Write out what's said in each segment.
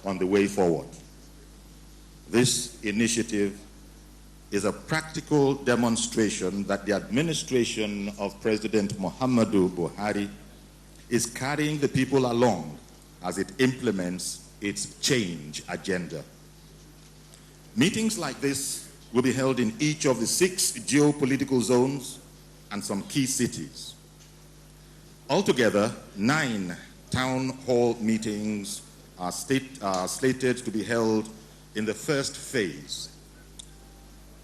on the way forward. This initiative is a practical demonstration that the administration of President Muhammadu Buhari is carrying the people along as it implements its change agenda. Meetings like this will be held in each of the 6 geopolitical zones and some key cities. Altogether, 9 town hall meetings are slated to be held in the first phase.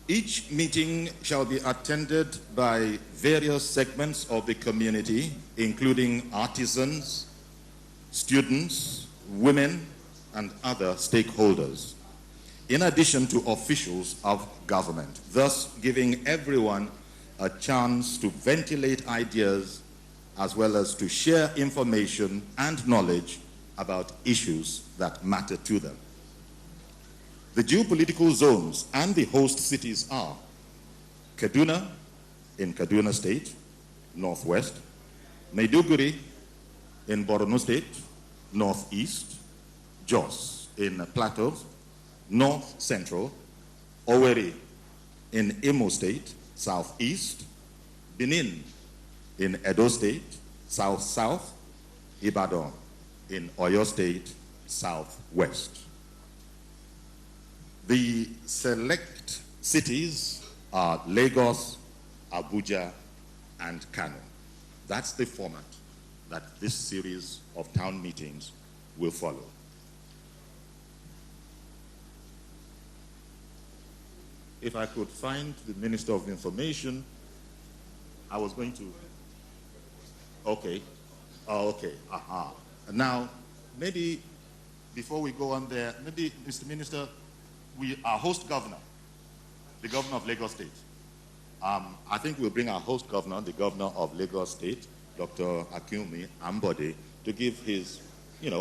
Each meeting shall be attended by various segments of the community, including artisans, students, women, and other stakeholders, in addition to officials of government, thus giving everyone a chance to ventilate ideas as well as to share information and knowledge about issues that matter to them. The geopolitical zones and the host cities are Kaduna in Kaduna State, Northwest, Maiduguri in Borno State, Northeast, Jos in Plateau, North Central, Owerri in Imo State, Southeast, Benin in Edo State, South-South, Ibadan in Oyo State, Southwest. The select cities are Lagos, Abuja, and Kano. That's the format that this series of town meetings will follow. If I could find the Minister of Information, I was going to... Okay. Oh, okay. Aha. Now, maybe before we go on there, maybe, Mr. Minister, our host governor, the governor of Lagos State. I think we'll bring our host governor, the governor of Lagos State, Dr. Akinwumi Ambode, to give his,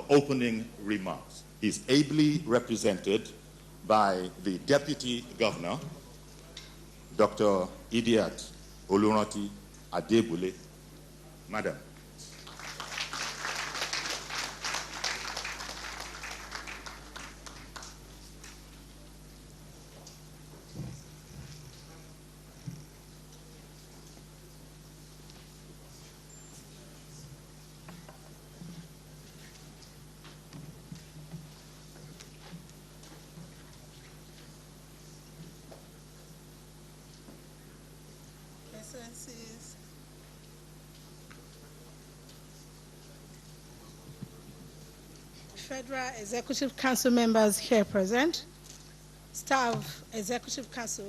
opening remarks. He's ably represented by the deputy governor, Dr. Idiat Oluranti Adebule. Madam. Excellencies, Federal Executive Council members here present, staff Executive Council,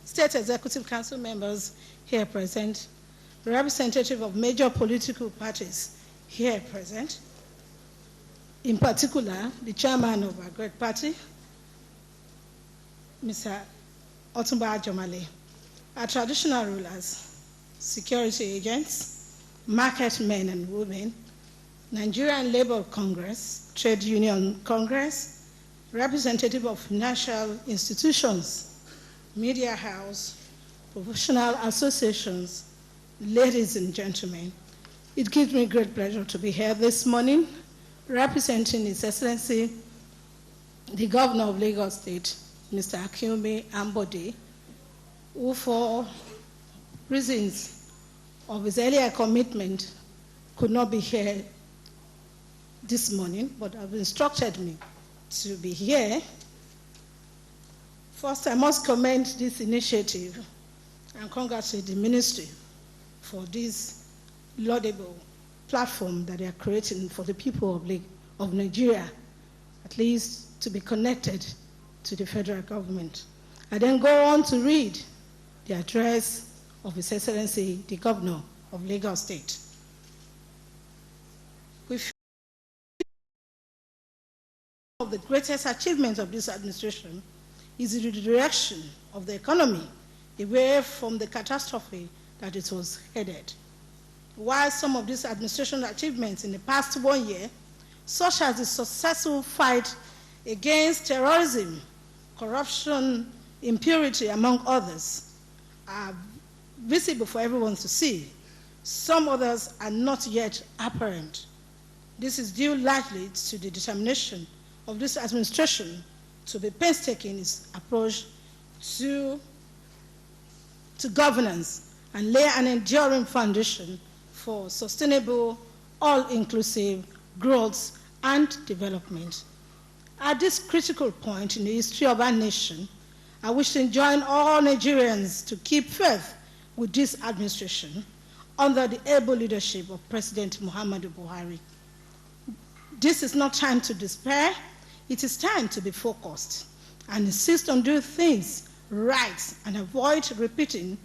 State Executive Council members here present, representative of major political parties here present, in particular, the chairman of our great party, Mr. Otumba Ajomale, our traditional rulers, security agents, market men and women, Nigerian Labour Congress, Trade Union Congress, representative of financial institutions, media house, professional associations, ladies and gentlemen. It gives me great pleasure to be here this morning, representing His Excellency, the Governor of Lagos State, Mr. Akinwumi Ambode, who for reasons of his earlier commitment could not be here this morning, but have instructed me to be here. First, I must commend this initiative and congratulate the ministry for this laudable platform that they are creating for the people of Nigeria, at least to be connected to the federal government. I then go on to read the address of His Excellency, the Governor of Lagos State. We feel one of the greatest achievements of this administration is the direction of the economy away from the catastrophe that it was headed. While some of these administration achievements in the past 1 year, such as the successful fight against terrorism, corruption, impurity, among others, are visible for everyone to see, some others are not yet apparent. This is due largely to the determination of this administration to be painstaking in its approach to governance and lay an enduring foundation for sustainable, all-inclusive growth and development. At this critical point in the history of our nation, I wish to enjoin all Nigerians to keep faith with this administration under the able leadership of President Muhammadu Buhari. This is not time to despair. It is time to be focused and insist on doing things right and avoid repeating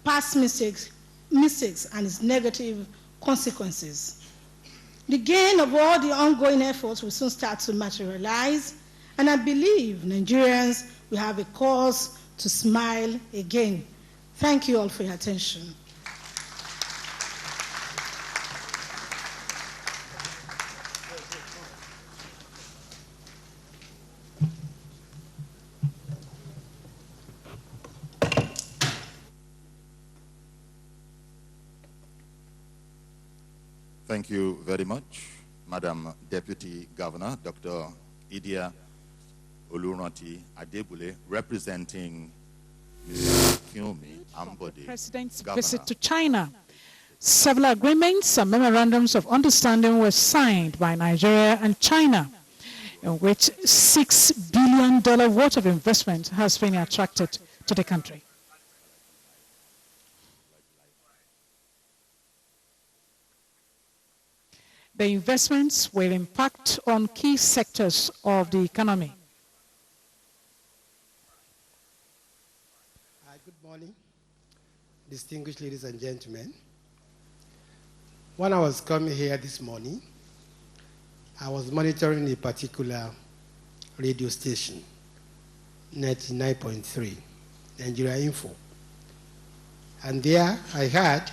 past mistakes and its negative consequences. The gain of all the ongoing efforts will soon start to materialize, and I believe Nigerians will have a cause to smile again. Thank you all for your attention. Thank you very much, Madam Deputy Governor, Dr. Idia Olurunti Adebule, representing Mr. Kyomi Ambode. President's Governor. Visit to China. Several agreements and memorandums of understanding were signed by Nigeria and China, in which $6 billion worth of investment has been attracted to the country. The investments will impact on key sectors of the economy. Good morning, distinguished ladies and gentlemen. When I was coming here this morning, I was monitoring a particular radio station, 99.3, Nigeria Info. And there I heard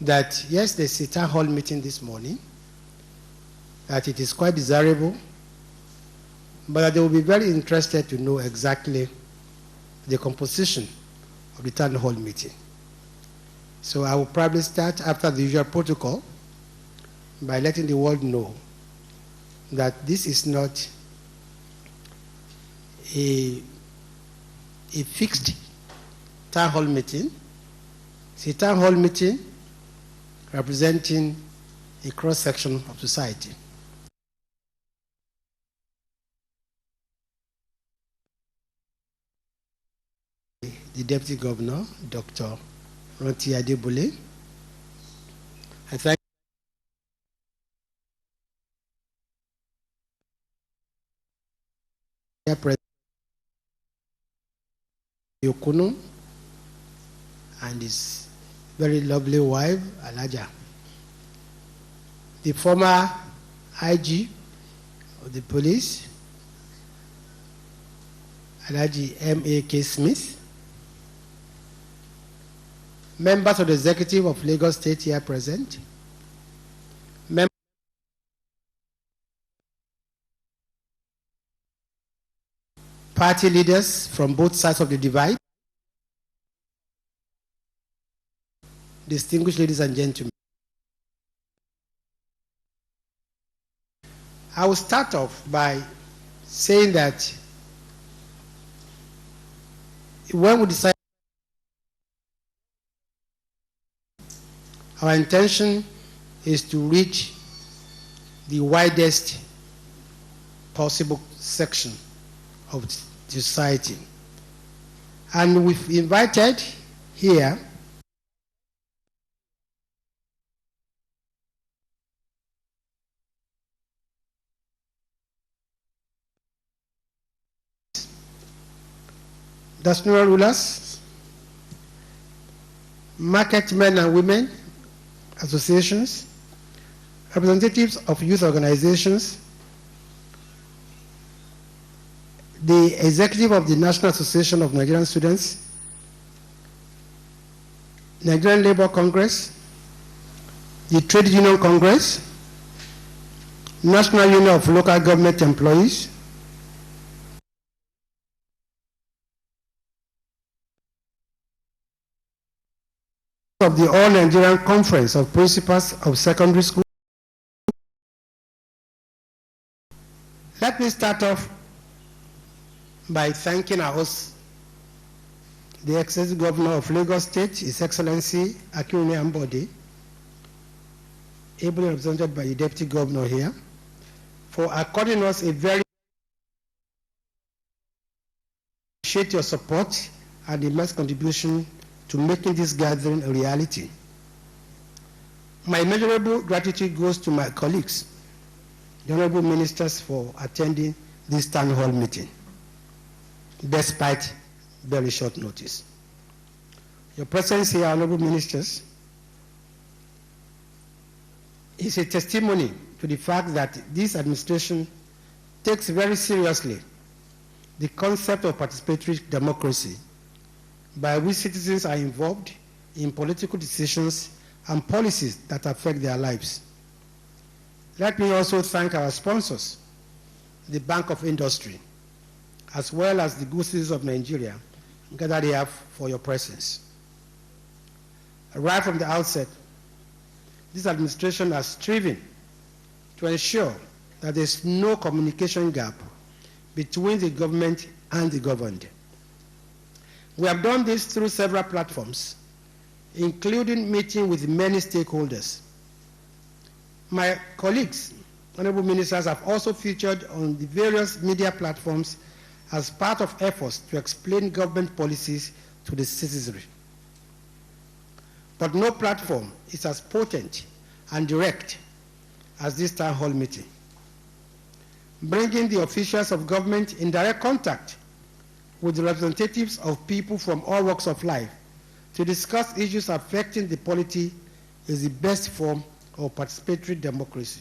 that, yes, there's a town hall meeting this morning, that it is quite desirable, but that they will be very interested to know exactly the composition of the town hall meeting. So I will probably start after the usual protocol by letting the world know that this is not a fixed town hall meeting. It's a town hall meeting representing a cross-section of society. The Deputy Governor, Dr. Ronti Adebule. I thank President Yokunu and his very lovely wife, Alaja. The former IG of the police, Alaji M.A.K. Smith. Members of the executive of Lagos State here present. Party leaders from both sides of the divide. Distinguished ladies and gentlemen. I will start off by saying that when we decide, our intention is to reach the widest possible section of society. And we've invited here national rulers, market men and women associations, representatives of youth organizations, the executive of the National Association of Nigerian Students, Nigerian Labour Congress, the Trade Union Congress, National Union of Local Government Employees, of the All Nigerian Conference of Principals of Secondary School, Let me start off by thanking our host, the Executive Governor of Lagos State, His Excellency Akinwumi Ambode, ably represented by the Deputy Governor here, for according us a very appreciate your support and immense contribution to making this gathering a reality. My immeasurable gratitude goes to my colleagues, the honorable ministers, for attending this town hall meeting, despite very short notice. Your presence here, honorable ministers, is a testimony to the fact that this administration takes very seriously the concept of participatory democracy, by which citizens are involved in political decisions and policies that affect their lives. Let me also thank our sponsors, the Bank of Industry, as well as the good citizens of Nigeria gathered here for your presence. Right from the outset, this administration has striven to ensure that there is no communication gap between the government and the governed. We have done this through several platforms, including meeting with many stakeholders. My colleagues, honorable ministers, have also featured on the various media platforms as part of efforts to explain government policies to the citizenry. But no platform is as potent and direct as this town hall meeting, bringing the officials of government in direct contact with the representatives of people from all walks of life to discuss issues affecting the polity is the best form of participatory democracy.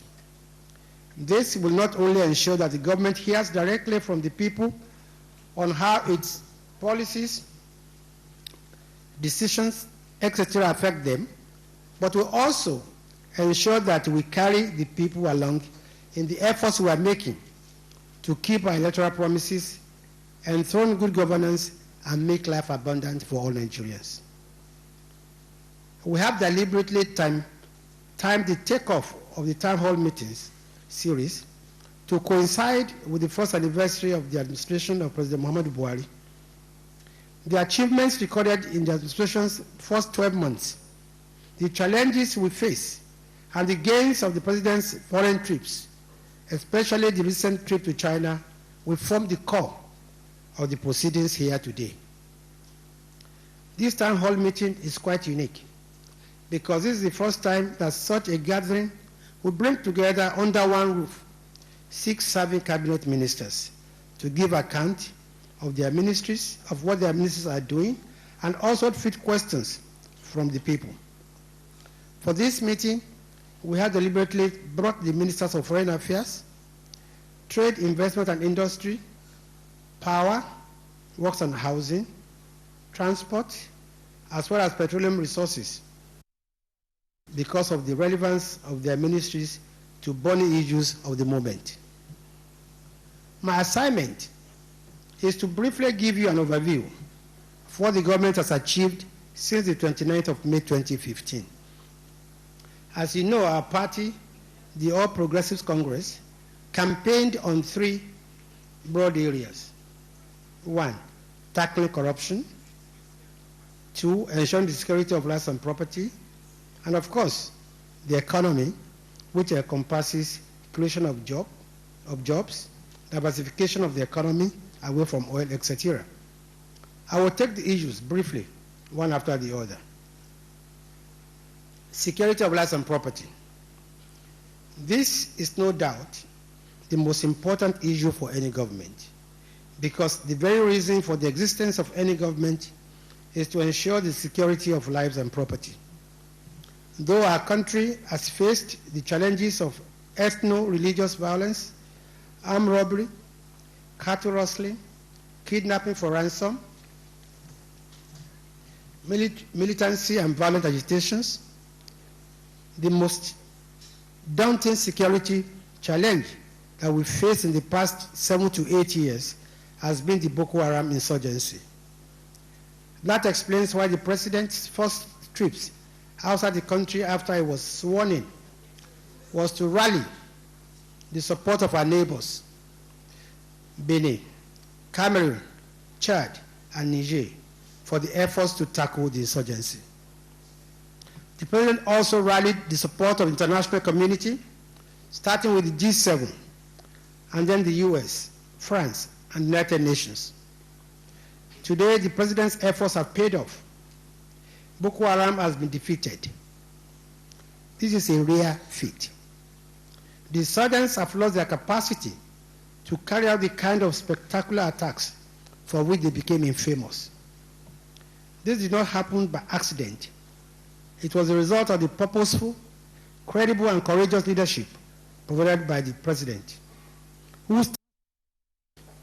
This will not only ensure that the government hears directly from the people on how its policies, decisions, etc. affect them, but will also ensure that we carry the people along in the efforts we are making to keep our electoral promises, enthrone good governance, and make life abundant for all Nigerians. We have deliberately timed the takeoff of the town hall meetings series to coincide with the first anniversary of the administration of President Muhammadu Buhari. The achievements recorded in the administration's first 12 months, the challenges we face, and the gains of the president's foreign trips, especially the recent trip to China, will form the core of the proceedings here today. This town hall meeting is quite unique because this is the first time that such a gathering will bring together under one roof 6 serving cabinet ministers to give account of their ministries, of what their ministries are doing, and also fit questions from the people. For this meeting, we have deliberately brought the ministers of foreign affairs, trade, investment and industry, power, works and housing, transport, as well as petroleum resources, because of the relevance of their ministries to burning issues of the moment. My assignment is to briefly give you an overview of what the government has achieved since the 29th of May 2015. As you know, our party, the All Progressives Congress, campaigned on 3 broad areas. 1, tackling corruption. 2, ensuring the security of lives and property. And of course, the economy, which encompasses creation of jobs, diversification of the economy away from oil, etc. I will take the issues briefly, one after the other. Security of lives and property. This is no doubt the most important issue for any government, because the very reason for the existence of any government is to ensure the security of lives and property. Though our country has faced the challenges of ethno-religious violence, armed robbery, cattle rustling, kidnapping for ransom, militancy and violent agitations, the most daunting security challenge that we faced in the past 7 to 8 years has been the Boko Haram insurgency. That explains why the president's first trips outside the country after he was sworn in was to rally the support of our neighbors Benin, Cameroon, Chad, and Niger for the efforts to tackle the insurgency. The President also rallied the support of the international community, starting with the G7, and then the US, France, and the United Nations. Today, the President's efforts have paid off. Boko Haram has been defeated. This is a rare feat. The insurgents have lost their capacity to carry out the kind of spectacular attacks for which they became infamous. This did not happen by accident. It was a result of the purposeful, credible, and courageous leadership provided by the President, who,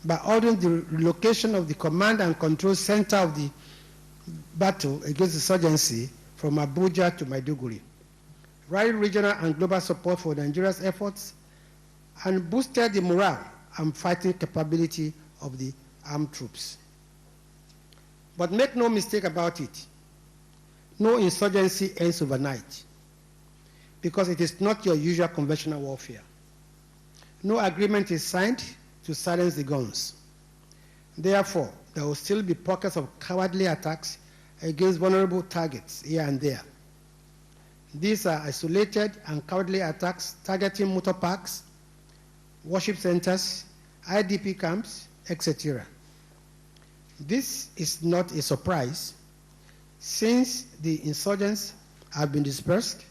by ordering the relocation of the command and control center of the battle against insurgency from Abuja to Maiduguri, rallied regional and global support for Nigeria's efforts, and boosted the morale and fighting capability of the armed troops. But make no mistake about it, no insurgency ends overnight, because it is not your usual conventional warfare. No agreement is signed to silence the guns. Therefore, there will still be pockets of cowardly attacks against vulnerable targets here and there. These are isolated and cowardly attacks targeting motor parks, worship centers, IDP camps, etc. This is not a surprise, since the insurgents have been dispersed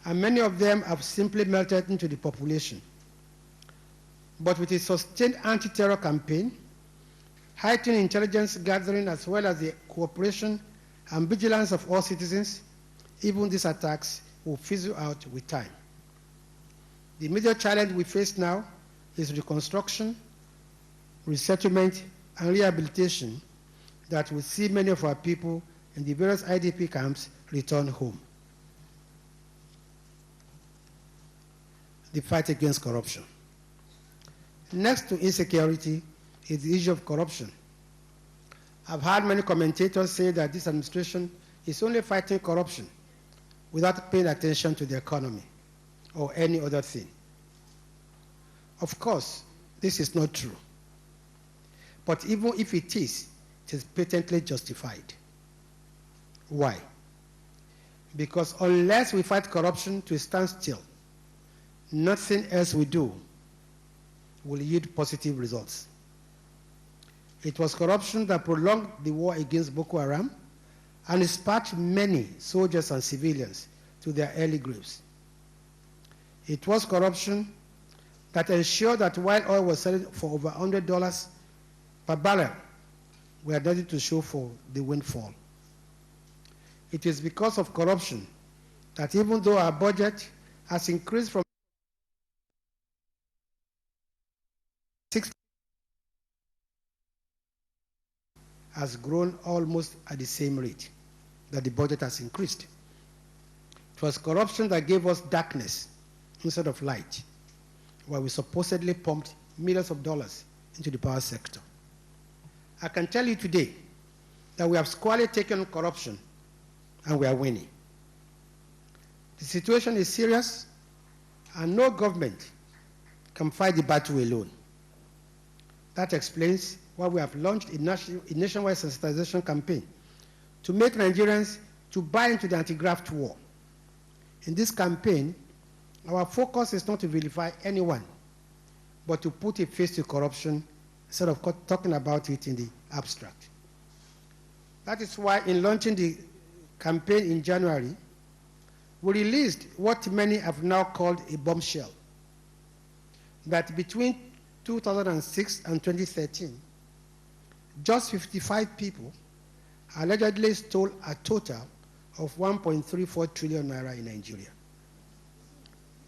and many of them have simply melted into the population. But with a sustained anti-terror campaign, heightened intelligence gathering, as well as the cooperation and vigilance of all citizens, even these attacks will fizzle out with time. The major challenge we face now is reconstruction, resettlement, and rehabilitation that will see many of our people in the various IDP camps return home. The fight against corruption. Next to insecurity is the issue of corruption. I've heard many commentators say that this administration is only fighting corruption without paying attention to the economy or any other thing. Of course, this is not true. But even if it is patently justified. Why? Because unless we fight corruption to a standstill, nothing else we do will yield positive results. It was corruption that prolonged the war against Boko Haram and dispatched many soldiers and civilians to their early graves. It was corruption that ensured that while oil was selling for over $100 per barrel, we are ready to show for the windfall. It is because of corruption that even though our budget has increased from has grown almost at the same rate that the budget has increased. It was corruption that gave us darkness instead of light, while we supposedly pumped millions of dollars into the power sector. I can tell you today that we have squarely taken corruption and we are winning. The situation is serious and no government can fight the battle alone. That explains why we have launched a nationwide sensitization campaign to make Nigerians to buy into the anti-graft war. In this campaign, our focus is not to vilify anyone, but to put a face to corruption instead of talking about it in the abstract. That is why in launching the campaign in January, we released what many have now called a bombshell, that between 2006 and 2013, just 55 people allegedly stole a total of 1.34 trillion naira in Nigeria,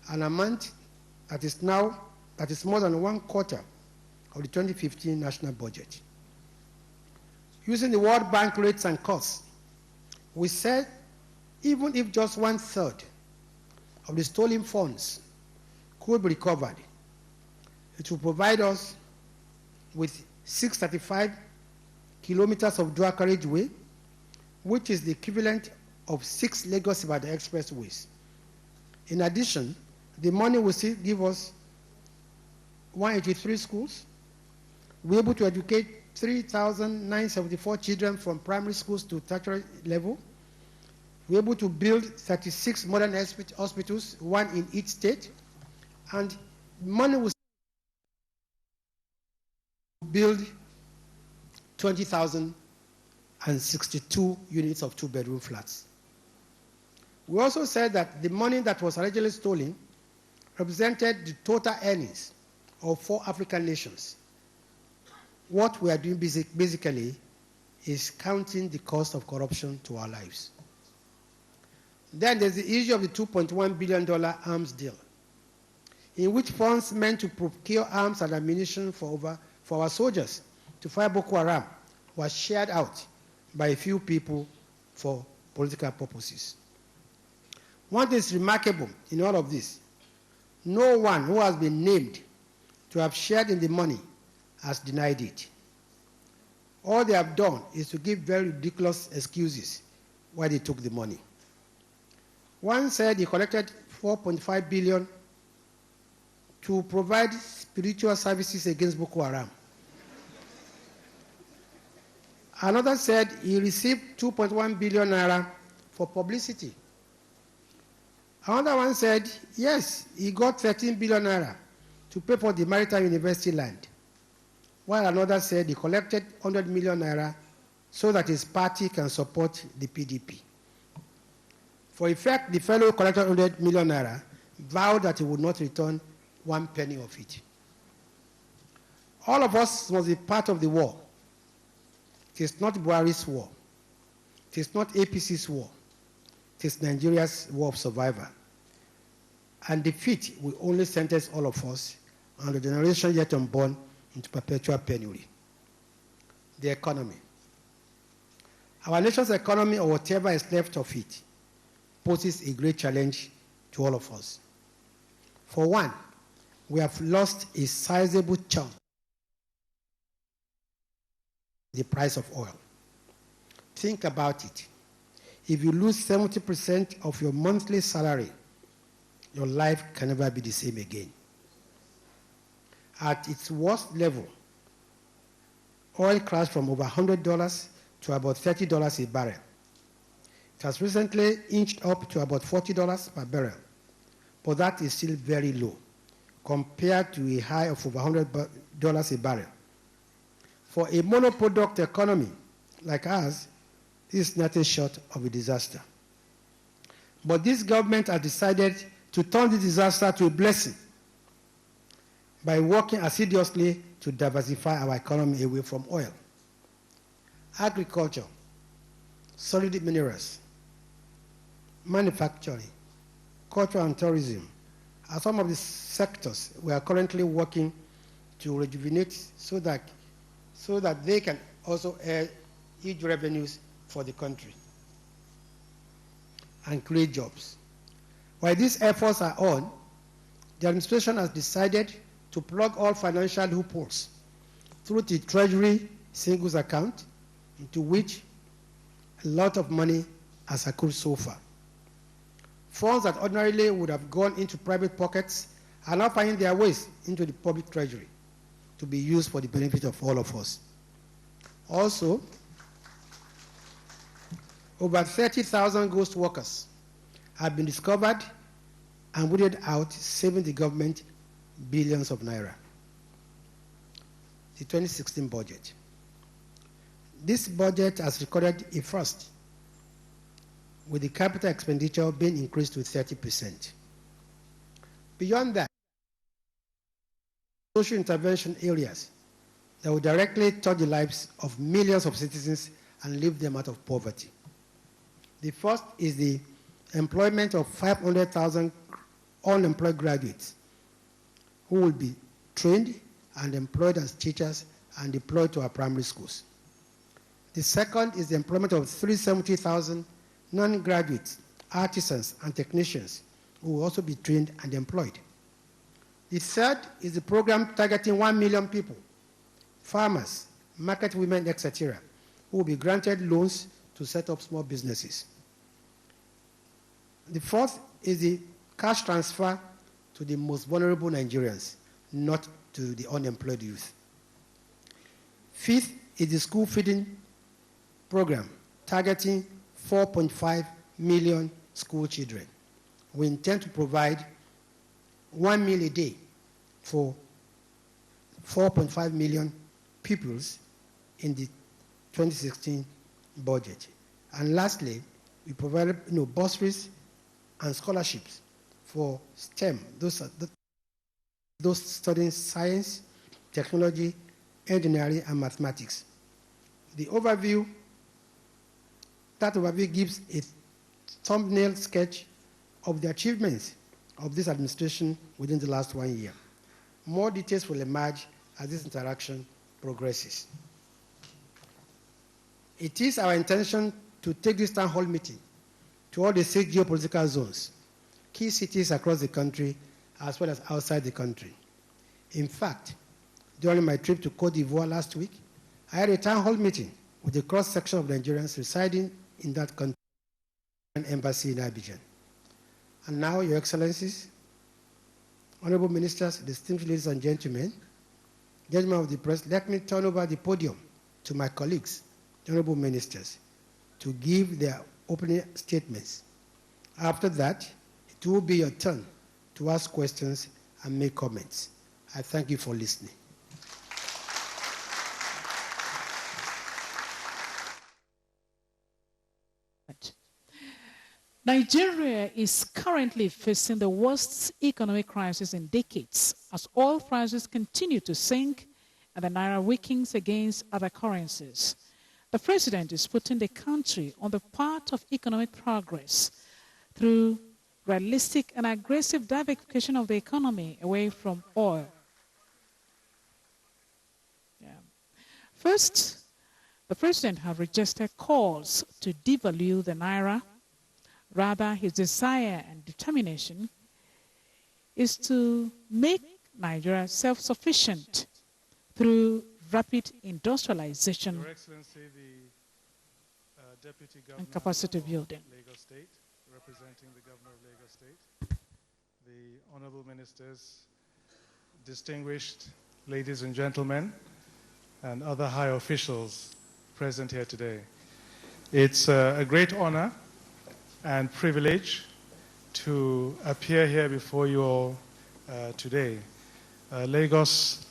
an amount that is more than 1/4 of the 2015 national budget. Using the World Bank rates and costs, we said even if just 1/3 of the stolen funds could be recovered, it will provide us with 635 kilometers of dual carriageway, which is the equivalent of 6 Lagos-Ibadan expressways. In addition, the money will still give us 183 schools, We were able to educate 3,974 children from primary schools to tertiary level. We were able to build 36 modern hospitals, one in each state, and money was build 20,062 units of two-bedroom flats. We also said that the money that was allegedly stolen represented the total earnings of 4 African nations. What we are doing basically is counting the cost of corruption to our lives. Then there's the issue of the $2.1 billion arms deal, in which funds meant to procure arms and ammunition for our soldiers to fight Boko Haram was shared out by a few people for political purposes. One thing is remarkable in all of this: no one who has been named to have shared in the money has denied it. All they have done is to give very ridiculous excuses why they took the money. One said he collected $4.5 billion to provide spiritual services against Boko Haram. Another said he received 2.1 billion naira for publicity. Another one said, yes, he got 13 billion naira to pay for the Maritime University land. While another said he collected 100 million naira so that his party can support the PDP. For effect, the fellow who collected 100 million naira vowed that he would not return 1 penny of it. All of us must be part of the war. It is not Buhari's war. It is not APC's war. It is Nigeria's war of survival. And defeat will only sentence all of us and the generation yet unborn into perpetual penury. The economy. Our nation's economy, or whatever is left of it, poses a great challenge to all of us. For one, we have lost a sizable chunk of the price of oil. Think about it. If you lose 70% of your monthly salary, your life can never be the same again. At its worst level, oil crashed from over $100 to about $30 a barrel. It has recently inched up to about $40 per barrel, but that is still very low compared to a high of over $100 a barrel. For a monoproduct economy like ours, this is nothing short of a disaster. But this government has decided to turn the disaster to a blessing by working assiduously to diversify our economy away from oil. Agriculture, solid minerals, manufacturing, culture and tourism are some of the sectors we are currently working to rejuvenate so that they can also earn huge revenues for the country and create jobs. While these efforts are on, the administration has decided to plug all financial loopholes through the Treasury singles account, into which a lot of money has accrued so far. Funds that ordinarily would have gone into private pockets are now finding their ways into the public treasury to be used for the benefit of all of us. Also, over 30,000 ghost workers have been discovered and weeded out, saving the government billions of naira. The 2016 budget. This budget has recorded a first, with the capital expenditure being increased to 30%. Beyond that, social intervention areas that will directly touch the lives of millions of citizens and lift them out of poverty. The first is the employment of 500,000 unemployed graduates who will be trained and employed as teachers and deployed to our primary schools. The second is the employment of 370,000 non-graduates, artisans, and technicians who will also be trained and employed. The third is the program targeting 1 million people, farmers, market women, etc., who will be granted loans to set up small businesses. The fourth is the cash transfer to the most vulnerable Nigerians, not to the unemployed youth. Fifth is the school feeding program, targeting 4.5 million school children. We intend to provide 1 meal a day for 4.5 million pupils in the 2016 budget. And lastly, we provide bursaries and scholarships for STEM, those studying science, technology, engineering, and mathematics. That overview gives a thumbnail sketch of the achievements of this administration within the last 1 year. More details will emerge as this interaction progresses. It is our intention to take this town hall meeting to all the 6 geopolitical zones, key cities across the country, as well as outside the country. In fact, during my trip to Côte d'Ivoire last week, I had a town hall meeting with a cross-section of Nigerians residing in that country and embassy in Abidjan. And now, Your Excellencies, Honorable Ministers, distinguished ladies and gentlemen of the press, let me turn over the podium to my colleagues, Honorable Ministers, to give their opening statements. After that, it will be your turn to ask questions and make comments. I thank you for listening. Nigeria is currently facing the worst economic crisis in decades as oil prices continue to sink and the naira weakens against other currencies. The president is putting the country on the path of economic progress through realistic and aggressive diversification of the economy away from oil. First, the president has rejected calls to devalue the naira. Rather, his desire and determination is to make Nigeria self-sufficient through rapid industrialization Your Excellency, the Deputy Governor and capacity of building. Lagos State, representing the Governor of Lagos State, the Honorable Ministers, distinguished ladies and gentlemen, and other high officials present here today. It's a great honor and privilege to appear here before you all today. Lagos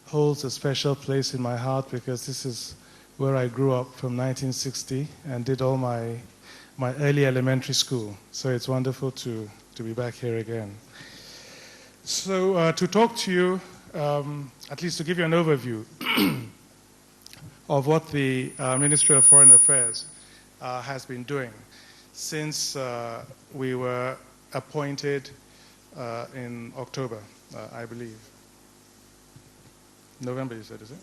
holds a special place in my heart because this is where I grew up from 1960 and did all my early elementary school. So it's wonderful to be back here again. So to talk to you, at least to give you an overview of what the Ministry of Foreign Affairs has been doing since we were appointed in October, I believe. November, you said, is it?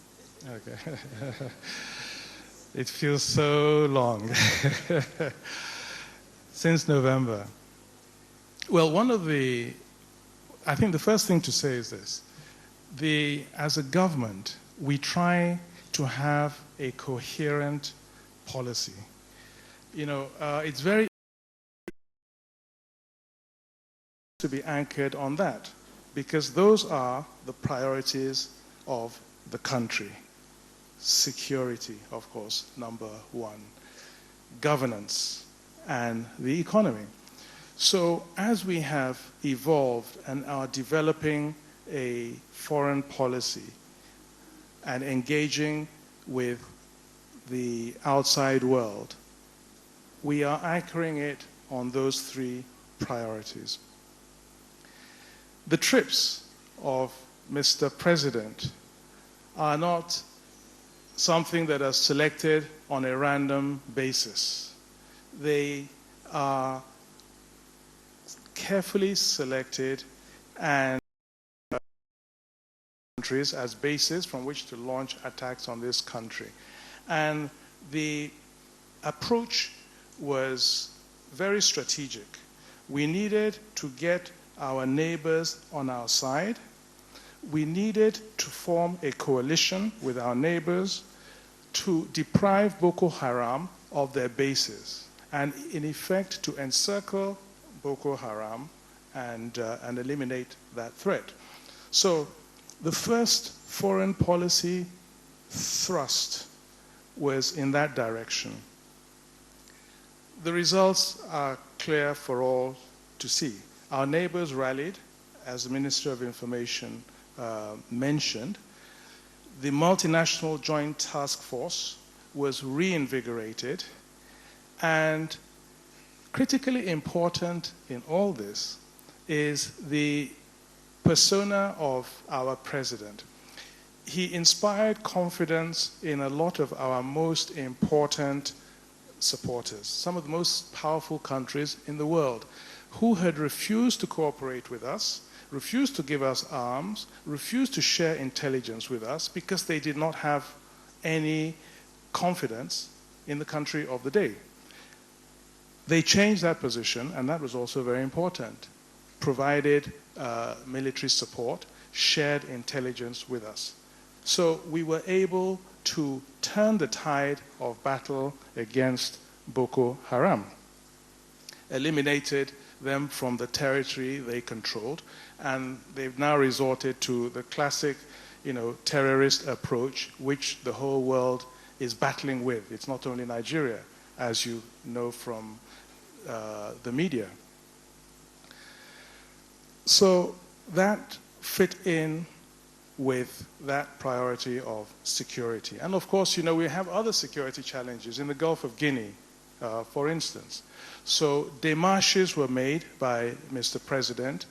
Okay. It feels so long. Since November. Well, I think the first thing to say is this. As a government, we try to have a coherent policy. It's very to be anchored on that because those are the priorities of the country. Security, of course, number one. Governance and the economy. So as we have evolved and are developing a foreign policy and engaging with the outside world, we are anchoring it on those 3 priorities. The trips of Mr. President are not something that are selected on a random basis. They are carefully selected and countries as bases from which to launch attacks on this country. And the approach was very strategic. We needed to get our neighbors on our side. We needed to form a coalition with our neighbors to deprive Boko Haram of their bases and, in effect, to encircle Boko Haram and eliminate that threat. So the first foreign policy thrust was in that direction. The results are clear for all to see. Our neighbors rallied, as the Minister of Information mentioned. The multinational joint task force was reinvigorated, and critically important in all this is the persona of our president. He inspired confidence in a lot of our most important supporters, some of the most powerful countries in the world, who had refused to cooperate with us, refused to give us arms, refused to share intelligence with us because they did not have any confidence in the country of the day. They changed that position, and that was also very important. Provided military support, shared intelligence with us. So we were able to turn the tide of battle against Boko Haram, eliminated them from the territory they controlled, and they've now resorted to the classic, terrorist approach, which the whole world is battling with. It's not only Nigeria, as you know from the media. So that fit in with that priority of security. And of course, we have other security challenges in the Gulf of Guinea, for instance. So démarches were made by Mr. President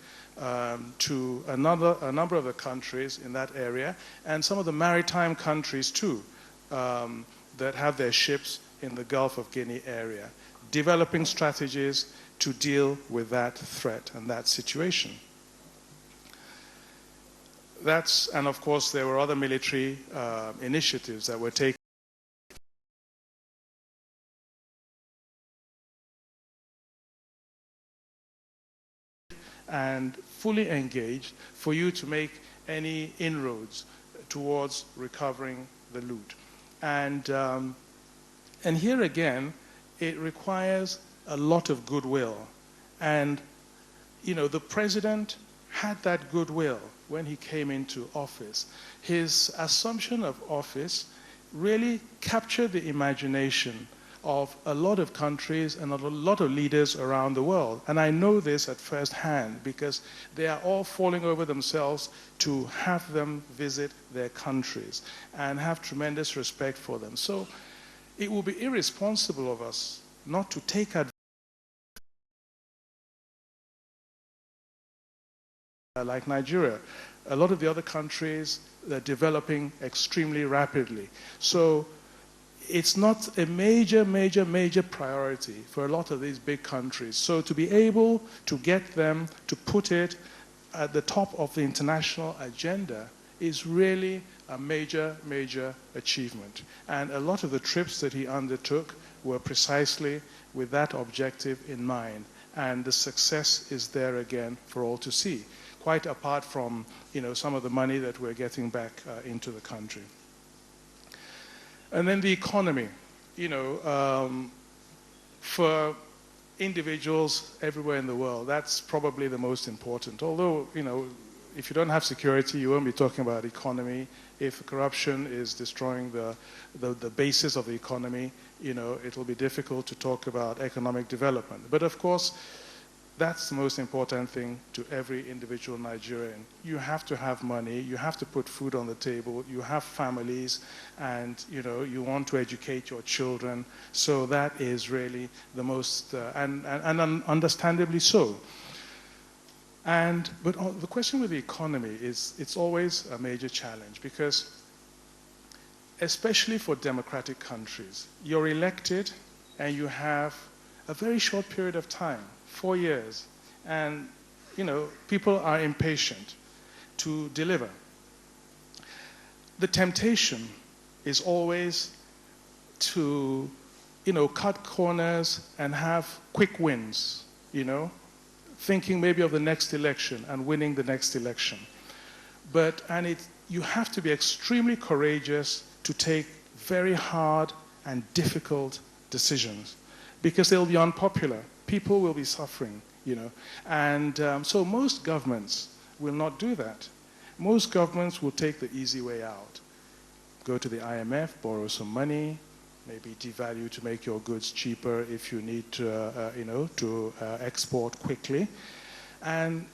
to a number of the countries in that area, and some of the maritime countries too, that have their ships in the Gulf of Guinea area, developing strategies to deal with that threat and that situation. And of course, there were other military initiatives that were taken. And fully engaged for you to make any inroads towards recovering the loot. And here again, it requires a lot of goodwill. And, the president had that goodwill when he came into office. His assumption of office really captured the imagination of a lot of countries and a lot of leaders around the world. And I know this at first hand because they are all falling over themselves to have them visit their countries and have tremendous respect for them. So it will be irresponsible of us not to take advantage. Like Nigeria, a lot of the other countries, they're developing extremely rapidly. So it's not a major priority for a lot of these big countries. So to be able to get them to put it at the top of the international agenda is really a major achievement. And a lot of the trips that he undertook were precisely with that objective in mind. And the success is there again for all to see, quite apart from some of the money that we're getting back into the country. And then the economy, for individuals everywhere in the world, that's probably the most important. Although, if you don't have security, you won't be talking about economy. If corruption is destroying the basis of the economy, it'll be difficult to talk about economic development. But of course, that's the most important thing to every individual Nigerian. You have to have money, you have to put food on the table, you have families, and you want to educate your children. So that is really the most, and understandably so. But the question with the economy is, it's always a major challenge because, especially for democratic countries, you're elected and you have a very short period of time, 4 years, and people are impatient to deliver. The temptation is always to cut corners and have quick wins, thinking maybe of the next election and winning the next election. You have to be extremely courageous to take very hard and difficult decisions because they'll be unpopular. People will be suffering, And so most governments will not do that. Most governments will take the easy way out. go to the IMF, borrow some money, maybe devalue to make your goods cheaper if you need to export quickly. And,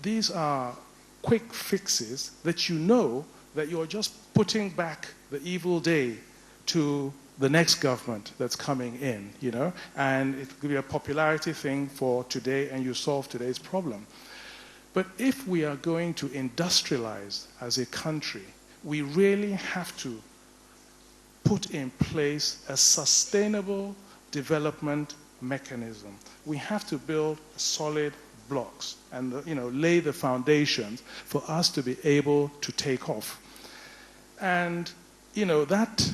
these are quick fixes that that you're just putting back the evil day to the next government that's coming in, and it could be a popularity thing for today and you solve today's problem. But if we are going to industrialize as a country, we really have to put in place a sustainable development mechanism. We have to build solid blocks and lay the foundations for us to be able to take off. And that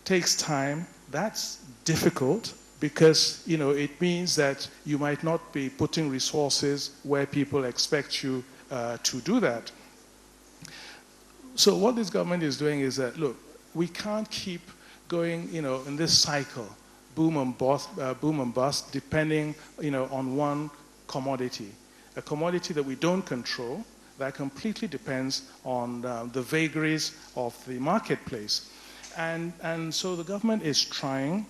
takes time. That's difficult because it means that you might not be putting resources where people expect you to do that. So what this government is doing is that, look, we can't keep going in this cycle, boom and bust, depending on one commodity, a commodity that we don't control, that completely depends on the vagaries of the marketplace. And so the government is trying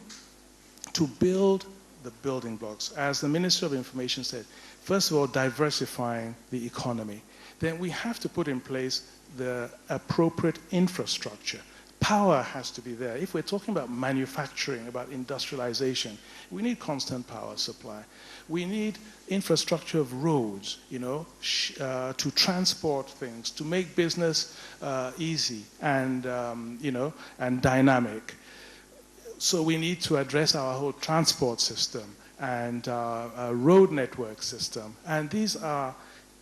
to build the building blocks. As the Minister of Information said, first of all, diversifying the economy. Then we have to put in place the appropriate infrastructure. Power has to be there. If we're talking about manufacturing, about industrialization, we need constant power supply. We need infrastructure of roads, to transport things, to make business easy and, and dynamic. So we need to address our whole transport system and road network system. And these are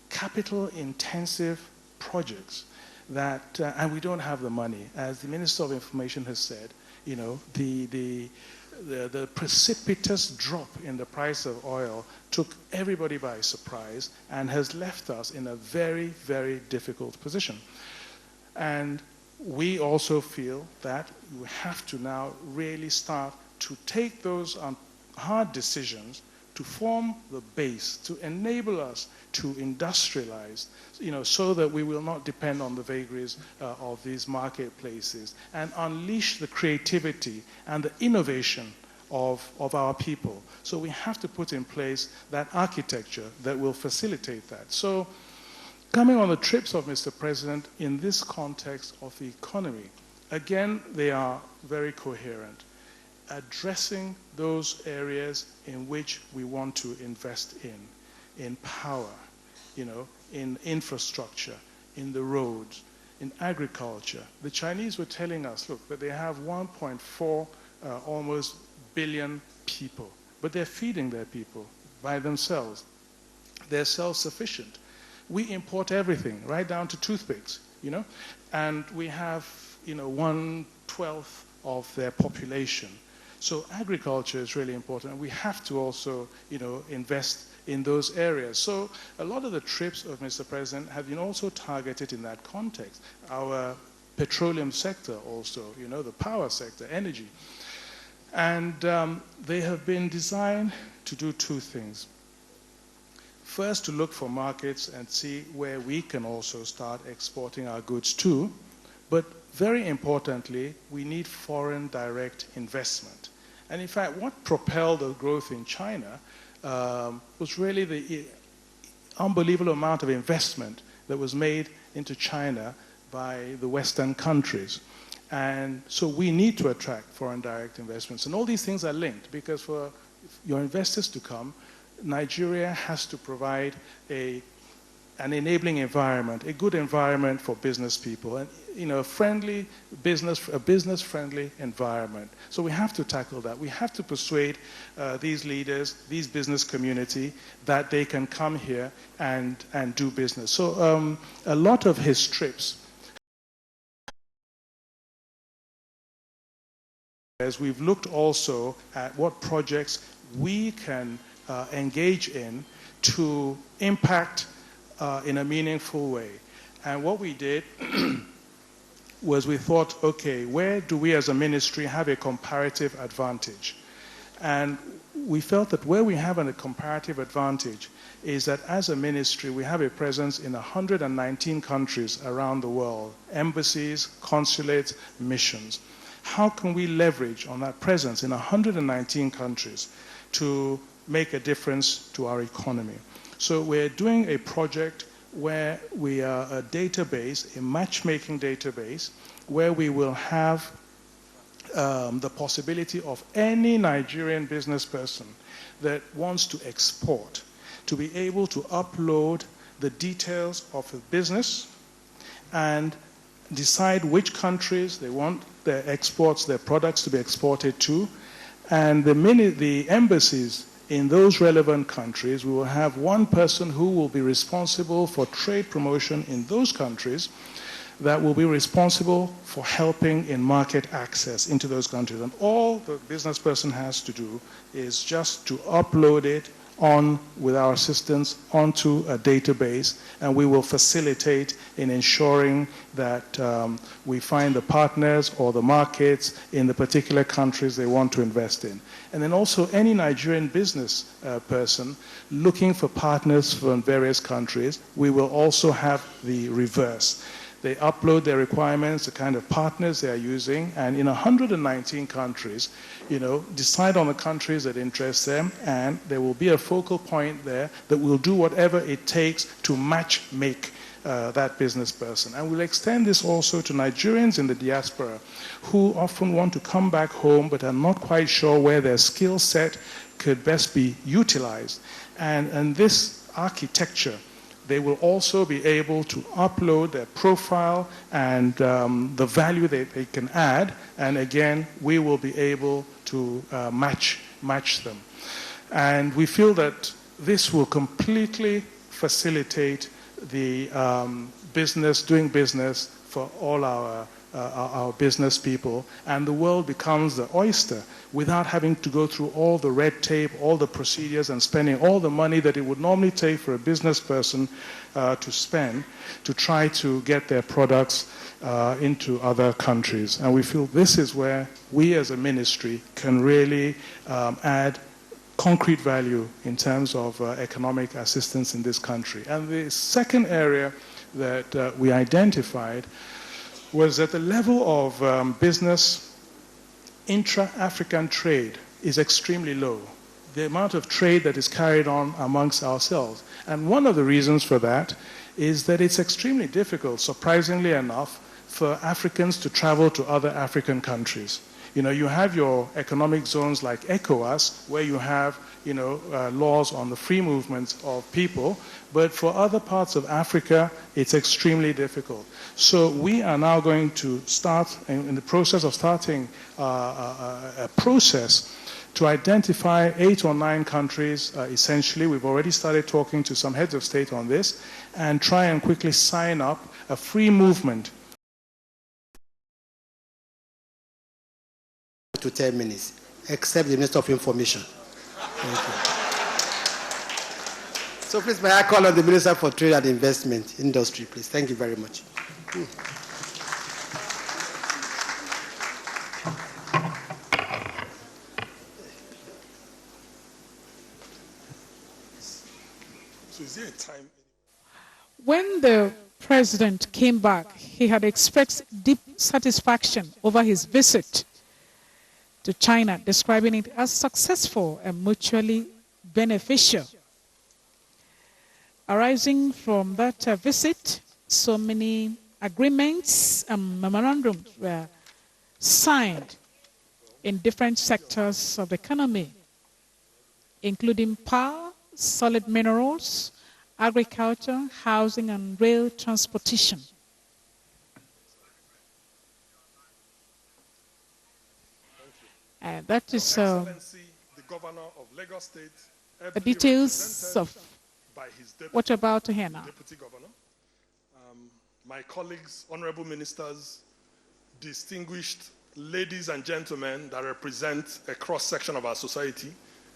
capital-intensive projects that, and we don't have the money. As the Minister of Information has said, the precipitous drop in the price of oil took everybody by surprise and has left us in a very, very difficult position. And we also feel that we have to now really start to take those hard decisions to form the base, to enable us to industrialize, so that we will not depend on the vagaries of these marketplaces, and unleash the creativity and the innovation of our people. So we have to put in place that architecture that will facilitate that. So coming on the trips of Mr. President in this context of the economy, again, they are very coherent, addressing those areas in which we want to invest in power, in infrastructure, in the roads, in agriculture. The Chinese were telling us, look, that they have 1.4 almost billion people, but they're feeding their people by themselves. They're self-sufficient. We import everything, right down to toothpicks, and we have, 1/12 of their population. So agriculture is really important, and we have to also, invest in those areas. So a lot of the trips of Mr. President have been also targeted in that context. Our petroleum sector also, the power sector, energy. And they have been designed to do two things. First, to look for markets and see where we can also start exporting our goods to. But very importantly, we need foreign direct investment. And in fact, what propelled the growth in China was really the unbelievable amount of investment that was made into China by the Western countries. And so we need to attract foreign direct investments. And all these things are linked, because for your investors to come, Nigeria has to provide an enabling environment, a good environment for business people, and a business-friendly environment. So we have to tackle that. We have to persuade these leaders, these business community, that they can come here and do business. So a lot of his trips, as we've looked also at what projects we can engage in to impact in a meaningful way. And what we did was we thought, okay, where do we as a ministry have a comparative advantage? And we felt that where we have a comparative advantage is that as a ministry, we have a presence in 119 countries around the world, embassies, consulates, missions. How can we leverage on that presence in 119 countries to make a difference to our economy? So we're doing a project where we are a database, a matchmaking database, where we will have the possibility of any Nigerian business person that wants to export to be able to upload the details of the business and decide which countries they want their exports, their products to be exported to. And the embassies in those relevant countries, we will have one person who will be responsible for trade promotion in those countries that will be responsible for helping in market access into those countries. And all the business person has to do is just to upload it on, with our assistance, onto a database, and we will facilitate in ensuring that we find the partners or the markets in the particular countries they want to invest in. And then also any Nigerian business person looking for partners from various countries, we will also have the reverse. They upload their requirements, the kind of partners they are using, and in 119 countries, decide on the countries that interest them, and there will be a focal point there that will do whatever it takes to make that business person. And we'll extend this also to Nigerians in the diaspora who often want to come back home but are not quite sure where their skill set could best be utilized. And this architecture, they will also be able to upload their profile and the value that they can add. And again, we will be able to match them. And we feel that this will completely facilitate the doing business for all our business people, and the world becomes the oyster without having to go through all the red tape, all the procedures, and spending all the money that it would normally take for a business person to spend to try to get their products into other countries. And we feel this is where we as a ministry can really add concrete value in terms of economic assistance in this country. And the second area that we identified was that the level of business intra-African trade is extremely low. The amount of trade that is carried on amongst ourselves. And one of the reasons for that is that it's extremely difficult, surprisingly enough, for Africans to travel to other African countries. You have your economic zones like ECOWAS, where you have laws on the free movement of people, but for other parts of Africa, it's extremely difficult. So we are now going to start, in the process of starting a process to identify 8 or 9 countries, essentially. We've already started talking to some heads of state on this, and try and quickly sign up a free movement. To 10 minutes, except the Minister of Information. Thank you. So please, may I call on the Minister for Trade and Investment Industry, please. Thank you very much. So is there a time? When the president came back, he had expressed deep satisfaction over his visit to China, describing it as successful and mutually beneficial. Arising from that visit, so many agreements and memorandums were signed in different sectors of the economy, including power, solid minerals, agriculture, housing, and rail transportation. That is the Governor of Lagos State, the details of by his what you're about to hear now. Deputy Governor, my colleagues, honorable ministers, distinguished ladies and gentlemen that represent a cross-section of our society.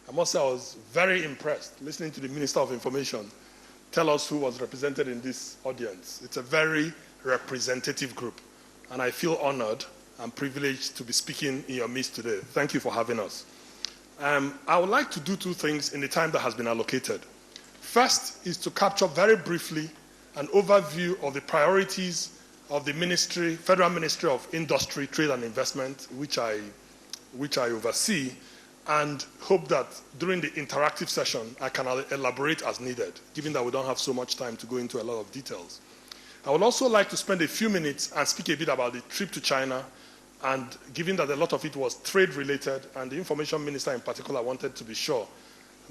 I must say I was very impressed listening to the Minister of Information tell us who was represented in this audience. It's a very representative group, and I feel honored and privileged to be speaking in your midst today. Thank you for having us. I would like to do two things in the time that has been allocated. First is to capture very briefly an overview of the priorities of the ministry, Federal Ministry of Industry, Trade and Investment, which I oversee, and hope that during the interactive session I can elaborate as needed, given that we don't have so much time to go into a lot of details. I would also like to spend a few minutes and speak a bit about the trip to China, and given that a lot of it was trade-related, and the Information Minister in particular wanted to be sure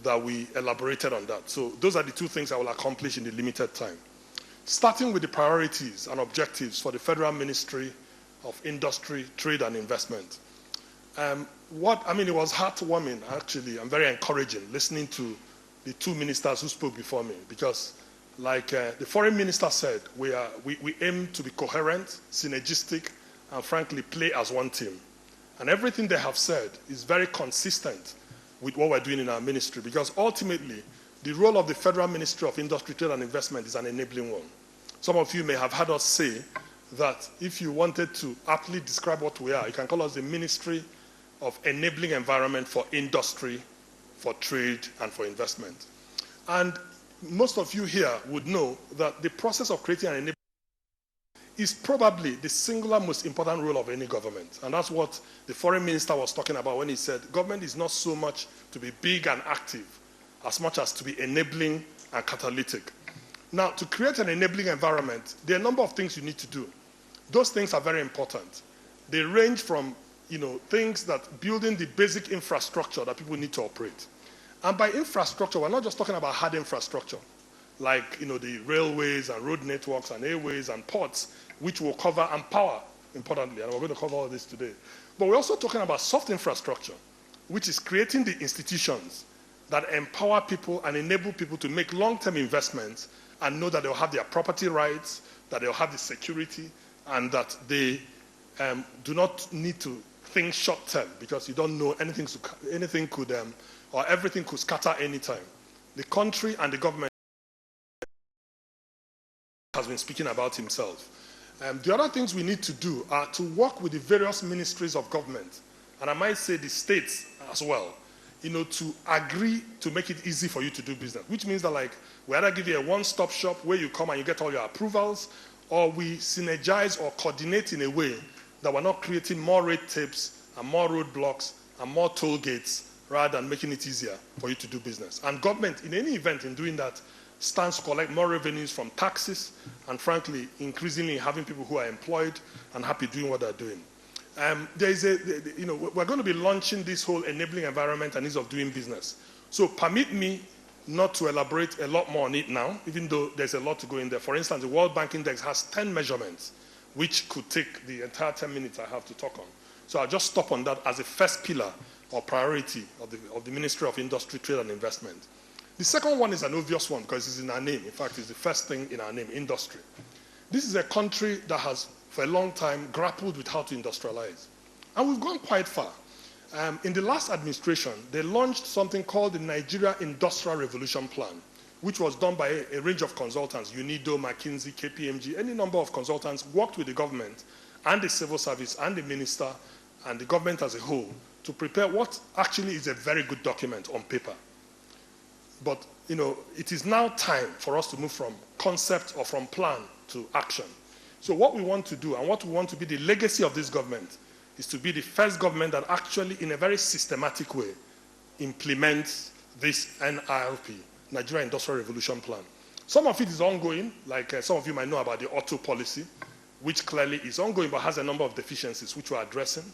that we elaborated on that. So those are the two things I will accomplish in the limited time. Starting with the priorities and objectives for the Federal Ministry of Industry, Trade and Investment. It was heartwarming, actually, and very encouraging listening to the two ministers who spoke before me, because like the foreign minister said, we aim to be coherent, synergistic, and frankly play as one team. And everything they have said is very consistent with what we're doing in our ministry, because ultimately the role of the Federal Ministry of Industry, Trade and Investment is an enabling one. Some of you may have heard us say that if you wanted to aptly describe what we are, you can call us the Ministry of Enabling Environment for Industry, for Trade and for Investment. And most of you here would know that the process of creating an enabling is probably the singular most important role of any government. And that's what the foreign minister was talking about when he said government is not so much to be big and active as much as to be enabling and catalytic. Now, to create an enabling environment, there are a number of things you need to do. Those things are very important. They range from things that building the basic infrastructure that people need to operate. And by infrastructure, we're not just talking about hard infrastructure, like the railways and road networks and airways and ports, which will cover, and power, importantly, and we're going to cover all this today. But we're also talking about soft infrastructure, which is creating the institutions that empower people and enable people to make long-term investments and know that they'll have their property rights, that they'll have the security, and that they do not need to think short-term, because you don't know everything could scatter anytime. The country and the government has been speaking about himself. The other things we need to do are to work with the various ministries of government, and I might say the states as well, to agree to make it easy for you to do business, which means that we either give you a one-stop shop where you come and you get all your approvals, or we synergize or coordinate in a way that we're not creating more red tapes and more roadblocks and more toll gates, rather than making it easier for you to do business. And government, in any event, in doing that, stands to collect more revenues from taxes and, frankly, increasingly having people who are employed and happy doing what they're doing. We're going to be launching this whole enabling environment and ease of doing business. So permit me not to elaborate a lot more on it now, even though there's a lot to go in there. For instance, the World Bank Index has 10 measurements, which could take the entire 10 minutes I have to talk on. So I'll just stop on that as a first pillar or priority of the Ministry of Industry, Trade and Investment. The second one is an obvious one because it's in our name. In fact, it's the first thing in our name, industry. This is a country that has, for a long time, grappled with how to industrialize. And we've gone quite far. In the last administration, they launched something called the Nigeria Industrial Revolution Plan, which was done by a range of consultants, UNIDO, McKinsey, KPMG, any number of consultants worked with the government and the civil service and the minister and the government as a whole to prepare what actually is a very good document on paper. But, it is now time for us to move from concept or from plan to action. So what we want to do and what we want to be the legacy of this government is to be the first government that actually, in a very systematic way, implements this NIRP, Nigeria Industrial Revolution Plan. Some of it is ongoing, like some of you might know about the auto policy, which clearly is ongoing but has a number of deficiencies which we're addressing.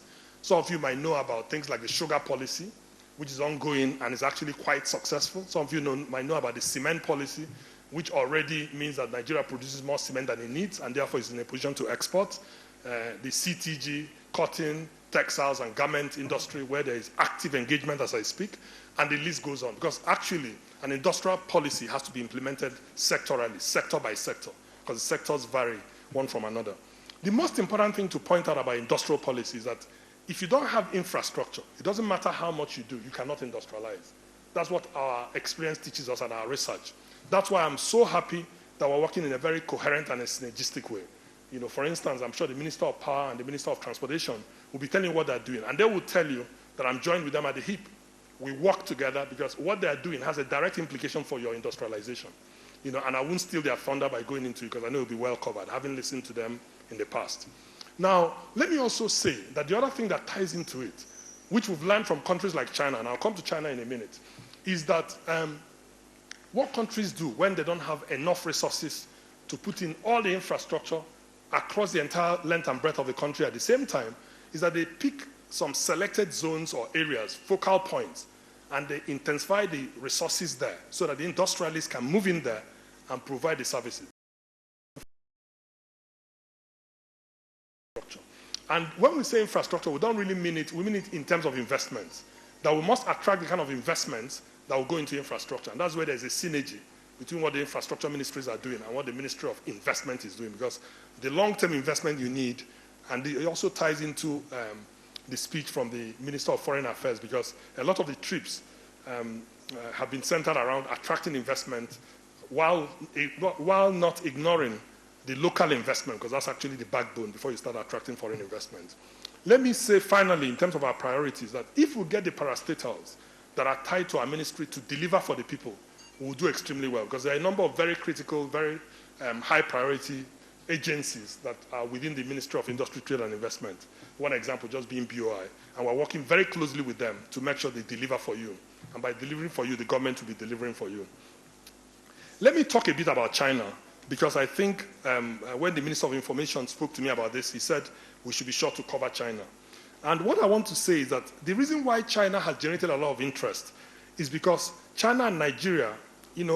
Some of you might know about things like the sugar policy, which is ongoing and is actually quite successful. Some of you might know about the cement policy, which already means that Nigeria produces more cement than it needs and therefore is in a position to export. The CTG, cotton, textiles and garment industry, where there is active engagement as I speak, and the list goes on. Because actually, an industrial policy has to be implemented sectorally, sector by sector, because the sectors vary one from another. The most important thing to point out about industrial policy is that if you don't have infrastructure, it doesn't matter how much you do, you cannot industrialize. That's what our experience teaches us and our research. That's why I'm so happy that we're working in a very coherent and a synergistic way. For instance, I'm sure the Minister of Power and the Minister of Transportation will be telling you what they're doing, and they will tell you that I'm joined with them at the hip. we work together, because what they are doing has a direct implication for your industrialization. And I won't steal their thunder by going into it, because I know it'll be well covered, having listened to them in the past. Now, let me also say that the other thing that ties into it, which we've learned from countries like China, and I'll come to China in a minute, is that what countries do when they don't have enough resources to put in all the infrastructure across the entire length and breadth of the country at the same time, is that they pick some selected zones or areas, focal points, and they intensify the resources there so that the industrialists can move in there and provide the services. And when we say infrastructure, we don't really mean it, we mean it in terms of investments, that we must attract the kind of investments that will go into infrastructure. And that's where there's a synergy between what the infrastructure ministries are doing and what the Ministry of Investment is doing, because the long-term investment you need, and it also ties into the speech from the Minister of Foreign Affairs, because a lot of the trips have been centered around attracting investment while not ignoring the local investment, because that's actually the backbone before you start attracting foreign investment. Let me say finally, in terms of our priorities, that if we get the parastatals that are tied to our ministry to deliver for the people, we'll do extremely well, because there are a number of very critical, very high priority agencies that are within the Ministry of Industry, Trade and Investment. One example just being BOI. And we're working very closely with them to make sure they deliver for you. And by delivering for you, the government will be delivering for you. Let me talk a bit about China, because I think when the Minister of Information spoke to me about this, he said we should be sure to cover China. And what I want to say is that the reason why China has generated a lot of interest is because China and Nigeria,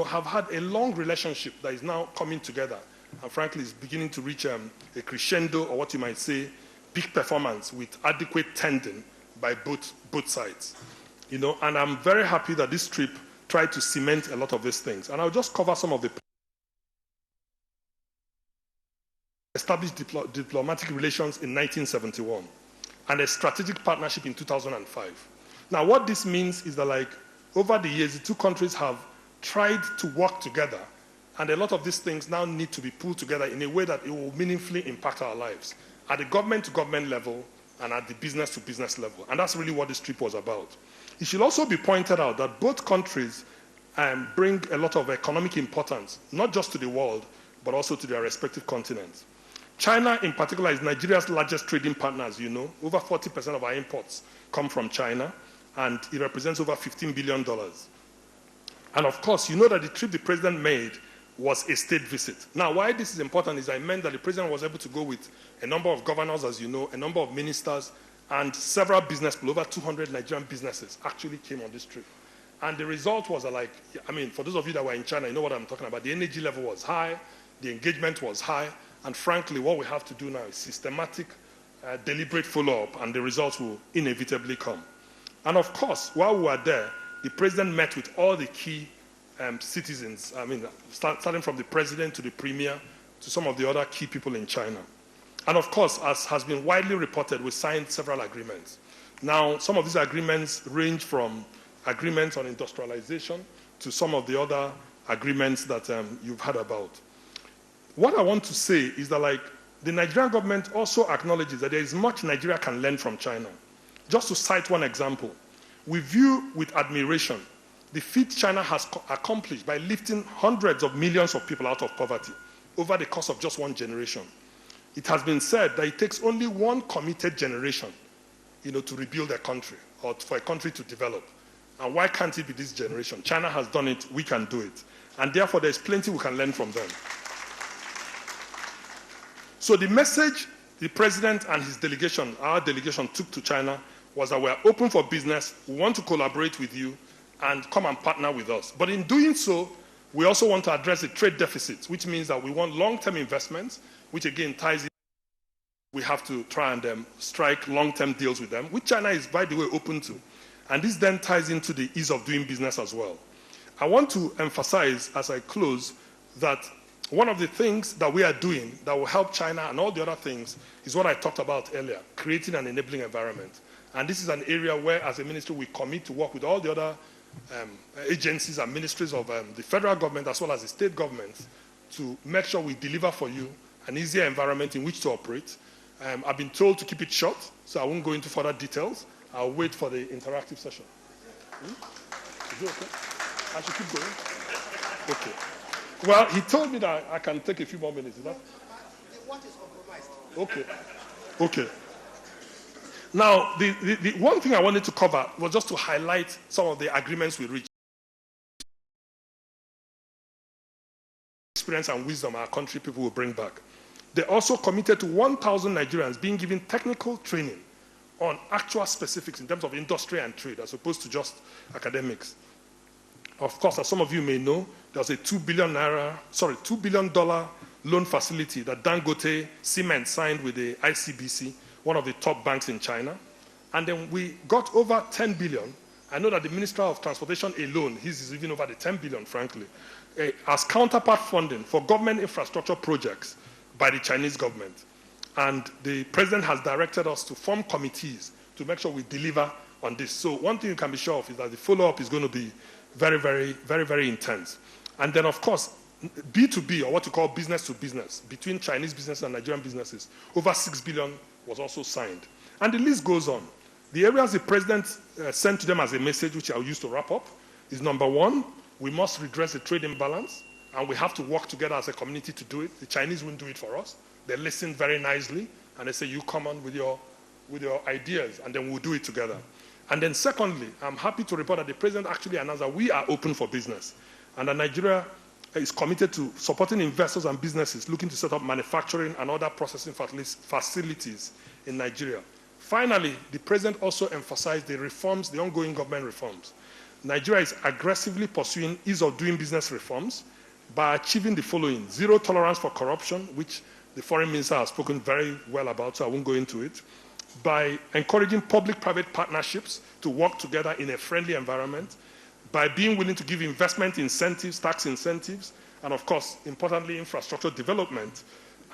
have had a long relationship that is now coming together. And frankly, it's beginning to reach a crescendo, or what you might say, peak performance with adequate tending by both sides. And I'm very happy that this trip tried to cement a lot of these things. And I'll just cover some of the established diplomatic relations in 1971 and a strategic partnership in 2005. Now, what this means is that, over the years, the two countries have tried to work together, and a lot of these things now need to be pulled together in a way that it will meaningfully impact our lives at the government-to-government level and at the business-to-business level. And that's really what this trip was about. It should also be pointed out that both countries bring a lot of economic importance, not just to the world, but also to their respective continents. China, in particular, is Nigeria's largest trading partner, as you know. Over 40% of our imports come from China, and it represents over $15 billion. And of course, you know that the trip the president made was a state visit. Now, why this is important is I meant that the president was able to go with a number of governors, as you know, a number of ministers, and several business people. Over 200 Nigerian businesses actually came on this trip. And the result was for those of you that were in China, you know what I'm talking about. The energy level was high, the engagement was high, and frankly, what we have to do now is systematic, deliberate follow-up, and the results will inevitably come. And of course, while we were there, the president met with all the key citizens, starting from the president to the premier to some of the other key people in China. And of course, as has been widely reported, we signed several agreements. Now, some of these agreements range from agreements on industrialization to some of the other agreements that you've heard about. What I want to say is that, the Nigerian government also acknowledges that there is much Nigeria can learn from China. Just to cite one example, we view with admiration the feat China has accomplished by lifting hundreds of millions of people out of poverty over the course of just one generation. It has been said that it takes only one committed generation, to rebuild a country or for a country to develop. And why can't it be this generation? China has done it, we can do it. And therefore, there's plenty we can learn from them. So the message the president and his delegation, our delegation, took to China was that we're open for business, we want to collaborate with you, and come and partner with us. But in doing so, we also want to address the trade deficit, which means that we want long-term investments, which again ties in. We have to try and strike long-term deals with them, which China is, by the way, open to. And this then ties into the ease of doing business as well. I want to emphasize, as I close, that one of the things that we are doing that will help China and all the other things is what I talked about earlier, creating an enabling environment. And this is an area where, as a ministry, we commit to work with all the other agencies and ministries of the federal government as well as the state governments to make sure we deliver for you an easier environment in which to operate. I've been told to keep it short, so I won't go into further details. I'll wait for the interactive session. Is it okay? I should keep going? Okay. Well, he told me that I can take a few more minutes. Is that? The what is compromised? Okay. Okay. Now, the one thing I wanted to cover was just to highlight some of the agreements we reached. Experience and wisdom our country people will bring back. They also committed to 1,000 Nigerians being given technical training on actual specifics in terms of industry and trade, as opposed to just academics. Of course, as some of you may know, there was a $2 billion loan facility that Dangote Cement signed with the ICBC, one of the top banks in China. And then we got over 10 billion. I know that the Minister of Transportation alone, his is even over the 10 billion, frankly, as counterpart funding for government infrastructure projects by the Chinese government. And the president has directed us to form committees to make sure we deliver on this. So one thing you can be sure of is that the follow-up is going to be very, very, very, very intense. And then, of course, B2B, or what you call business to business, between Chinese businesses and Nigerian businesses, over 6 billion was also signed. And the list goes on. The areas the president sent to them as a message, which I'll use to wrap up, is number one, we must redress the trade imbalance, and we have to work together as a community to do it. The Chinese won't do it for us. They listen very nicely, and they say, you come on with your ideas, and then we'll do it together. And then secondly, I'm happy to report that the president actually announced that we are open for business, and that Nigeria is committed to supporting investors and businesses looking to set up manufacturing and other processing facilities in Nigeria. Finally, the president also emphasized the reforms, the ongoing government reforms. Nigeria is aggressively pursuing ease of doing business reforms by achieving the following: zero tolerance for corruption, which the foreign minister has spoken very well about, so I won't go into it, by encouraging public-private partnerships to work together in a friendly environment, by being willing to give investment incentives, tax incentives, and of course, importantly, infrastructure development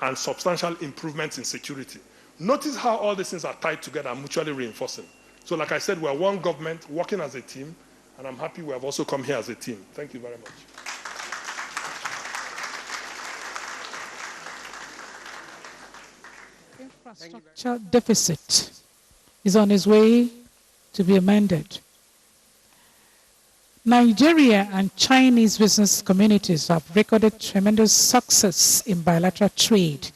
and substantial improvements in security. Notice how all these things are tied together and mutually reinforcing. So like I said, we're one government working as a team, and I'm happy we have also come here as a team. Thank you very much. Infrastructure deficit is on its way to be amended. Nigeria and Chinese business communities have recorded tremendous success in bilateral trade,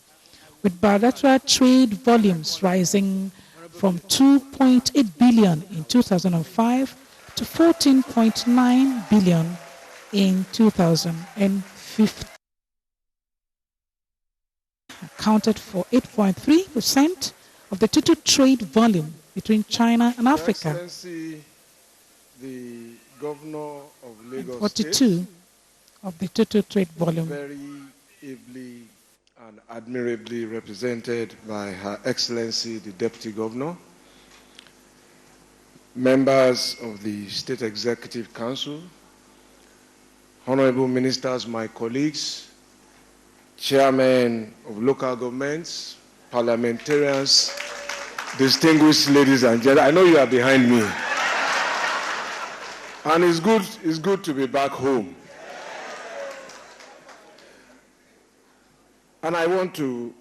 with bilateral trade volumes rising from 2.8 billion in 2005 to 14.9 billion in 2015. Accounted for 8.3% of the total trade volume between China and Africa. Your Excellency, the Governor of Lagos 42 State, of the total trade volume. very ably and admirably represented by Her Excellency the Deputy Governor, members of the State Executive Council, honorable ministers, my colleagues, chairmen of local governments, parliamentarians, distinguished ladies and gentlemen. I know you are behind me. And it's good to be back home. And I want to,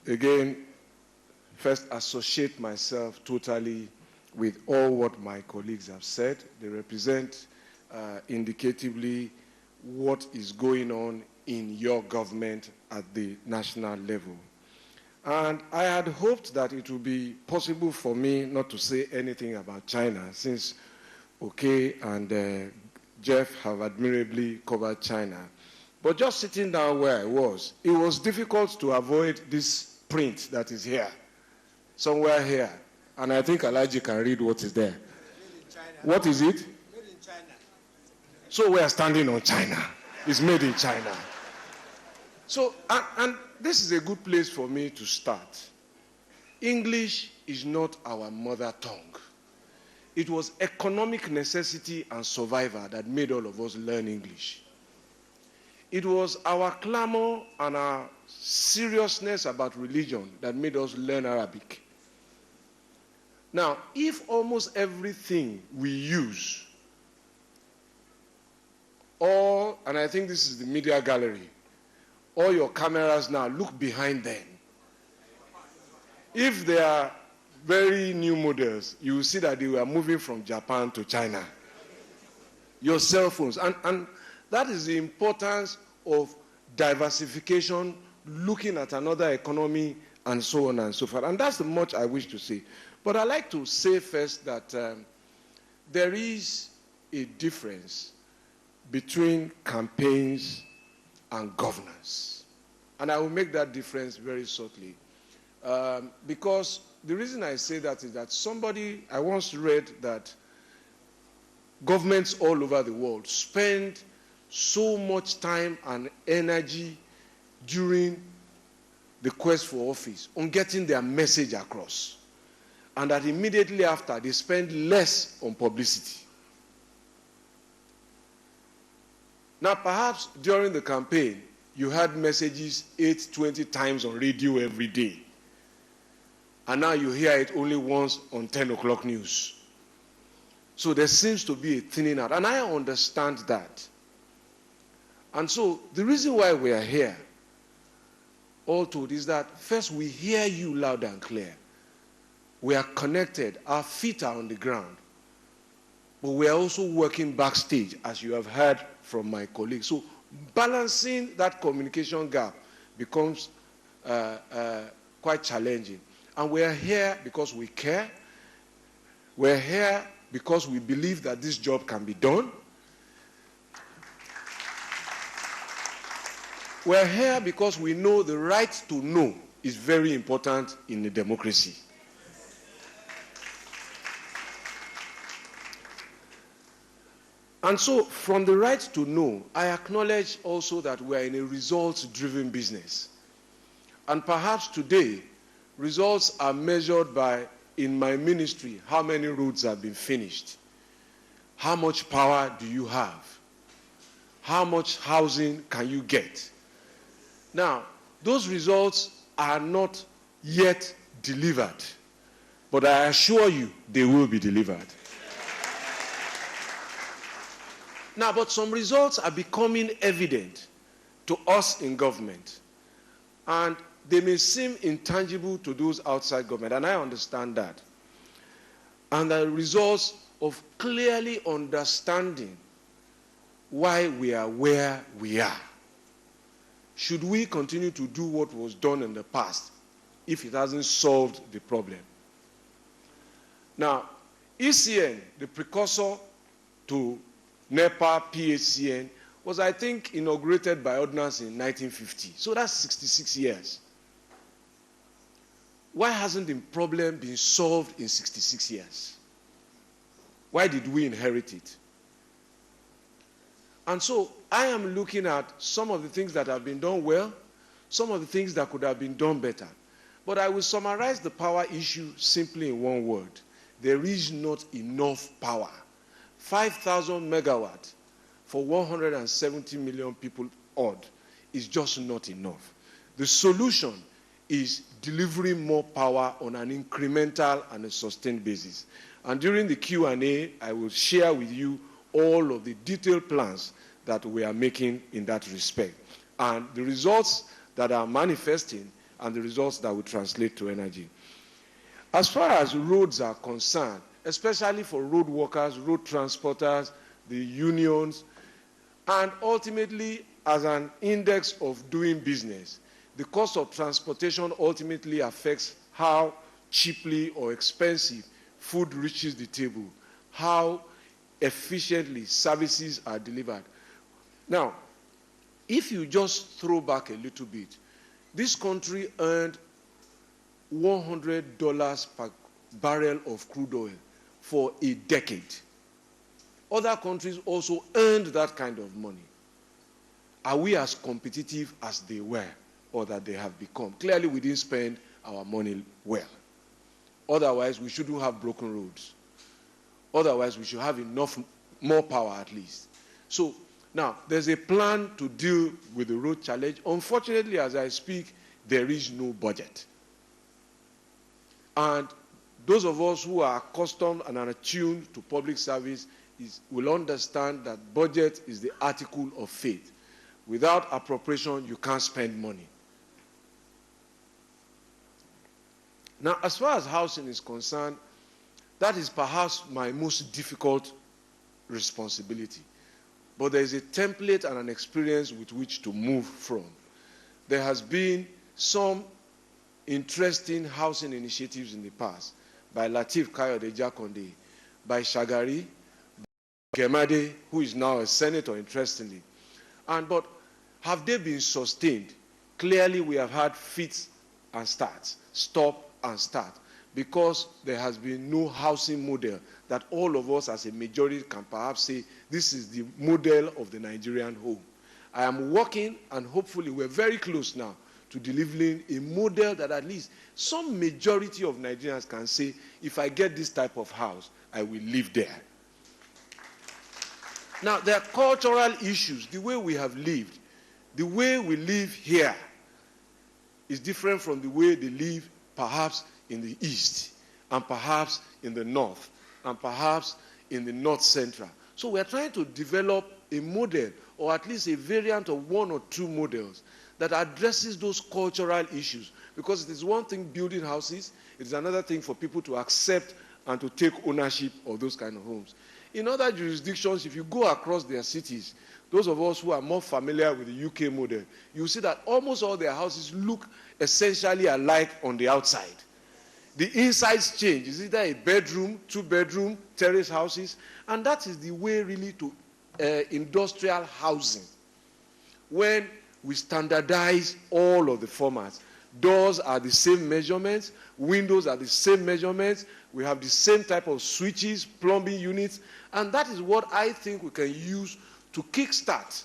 again, first associate myself totally with all what my colleagues have said. They represent indicatively what is going on in your government at the national level. And I had hoped that it would be possible for me not to say anything about China, since Okay and Jeff have admirably covered China. But just sitting down where I was, it was difficult to avoid this print that is here, somewhere here. And I think Alaji can read what is there. What is it? Made in China. So we are standing on China. It's made in China. So, and this is a good place for me to start. English is not our mother tongue. It was economic necessity and survival that made all of us learn English. It was our clamor and our seriousness about religion that made us learn Arabic. Now, if almost everything we use, and I think this is the media gallery, all your cameras now, look behind them. If they are very new models, you will see that they were moving from Japan to China. your cell phones. And that is the importance of diversification, looking at another economy, and so on and so forth. And that's the much I wish to say. But I'd like to say first that there is a difference between campaigns and governance. And I will make that difference very shortly. Because the reason I say that is that I once read that governments all over the world spend so much time and energy during the quest for office on getting their message across, and that immediately after they spend less on publicity. Now, perhaps during the campaign, you had messages 20 times on radio every day, and now you hear it only once on 10 o'clock news. So there seems to be a thinning out, and I understand that. And so the reason why we are here, all told, is that first we hear you loud and clear. We are connected, our feet are on the ground, but we are also working backstage, as you have heard from my colleagues. So balancing that communication gap becomes quite challenging. And we are here because we care. We're here because we believe that this job can be done. We're here because we know the right to know is very important in a democracy. And so, from the right to know, I acknowledge also that we are in a results-driven business. And perhaps today, results are measured by, in my ministry, how many roads have been finished? How much power do you have? How much housing can you get? Now, those results are not yet delivered, but I assure you they will be delivered. Now, but some results are becoming evident to us in government, and they may seem intangible to those outside government, and I understand that. And the results of clearly understanding why we are where we are. Should we continue to do what was done in the past if it hasn't solved the problem? Now, ECN, the precursor to NEPA, PHCN, was, I think, inaugurated by ordinance in 1950. So that's 66 years. Why hasn't the problem been solved in 66 years? Why did we inherit it? And so I am looking at some of the things that have been done well, some of the things that could have been done better. But I will summarize the power issue simply in one word. There is not enough power. 5,000 megawatts for 170 million people odd is just not enough. The solution is delivering more power on an incremental and a sustained basis. And during the Q&A, I will share with you all of the detailed plans that we are making in that respect, and the results that are manifesting and the results that will translate to energy. As far as roads are concerned, especially for road workers, road transporters, the unions, and ultimately as an index of doing business, the cost of transportation ultimately affects how cheaply or expensive food reaches the table, how efficiently services are delivered. Now, if you just throw back a little bit, this country earned $100 per barrel of crude oil for a decade. Other countries also earned that kind of money. Are we as competitive as they were or that they have become? Clearly, we didn't spend our money well. Otherwise, we shouldn't have broken roads. Otherwise, we should have more power at least. So, now, there's a plan to deal with the road challenge. Unfortunately, as I speak, there is no budget. And those of us who are accustomed and are attuned to public service will understand that budget is the article of faith. Without appropriation, you can't spend money. Now, as far as housing is concerned, that is perhaps my most difficult responsibility. But there is a template and an experience with which to move from. There has been some interesting housing initiatives in the past by Lateef Kayode Jakonde, by Shagari, by Gemade, who is now a senator, interestingly. But have they been sustained? Clearly, we have had fits and starts, stop and start, because there has been no housing model that all of us as a majority can perhaps say, this is the model of the Nigerian home. I am working, and hopefully we're very close now to delivering a model that at least some majority of Nigerians can say, if I get this type of house, I will live there. Now, there are cultural issues. The way we have lived, the way we live here is different from the way they live perhaps in the east, and perhaps in the north, and perhaps in the north central. So we're trying to develop a model, or at least a variant of one or two models that addresses those cultural issues. Because it is one thing building houses, it is another thing for people to accept and to take ownership of those kind of homes. In other jurisdictions, if you go across their cities, those of us who are more familiar with the UK model, you see that almost all their houses look essentially alike on the outside. The insides change. It's either a bedroom, two-bedroom, terrace houses, and that is the way really to industrial housing. When we standardize all of the formats, doors are the same measurements, windows are the same measurements, we have the same type of switches, plumbing units, and that is what I think we can use to kickstart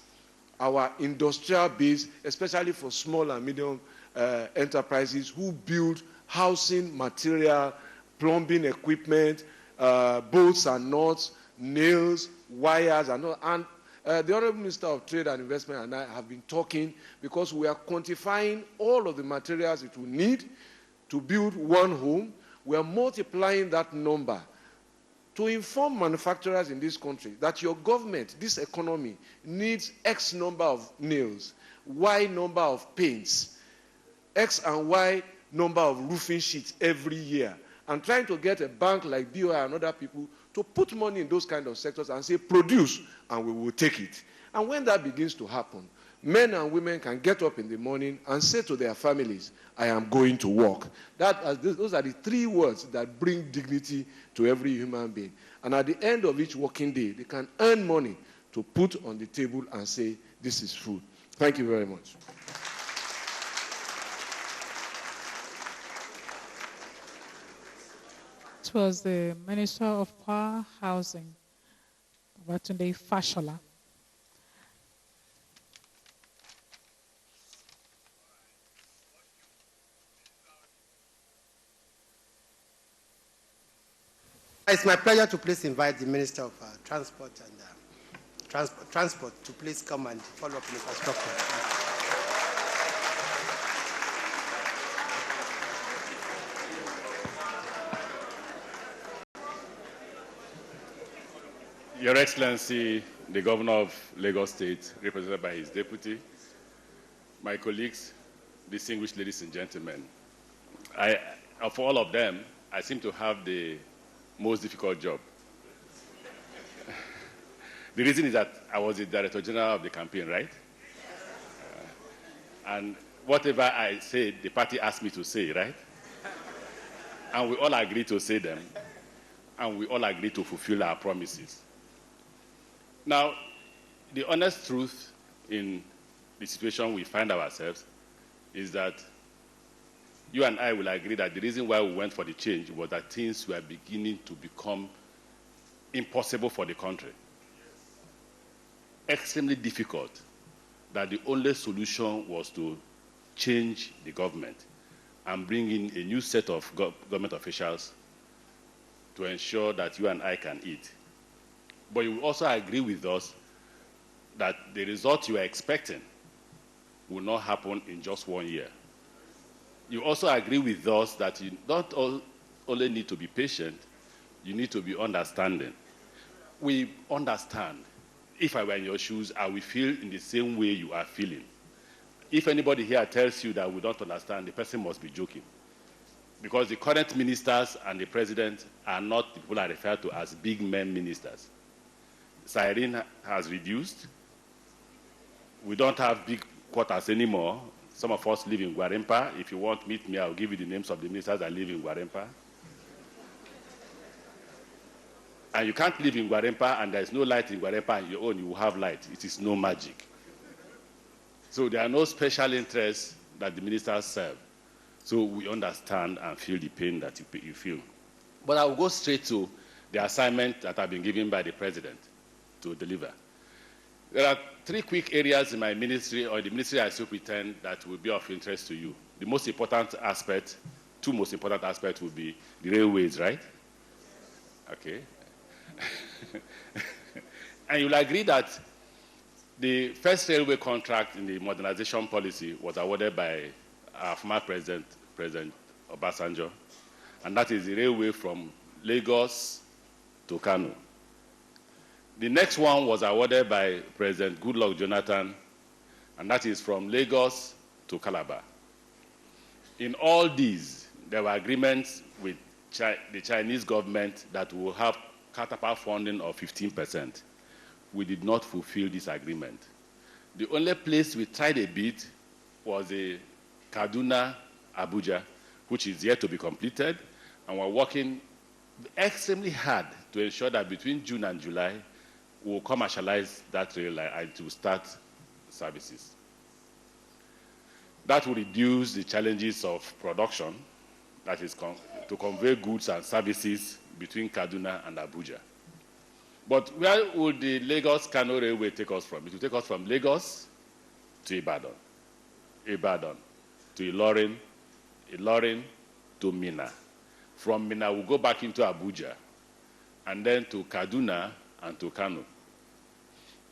our industrial base, especially for small and medium enterprises who build housing material, plumbing equipment, bolts and nuts, nails, wires, and all. And the Honorable Minister of Trade and Investment and I have been talking, because we are quantifying all of the materials it will need to build one home. We are multiplying that number to inform manufacturers in this country that your government, this economy, needs X number of nails, Y number of paints, X and Y number of roofing sheets every year, and trying to get a bank like BOI and other people to put money in those kind of sectors and say, produce, and we will take it. And when that begins to happen, men and women can get up in the morning and say to their families, I am going to work. Those are the three words that bring dignity to every human being. And at the end of each working day, they can earn money to put on the table and say, this is food. Thank you very much. It was the Minister of Power, Housing, Babatunde Fashola. It's my pleasure to please invite the Minister of Transport and Transport to please come and follow up on infrastructure. Your Excellency, the Governor of Lagos State, represented by his deputy, my colleagues, distinguished ladies and gentlemen, of all of them, I seem to have the most difficult job. The reason is that I was the Director General of the campaign, right? And whatever I said, the party asked me to say, right? And we all agreed to say them, and we all agreed to fulfill our promises. Now, the honest truth in the situation we find ourselves is that you and I will agree that the reason why we went for the change was that things were beginning to become impossible for the country. Extremely difficult, that the only solution was to change the government and bring in a new set of government officials to ensure that you and I can eat. But you will also agree with us that the result you are expecting will not happen in just 1 year. You also agree with us that you don't only need to be patient, you need to be understanding. We understand. If I were in your shoes, I will feel in the same way you are feeling. If anybody here tells you that we don't understand, the person must be joking. Because the current ministers and the president are not the people I refer to as big men ministers. siren has reduced. We don't have big quarters anymore. Some of us live in Gwarimpa. If you want to meet me, I'll give you the names of the ministers that live in Gwarimpa. And you can't live in Gwarimpa and there's no light in Gwarimpa and your own, you will have light. It is no magic. So there are no special interests that the ministers serve. So we understand and feel the pain that you feel. But I will go straight to the assignment that I've been given by the president to deliver. There are three quick areas in my ministry, or the ministry I superintend, that will be of interest to you. The most important aspect, two most important aspects will be the railways, right? Okay. And you'll agree that the first railway contract in the modernization policy was awarded by our former president, President Obasanjo, and that is the railway from Lagos to Kano. The next one was awarded by President Goodluck Jonathan, and that is from Lagos to Calabar. In all these, there were agreements with the Chinese government that will have counterpart funding of 15%. We did not fulfill this agreement. The only place we tried a bit was a Kaduna, Abuja, which is yet to be completed, and we're working extremely hard to ensure that between June and July, we'll commercialize that rail line and to start services. That will reduce the challenges of production, that is to convey goods and services between Kaduna and Abuja. But where would the Lagos-Kano Railway take us from? It will take us from Lagos to Ibadan, Ibadan to Ilorin, Ilorin to Minna. From Minna, we'll go back into Abuja, and then to Kaduna and to Kano.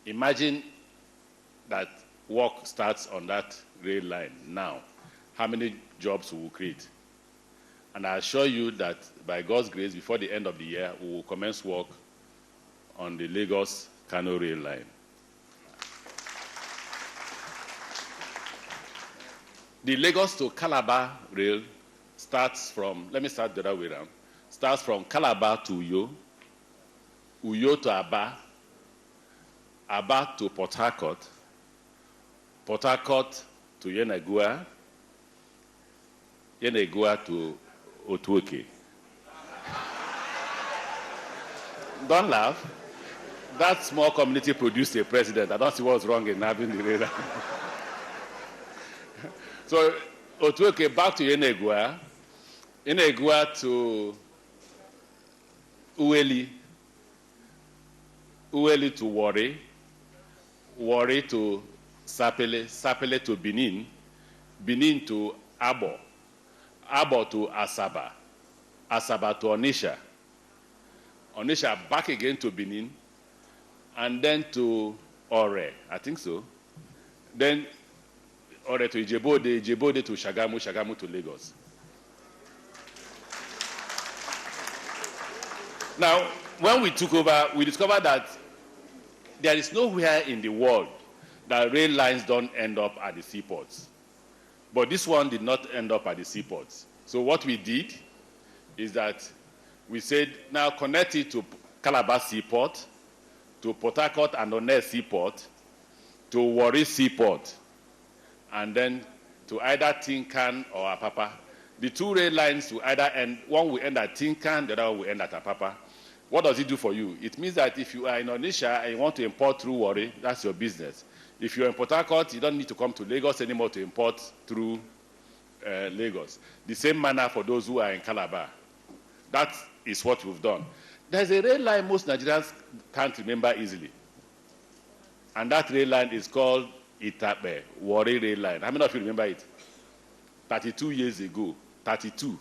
Imagine that work starts on that rail line now. How many jobs we will create? And I assure you that by God's grace, before the end of the year, we will commence work on the Lagos-Kano rail line. The Lagos to Calabar rail starts from, let me start the other way around, starts from Calabar to Uyo, Uyo to Aba, Aba to Port Harcourt, Port Harcourt to Yenagoa, Yenagoa to Otuoke. Don't laugh. That small community produced a president. I don't see what's wrong in having the radar. So, Otuoke back to Yenagoa, Yenagoa to Ueli, Ueli to Warri, Warri to Sapele, Sapele to Benin, Benin to Abo, Abo to Asaba, Asaba to Onitsha, Onitsha back again to Benin, and then to Ore, I think so. Then Ore to Ijebode, Ijebode to Shagamu, Shagamu to Lagos. Now, when we took over, we discovered that there is nowhere in the world that rail lines don't end up at the seaports. But this one did not end up at the seaports. So what we did is that we said, now connect it to Calabar Seaport, to Port Harcourt and Onne Seaport, to Warri Seaport, and then to either Tinkan or Apapa. The two rail lines will either end, one will end at Tinkan, the other one will end at Apapa. What does it do for you? It means that if you are in Onitsha and you want to import through Warri, that's your business. If you're in Port Harcourt, you don't need to come to Lagos anymore to import through Lagos. The same manner for those who are in Calabar. That is what we've done. There's a rail line most Nigerians can't remember easily. And that rail line is called Itape, Warri Rail Line. How many of you remember it? 32 years ago, 32.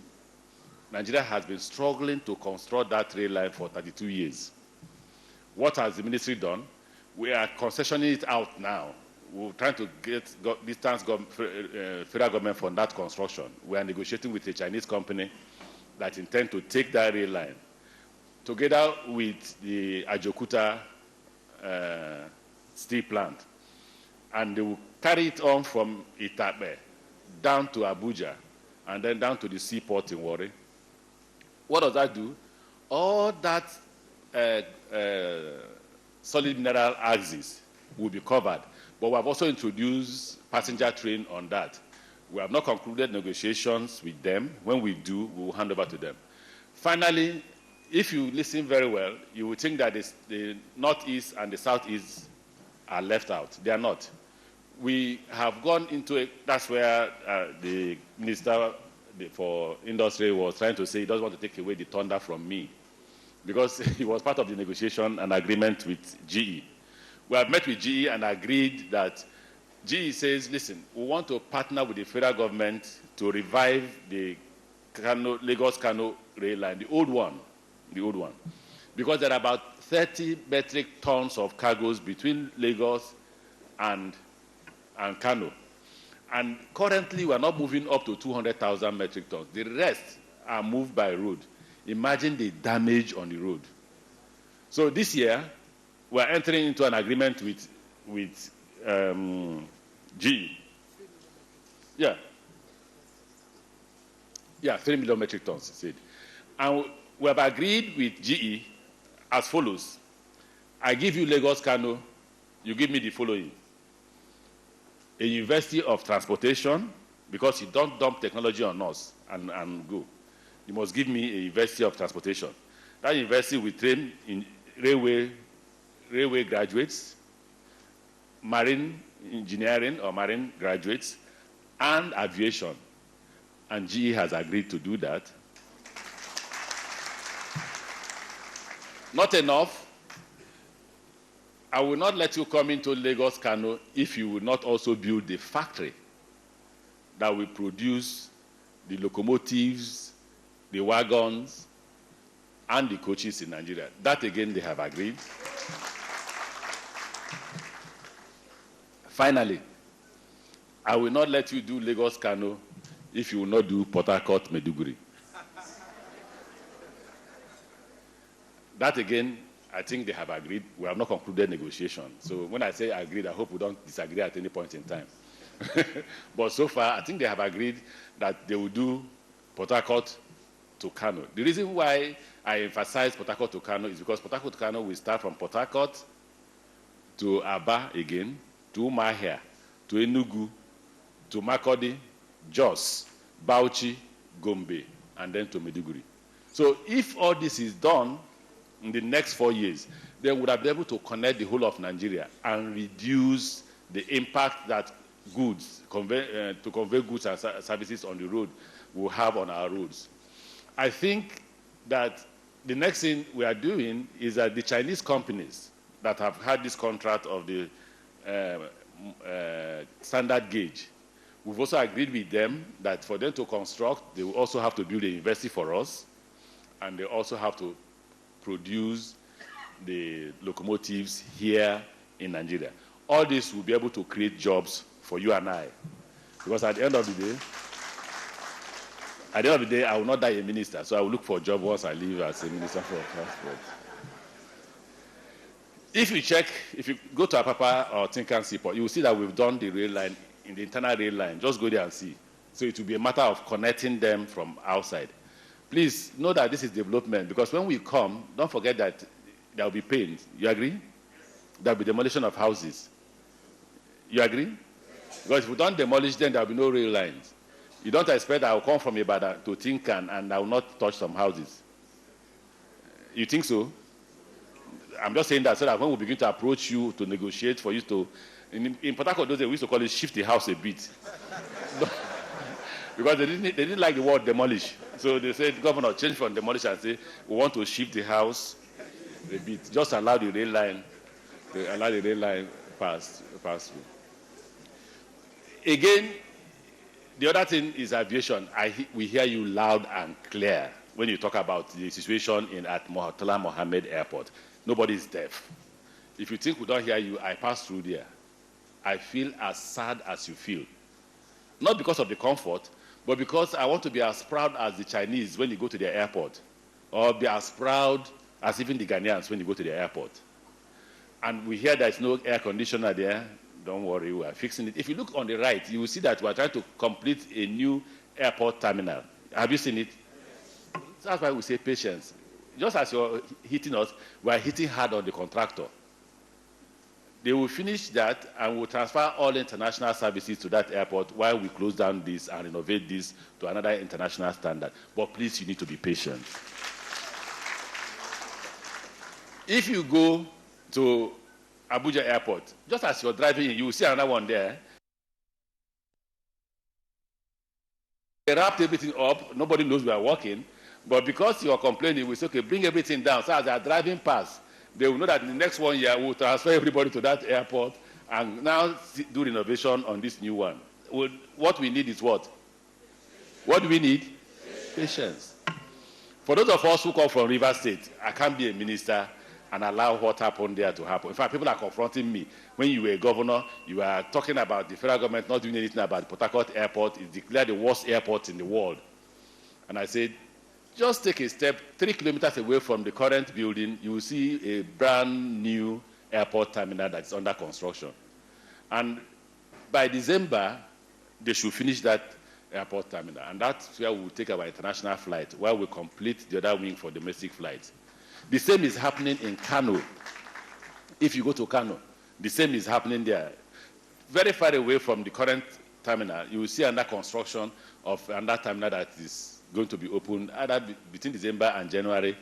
Nigeria has been struggling to construct that rail line for 32 years. What has the ministry done? We are concessioning it out now. We're trying to get distance federal government for that construction. We are negotiating with a Chinese company that intend to take that rail line, together with the Ajokuta steel plant. And they will carry it on from Itape down to Abuja and then down to the seaport in Warri. What does that do? All that solid mineral axis will be covered. But we have also introduced passenger train on that. We have not concluded negotiations with them. When we do, we will hand over to them. Finally, if you listen very well, you will think that the northeast and the southeast are left out. They are not. We have gone into it. That's where the Minister for Industry was trying to say he doesn't want to take away the thunder from me, because he was part of the negotiation and agreement with GE. We have met with GE and agreed that GE says, listen, we want to partner with the federal government to revive the Lagos-Kano rail line, the old one, because there are about 30 metric tons of cargoes between Lagos and Kano. And currently, we are not moving up to 200,000 metric tons. The rest are moved by road. Imagine the damage on the road. So this year, we are entering into an agreement with GE. Yeah, 3 million metric tons, he said. And we have agreed with GE as follows. I give you Lagos Kano, you give me the following. A University of Transportation, because you don't dump technology on us and go. You must give me a University of Transportation. That university will train in railway graduates, marine engineering or marine graduates, and aviation. And GE has agreed to do that. Not enough. I will not let you come into Lagos Kano if you will not also build the factory that will produce the locomotives, the wagons, and the coaches in Nigeria. That again, they have agreed. Finally, I will not let you do Lagos Kano if you will not do Port Harcourt Maiduguri. That again, I think they have agreed. We have not concluded negotiations. So when I say agreed, I hope we don't disagree at any point in time. But so far, I think they have agreed that they will do Port Harcourt to Kano. The reason why I emphasize Port Harcourt to Kano is because Port Harcourt to Kano will start from Port Harcourt to Aba again, to Umahia, to Enugu, to Makurdi, Jos, Bauchi, Gombe, and then to Maiduguri. So if all this is done in the next 4 years, they would have been able to connect the whole of Nigeria and reduce the impact that goods, to convey goods and services on the road will have on our roads. I think that the next thing we are doing is that the Chinese companies that have had this contract of the standard gauge, we've also agreed with them that for them to construct, they will also have to build a university for us, and they also have to produce the locomotives here in Nigeria. All this will be able to create jobs for you and I. Because at the end of the day, I will not die a minister, so I will look for a job once I leave as a minister for transport. If you go to Apapa or Tinkan Seaport, you will see that we've done the rail line, in the internal rail line. Just go there and see. So it will be a matter of connecting them from outside. Please know that this is development, because when we come, don't forget that there will be pain. You agree? There will be demolition of houses. You agree? Because if we don't demolish them, there will be no rail lines. You don't expect I will come from Ibadan to Tinkan and I will not touch some houses. You think so? I'm just saying that so that when we begin to approach you to negotiate for you to, in Port Harcourt, those days we used to call it shift the house a bit. Because they didn't like the word demolish. So they said, Governor, change from demolish and say, we want to shift the house a bit. Just allow the rail line, pass through. Again, the other thing is aviation. We hear you loud and clear when you talk about the situation at Murtala Mohammed Airport. Nobody is deaf. If you think we don't hear you, I pass through there. I feel as sad as you feel. Not because of the comfort, but because I want to be as proud as the Chinese when you go to their airport, or be as proud as even the Ghanaians when you go to their airport. And we hear there's no air conditioner there. Don't worry, we are fixing it. If you look on the right, you will see that we are trying to complete a new airport terminal. Have you seen it? That's why we say patience. Just as you're hitting us, we are hitting hard on the contractor. They will finish that and will transfer all international services to that airport while we close down this and renovate this to another international standard. But please, you need to be patient. If you go to Abuja airport, just as you're driving in, you will see another one there. They wrapped everything up. Nobody knows we are working. But because you are complaining, we say, okay, bring everything down. So as they are driving past, they will know that in the next 1 year, we'll transfer everybody to that airport and now do renovation on this new one. What we need is what? What do we need? Patience. For those of us who come from River State, I can't be a minister and allow what happened there to happen. In fact, people are confronting me. When you were a governor, you were talking about the federal government not doing anything about the Port Harcourt airport. It's declared the worst airport in the world. And I said, just take a step 3 kilometers away from the current building, you will see a brand new airport terminal that's under construction. And by December, they should finish that airport terminal. And that's where we will take our international flight, while we complete the other wing for domestic flights. The same is happening in Kano. If you go to Kano, the same is happening there. Very far away from the current terminal, you will see under construction of another terminal that is going to be opened either between December and January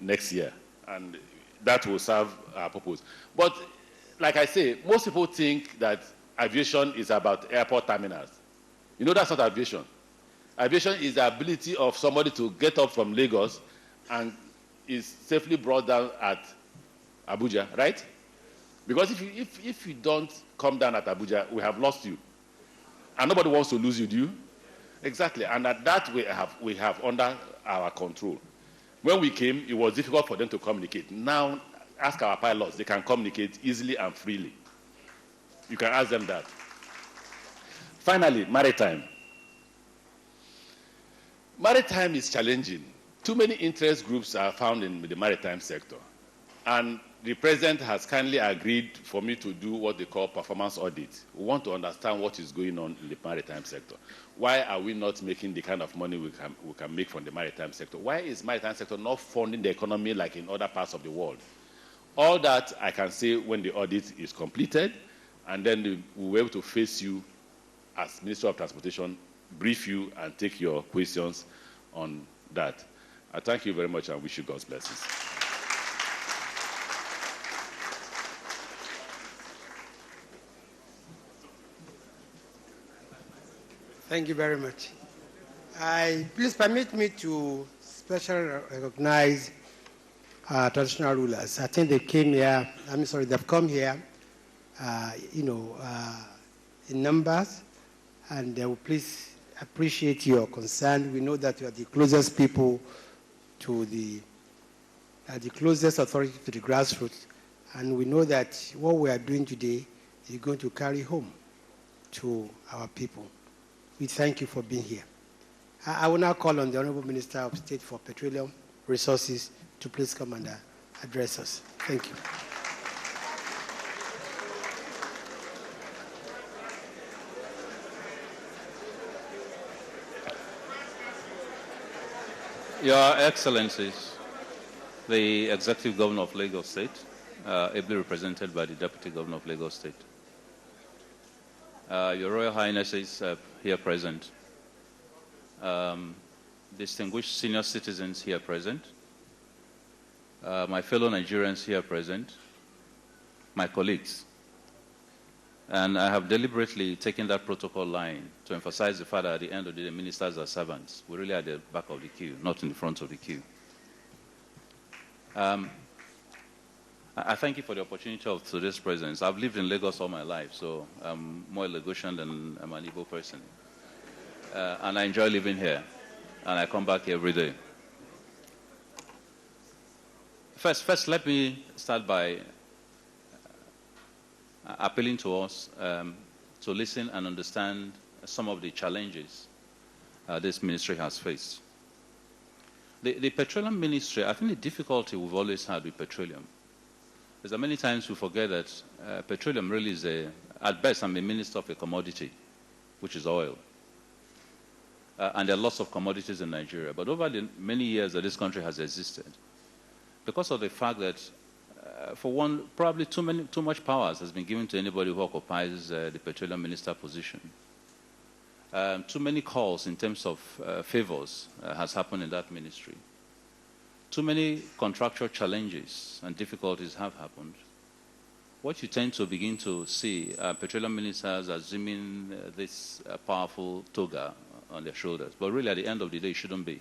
next year. And that will serve our purpose. But like I say, most people think that aviation is about airport terminals. You know, that's not aviation. Aviation is the ability of somebody to get up from Lagos and is safely brought down at Abuja, right? Because if you don't come down at Abuja, we have lost you. And nobody wants to lose you, do you? Exactly. And at that we have under our control. When we came, it was difficult for them to communicate. Now, ask our pilots. They can communicate easily and freely. You can ask them that. Finally, maritime. Maritime is challenging. Too many interest groups are found in the maritime sector. And the president has kindly agreed for me to do what they call performance audit. We want to understand what is going on in the maritime sector. Why are we not making the kind of money we can make from the maritime sector? Why is maritime sector not funding the economy like in other parts of the world? All that I can say when the audit is completed, and then we'll be able to face you as Minister of Transportation, brief you and take your questions on that. I thank you very much and wish you God's blessings. Thank you very much. Please permit me to specially recognize our traditional rulers. I think they came here, they've come here, in numbers, and they will please appreciate your concern. We know that you are the closest people to the closest authority to the grassroots, and we know that what we are doing today is going to carry home to our people. We thank you for being here. I will now call on the Honorable Minister of State for Petroleum Resources to please come and address us. Thank you. Your Excellencies, the Executive Governor of Lagos State, ably represented by the Deputy Governor of Lagos State, Your Royal Highnesses here present, distinguished senior citizens here present, my fellow Nigerians here present, my colleagues. And I have deliberately taken that protocol line to emphasize the fact that at the end of the day, ministers are servants. We're really at the back of the queue, not in the front of the queue. I thank you for the opportunity of today's presence. I've lived in Lagos all my life, so I'm more a Lagosian than I'm an Igbo person. And I enjoy living here, and I come back here every day. First, let me start by appealing to us to listen and understand some of the challenges this ministry has faced. The petroleum ministry, I think the difficulty we've always had with petroleum is that many times we forget that petroleum really is, at best, I'm a minister of a commodity, which is oil. And there are lots of commodities in Nigeria. But over the many years that this country has existed, because of the fact that for one, probably too much powers has been given to anybody who occupies the petroleum minister position. Too many calls in terms of favors has happened in that ministry. Too many contractual challenges and difficulties have happened. What you tend to begin to see petroleum ministers assuming this powerful toga on their shoulders. But really, at the end of the day, it shouldn't be.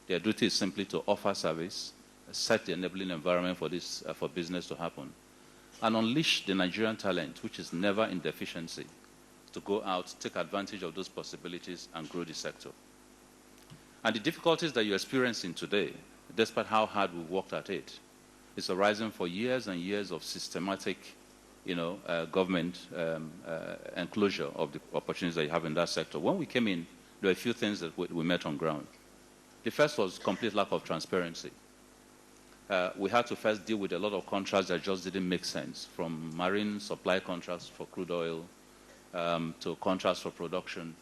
Their duty is simply to offer service, set the enabling environment for this for business to happen, and unleash the Nigerian talent, which is never in deficiency, to go out, take advantage of those possibilities, and grow the sector. And the difficulties that you're experiencing today, despite how hard we've worked at it, is arising for years and years of systematic, government enclosure of the opportunities that you have in that sector. When we came in, there were a few things that we met on ground. The first was complete lack of transparency. We had to first deal with a lot of contracts that just didn't make sense, from marine supply contracts for crude oil to contracts for production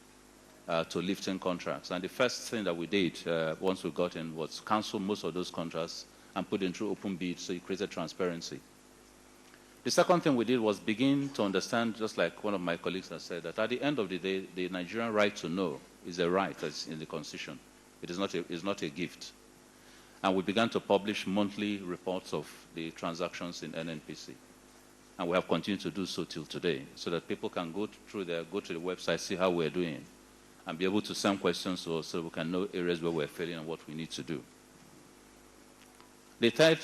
to lifting contracts. And the first thing that we did once we got in was cancel most of those contracts and put in through open bids, so it created transparency. The second thing we did was begin to understand, just like one of my colleagues has said, that at the end of the day, the Nigerian right to know is a right that's in the Constitution. It is not a gift. And we began to publish monthly reports of the transactions in NNPC. And we have continued to do so till today, so that people can go to the website, see how we're doing, and be able to send questions to us so we can know areas where we're failing and what we need to do. The third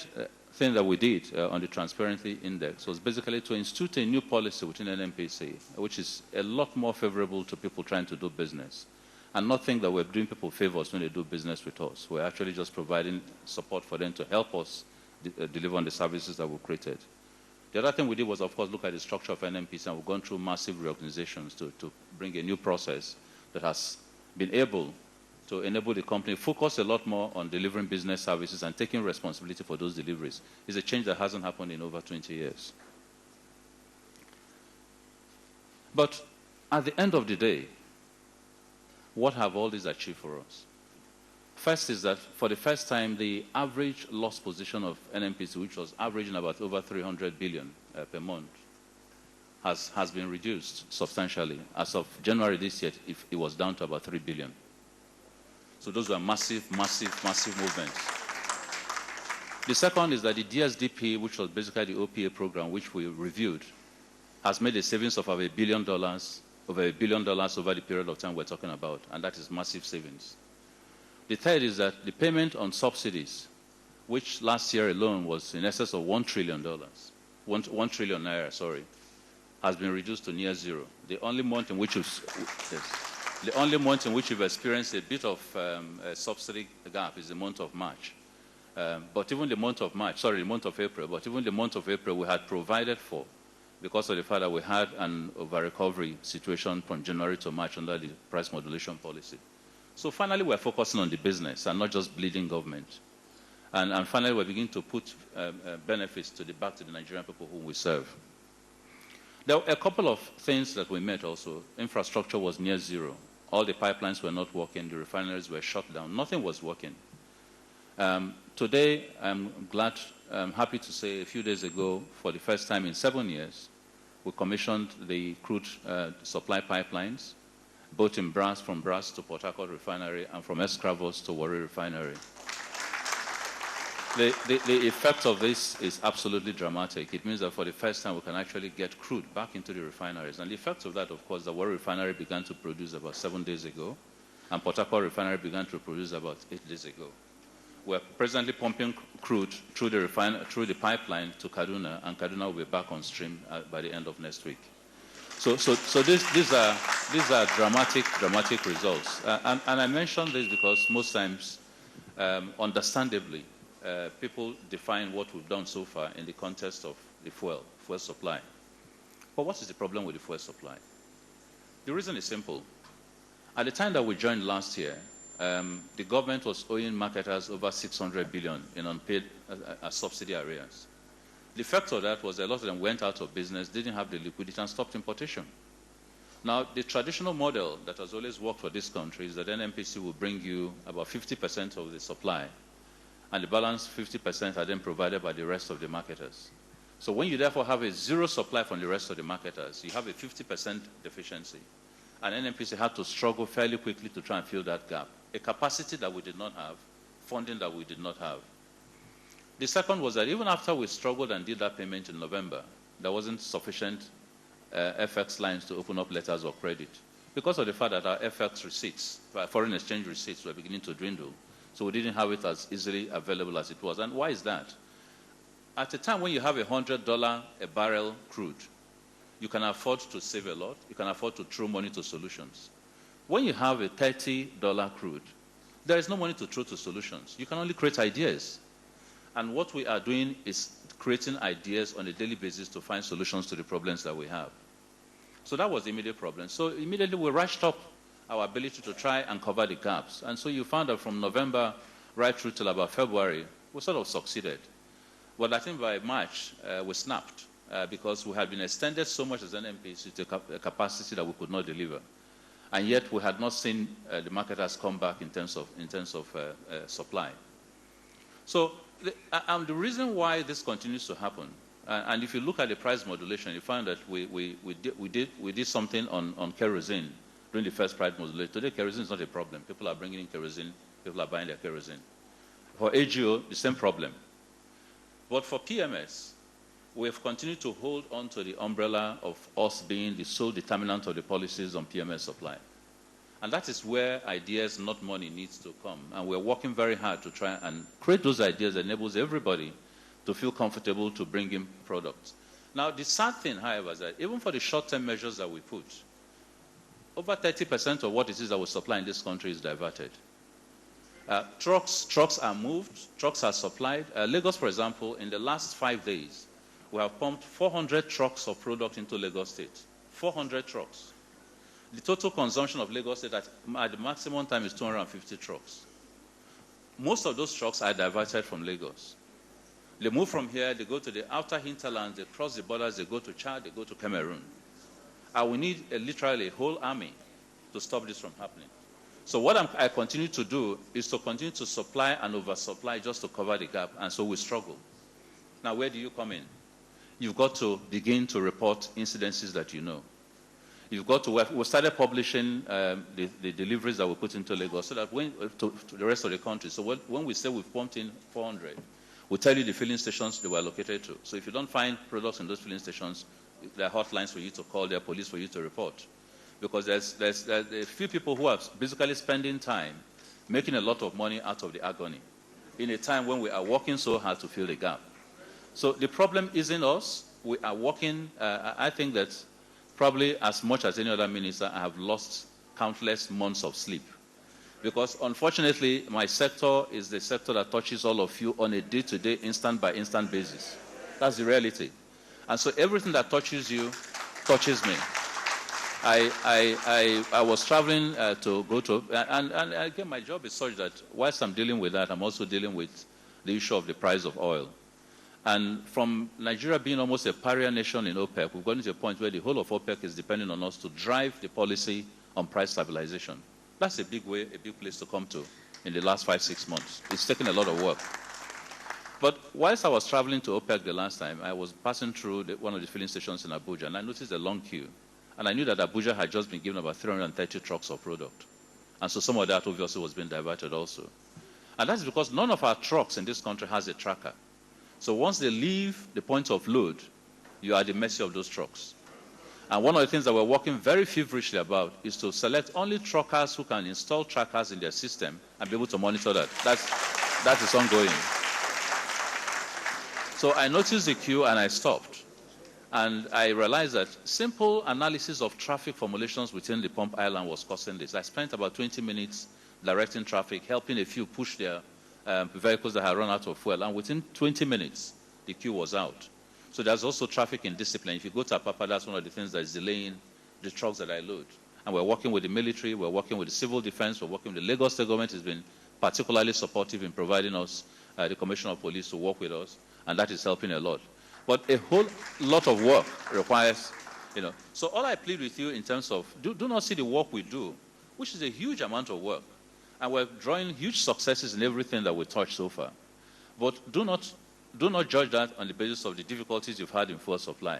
thing that we did on the Transparency Index was basically to institute a new policy within NNPC, which is a lot more favorable to people trying to do business, and not think that we're doing people favors when they do business with us. We're actually just providing support for them to help us deliver on the services that we've created. The other thing we did was, of course, look at the structure of NNPC, and we've gone through massive reorganizations to bring a new process that has been able to enable the company focus a lot more on delivering business services and taking responsibility for those deliveries. It's a change that hasn't happened in over 20 years. But at the end of the day, what have all these achieved for us? First is that for the first time, the average loss position of NNPC, which was averaging about over 300 billion per month, has been reduced substantially. As of January this year, it was down to about 3 billion. So those were massive, massive, massive movements. The second is that the DSDP, which was basically the OPA program, which we reviewed, has made a savings of over $1 billion, over the period of time we're talking about, and that is massive savings. The third is that the payment on subsidies, which last year alone was in excess of $1 trillion, 1 trillion naira, sorry, has been reduced to near zero. The only month in which we've experienced a bit of a subsidy gap is the month of March. But even the month of April, we had provided for, because of the fact that we had an over-recovery situation from January to March under the price modulation policy. So finally, we're focusing on the business and not just bleeding government. And finally, we're beginning to put benefits back to the Nigerian people whom we serve. There were a couple of things that we met also. Infrastructure was near zero. All the pipelines were not working. The refineries were shut down. Nothing was working. Today, I'm happy to say a few days ago, for the first time in 7 years, we commissioned the crude supply pipelines, both from Brass to Port Harcourt Refinery and from Escravos to Warri Refinery. The effect of this is absolutely dramatic. It means that for the first time we can actually get crude back into the refineries. And the effect of that, of course, the Warri Refinery began to produce about 7 days ago, and Port Harcourt Refinery began to produce about 8 days ago. We're presently pumping crude through the pipeline to Kaduna, and Kaduna will be back on stream by the end of next week. So these are dramatic results. And I mention this because most times, understandably, people define what we've done so far in the context of the fuel supply. But what is the problem with the fuel supply? The reason is simple. At the time that we joined last year, the government was owing marketers over 600 billion in unpaid subsidy arrears. The effect of that was a lot of them went out of business, didn't have the liquidity, and stopped importation. Now, the traditional model that has always worked for this country is that NNPC will bring you about 50% of the supply, and the balance 50% are then provided by the rest of the marketers. So when you therefore have a zero supply from the rest of the marketers, you have a 50% deficiency. And NNPC had to struggle fairly quickly to try and fill that gap. A capacity that we did not have, funding that we did not have. The second was that even after we struggled and did that payment in November, there wasn't sufficient FX lines to open up letters of credit because of the fact that our FX receipts, foreign exchange receipts, were beginning to dwindle. So we didn't have it as easily available as it was. And why is that? At a time when you have $100 a barrel crude, you can afford to save a lot. You can afford to throw money to solutions. When you have a $30 crude, there is no money to throw to solutions. You can only create ideas. And what we are doing is creating ideas on a daily basis to find solutions to the problems that we have. So that was the immediate problem. So immediately we rushed up our ability to try and cover the gaps. And so you found that from November right through till about February, we sort of succeeded. But I think by March, we snapped because we had been extended so much as an NNPC to a capacity that we could not deliver. And yet we had not seen the marketers come back in terms of supply. So the reason why this continues to happen, and if you look at the price modulation, you find that we did something on kerosene during the first price modulation. Today, kerosene is not a problem. People are bringing in kerosene. People are buying their kerosene. For AGO, the same problem. But for PMS, we have continued to hold on to the umbrella of us being the sole determinant of the policies on PMS supply. And that is where ideas, not money, needs to come. And we're working very hard to try and create those ideas that enables everybody to feel comfortable to bring in products. Now, the sad thing, however, is that even for the short-term measures that we put, over 30% of what it is that we supply in this country is diverted. Trucks are moved, trucks are supplied. Lagos, for example, in the last 5 days, we have pumped 400 trucks of product into Lagos State. 400 trucks. The total consumption of Lagos State at the maximum time is 250 trucks. Most of those trucks are diverted from Lagos. They move from here, they go to the outer hinterlands, they cross the borders, they go to Chad, they go to Cameroon. And we need literally a whole army to stop this from happening. So what I continue to do is to continue to supply and oversupply just to cover the gap, and so we struggle. Now, where do you come in? You've got to begin to report incidences that you know. You've got to work. We started publishing the deliveries that we put into Lagos so that to the rest of the country. So when we say we've pumped in 400, we'll tell you the filling stations they were located to. So if you don't find products in those filling stations, there are hotlines for you to call, there are police for you to report. Because there's a few people who are basically spending time making a lot of money out of the agony in a time when we are working so hard to fill the gap. So the problem isn't us. We are working, I think that probably as much as any other minister, I have lost countless months of sleep. Because unfortunately, my sector is the sector that touches all of you on a day-to-day, instant-by-instant basis. That's the reality. And so everything that touches you touches me. I was traveling to go to, and again, my job is such that whilst I'm dealing with that, I'm also dealing with the issue of the price of oil. And from Nigeria being almost a pariah nation in OPEC, we've gotten to a point where the whole of OPEC is depending on us to drive the policy on price stabilization. That's a big place to come to in the last 5-6 months. It's taken a lot of work. But whilst I was traveling to OPEC the last time, I was passing through one of the filling stations in Abuja, and I noticed a long queue. And I knew that Abuja had just been given about 330 trucks of product. And so some of that obviously was being diverted also. And that's because none of our trucks in this country has a tracker. So once they leave the point of load, you are at the mercy of those trucks. And one of the things that we're working very feverishly about is to select only truckers who can install trackers in their system and be able to monitor that. That is ongoing. So I noticed the queue and I stopped. And I realized that simple analysis of traffic formulations within the pump island was causing this. I spent about 20 minutes directing traffic, helping a few push their vehicles that had run out of fuel. And within 20 minutes, the queue was out. So there's also traffic indiscipline. If you go to Apapa, that's one of the things that is delaying the trucks that I load. And we're working with the military, we're working with the civil defense, we're working with the Lagos State government has been particularly supportive in providing us the Commissioner of Police to work with us, and that is helping a lot. But a whole lot of work requires, So all I plead with you in terms of, do not see the work we do, which is a huge amount of work. And we're drawing huge successes in everything that we touch so far. But do not judge that on the basis of the difficulties you've had in fuel supply.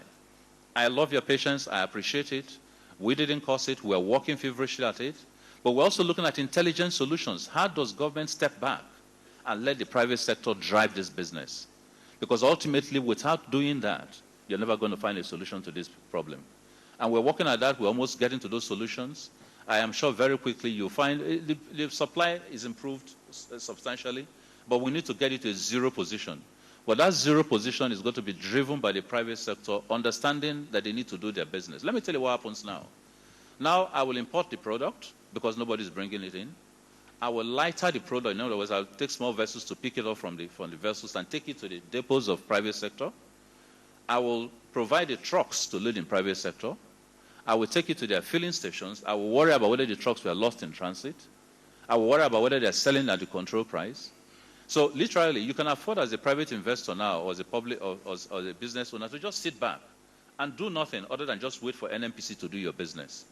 I love your patience. I appreciate it. We didn't cause it. We're working feverishly at it. But we're also looking at intelligent solutions. How does government step back and let the private sector drive this business? Because ultimately, without doing that, you're never going to find a solution to this problem. And we're working at that. We're almost getting to those solutions. I am sure very quickly you'll find the supply is improved substantially, but we need to get it to a zero position. But that zero position is going to be driven by the private sector, understanding that they need to do their business. Let me tell you what happens now. Now I will import the product because nobody's bringing it in. I will lighter the product. In other words, I'll take small vessels to pick it up from the vessels and take it to the depots of private sector. I will provide the trucks to load in private sector. I will take it to their filling stations. I will worry about whether the trucks were lost in transit. I will worry about whether they're selling at the control price. So literally, you can afford as a private investor now, or as a public or a business owner, to just sit back and do nothing other than just wait for NNPC to do your business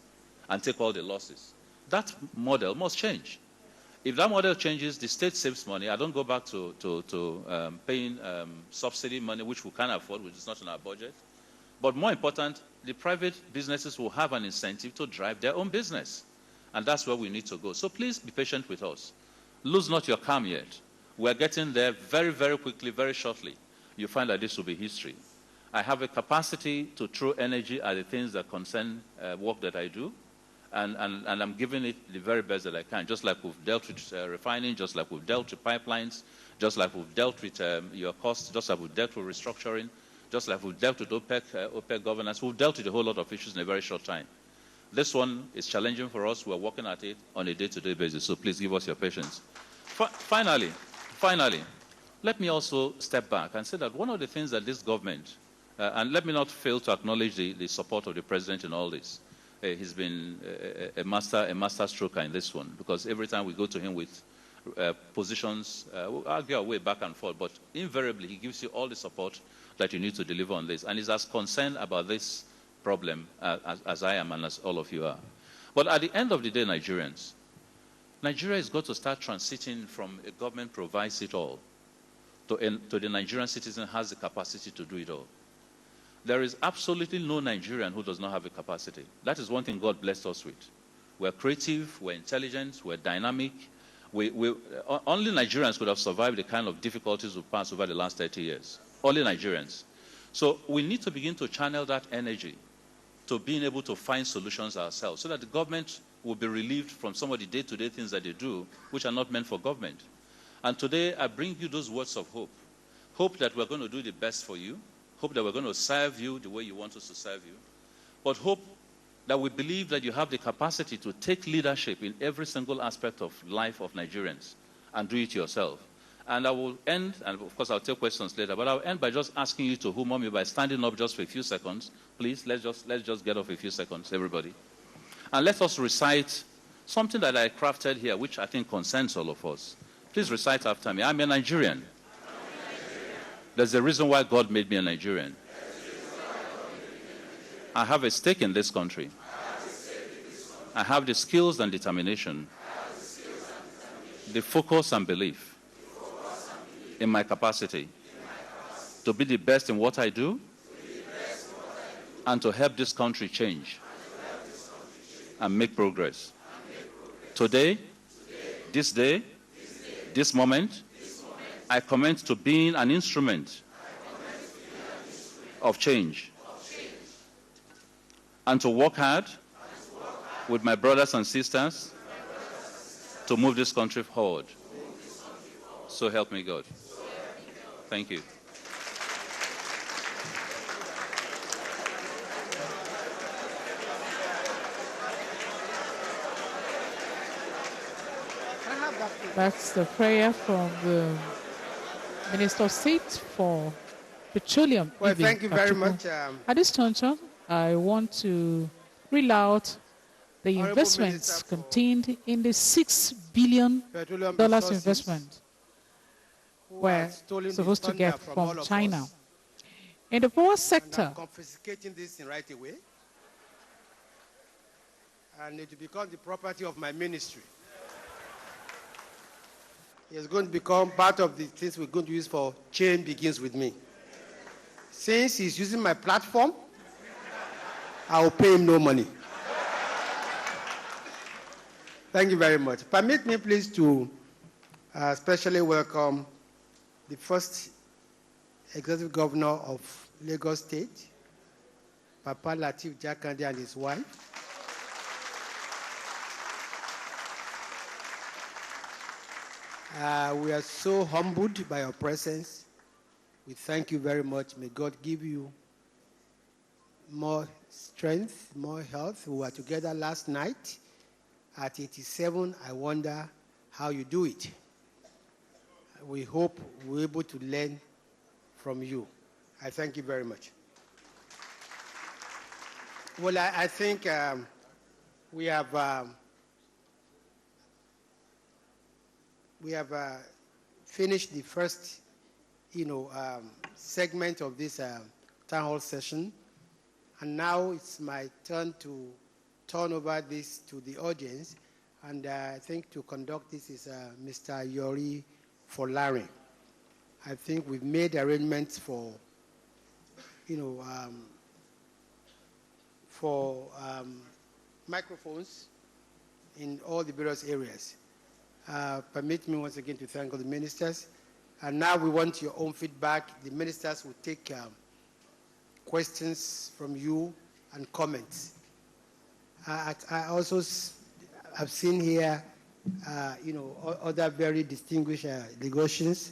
and take all the losses. That model must change. If that model changes, the state saves money. I don't go back to paying subsidy money, which we can't afford, which is not in our budget. But more important, the private businesses will have an incentive to drive their own business. And that's where we need to go. So please be patient with us. Lose not your calm yet. We're getting there very, very quickly, very shortly. You find that this will be history. I have a capacity to throw energy at the things that concern work that I do. And I'm giving it the very best that I can, just like we've dealt with refining, just like we've dealt with pipelines, just like we've dealt with your costs, just like we've dealt with restructuring, just like we've dealt with OPEC governance. We've dealt with a whole lot of issues in a very short time. This one is challenging for us. We're working at it on a day-to-day basis, so please give us your patience. Finally, let me also step back and say that one of the things that this government, and let me not fail to acknowledge the support of the president in all this. He's been a master stroker in this one, because every time we go to him with positions, we'll argue our way back and forth, but invariably he gives you all the support that you need to deliver on this. And he's as concerned about this problem as I am and as all of you are. But at the end of the day, Nigeria has got to start transiting from a government provides it all to the Nigerian citizen has the capacity to do it all. There is absolutely no Nigerian who does not have a capacity. That is one thing God blessed us with. We're creative, we're intelligent, we're dynamic. Only Nigerians could have survived the kind of difficulties we've passed over the last 30 years. Only Nigerians. So we need to begin to channel that energy to being able to find solutions ourselves so that the government will be relieved from some of the day-to-day things that they do, which are not meant for government. And today, I bring you those words of hope. Hope that we're going to do the best for you. Hope that we're going to serve you the way you want us to serve you. But hope that we believe that you have the capacity to take leadership in every single aspect of life of Nigerians and do it yourself. And I will end, and of course I'll take questions later, but I'll end by just asking you to humor me by standing up just for a few seconds. Please, let's just get off a few seconds, everybody. And let us recite something that I crafted here, which I think concerns all of us. Please recite after me. I'm a Nigerian. There's a reason why God made me a Nigerian. I have a stake in this country. I have the skills and determination, the focus and belief in my capacity to be the best in what I do and to help this country change and make progress. Today, this moment, I commit to being an instrument of change and to work hard with my brothers and sisters to move this country forward. So help me God. Thank you. That's the prayer from the Minister of State for Petroleum. Well, thank you very much. At this juncture, I want to reel out the investments contained in the $6 billion investment we're supposed to get from China. In the power sector, confiscating this in right away, and it will become the property of my ministry. It's going to become part of the things we're going to use for Change Begins With Me. Since he's using my platform, I'll pay him no money. Thank you very much. Permit me, please, to especially welcome the first Executive Governor of Lagos State, Papa Lateef Jakande, and his wife. We are so humbled by your presence. We thank you very much. May God give you more strength, more health. We were together last night at 87. I wonder how you do it. We hope we're able to learn from you. I thank you very much. Well, I think we have finished the first, segment of this town hall session, and now it's my turn to turn over this to the audience, and I think to conduct this is Mr. Yori Folarin. I think we've made arrangements for, microphones in all the various areas. Permit me once again to thank all the ministers. And now we want your own feedback. The ministers will take questions from you and comments. I also have seen here, other very distinguished Lagosians.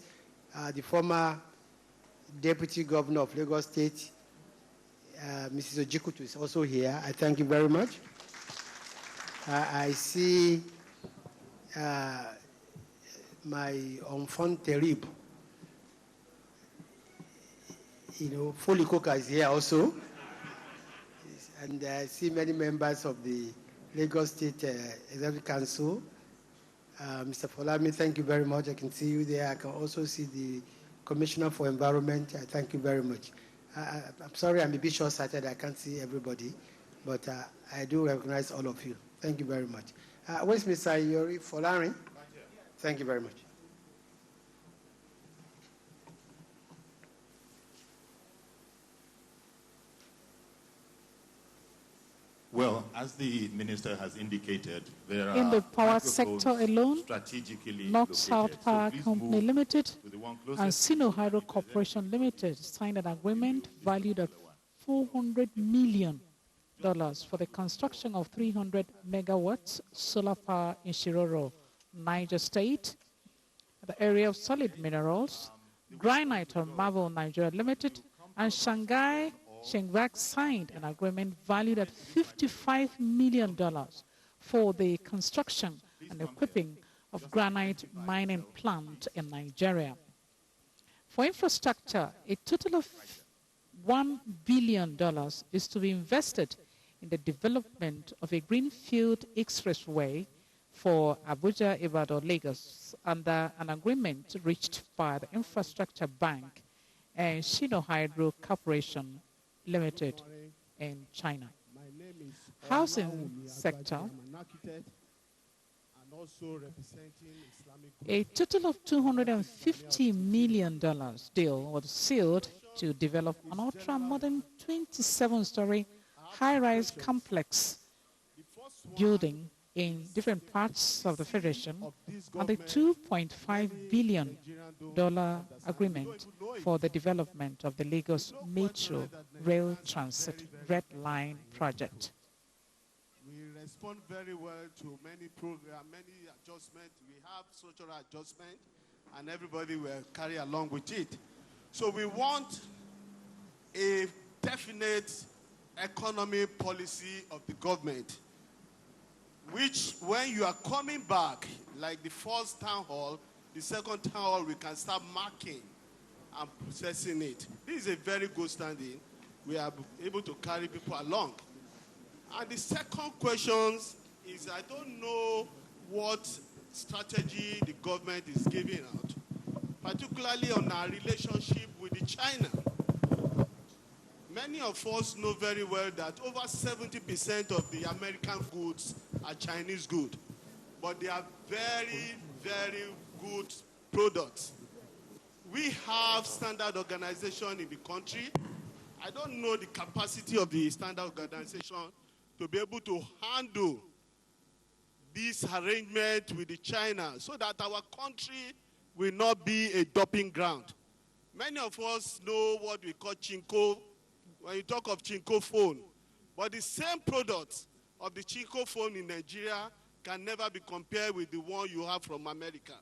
The former Deputy Governor of Lagos State, Mrs. Ojikutu, is also here. I thank you very much. I see my enfant terrible, Foley Coker is here also. And I see many members of the Lagos State Executive Council. Mr. Folami, thank you very much. I can see you there. I can also see the Commissioner for Environment. I thank you very much. I'm sorry I'm a bit short-sighted. I can't see everybody, but I do recognize all of you. Thank you very much. Where's Mr. Yori Folarin? Thank you very much. Well, as the minister has indicated, there are in the power microphones sector alone, strategically North-South Power So Company move Limited to the one and closest. Sino Hydro Corporation Limited signed an agreement valued at $400 million for the construction of 300 megawatts solar power in Shiroro, Niger State. The area of solid minerals, Granite or Marble Nigeria Limited, and Shanghai Shengbak signed an agreement valued at $55 million for the construction and equipping of granite mining plant in Nigeria. For infrastructure, a total of $1 billion is to be invested in the development of a greenfield expressway for Abuja, Ibadan, Lagos, under an agreement reached by the Infrastructure Bank and Sino Hydro Corporation Limited in China. My name is Housing sector, I'm an architect and also representing Islamic a total of $250 million deal was sealed to develop an ultra-modern 27-story high-rise complex building in different parts of the Federation, and the $2.5 billion agreement for the development of the Lagos Metro Rail Transit Red Line project. We respond very well to many programs, many adjustments. We have social adjustment, and everybody will carry along with it. So we want a definite economy policy of the government, which when you are coming back, like the first town hall, the second town hall, we can start marking and processing it. This is a very good standing. We are able to carry people along. And the second question is, I don't know what strategy the government is giving out, particularly on our relationship with China. Many of us know very well that over 70% of the American goods are Chinese goods, but they are very, very good products. We have standard organization in the country. I don't know the capacity of the standard organization to be able to handle this arrangement with the China so that our country will not be a dumping ground. Many of us know what we call Chinko when you talk of Chinko phone, but the same products of the Chinko phone in Nigeria can never be compared with the one you have from America.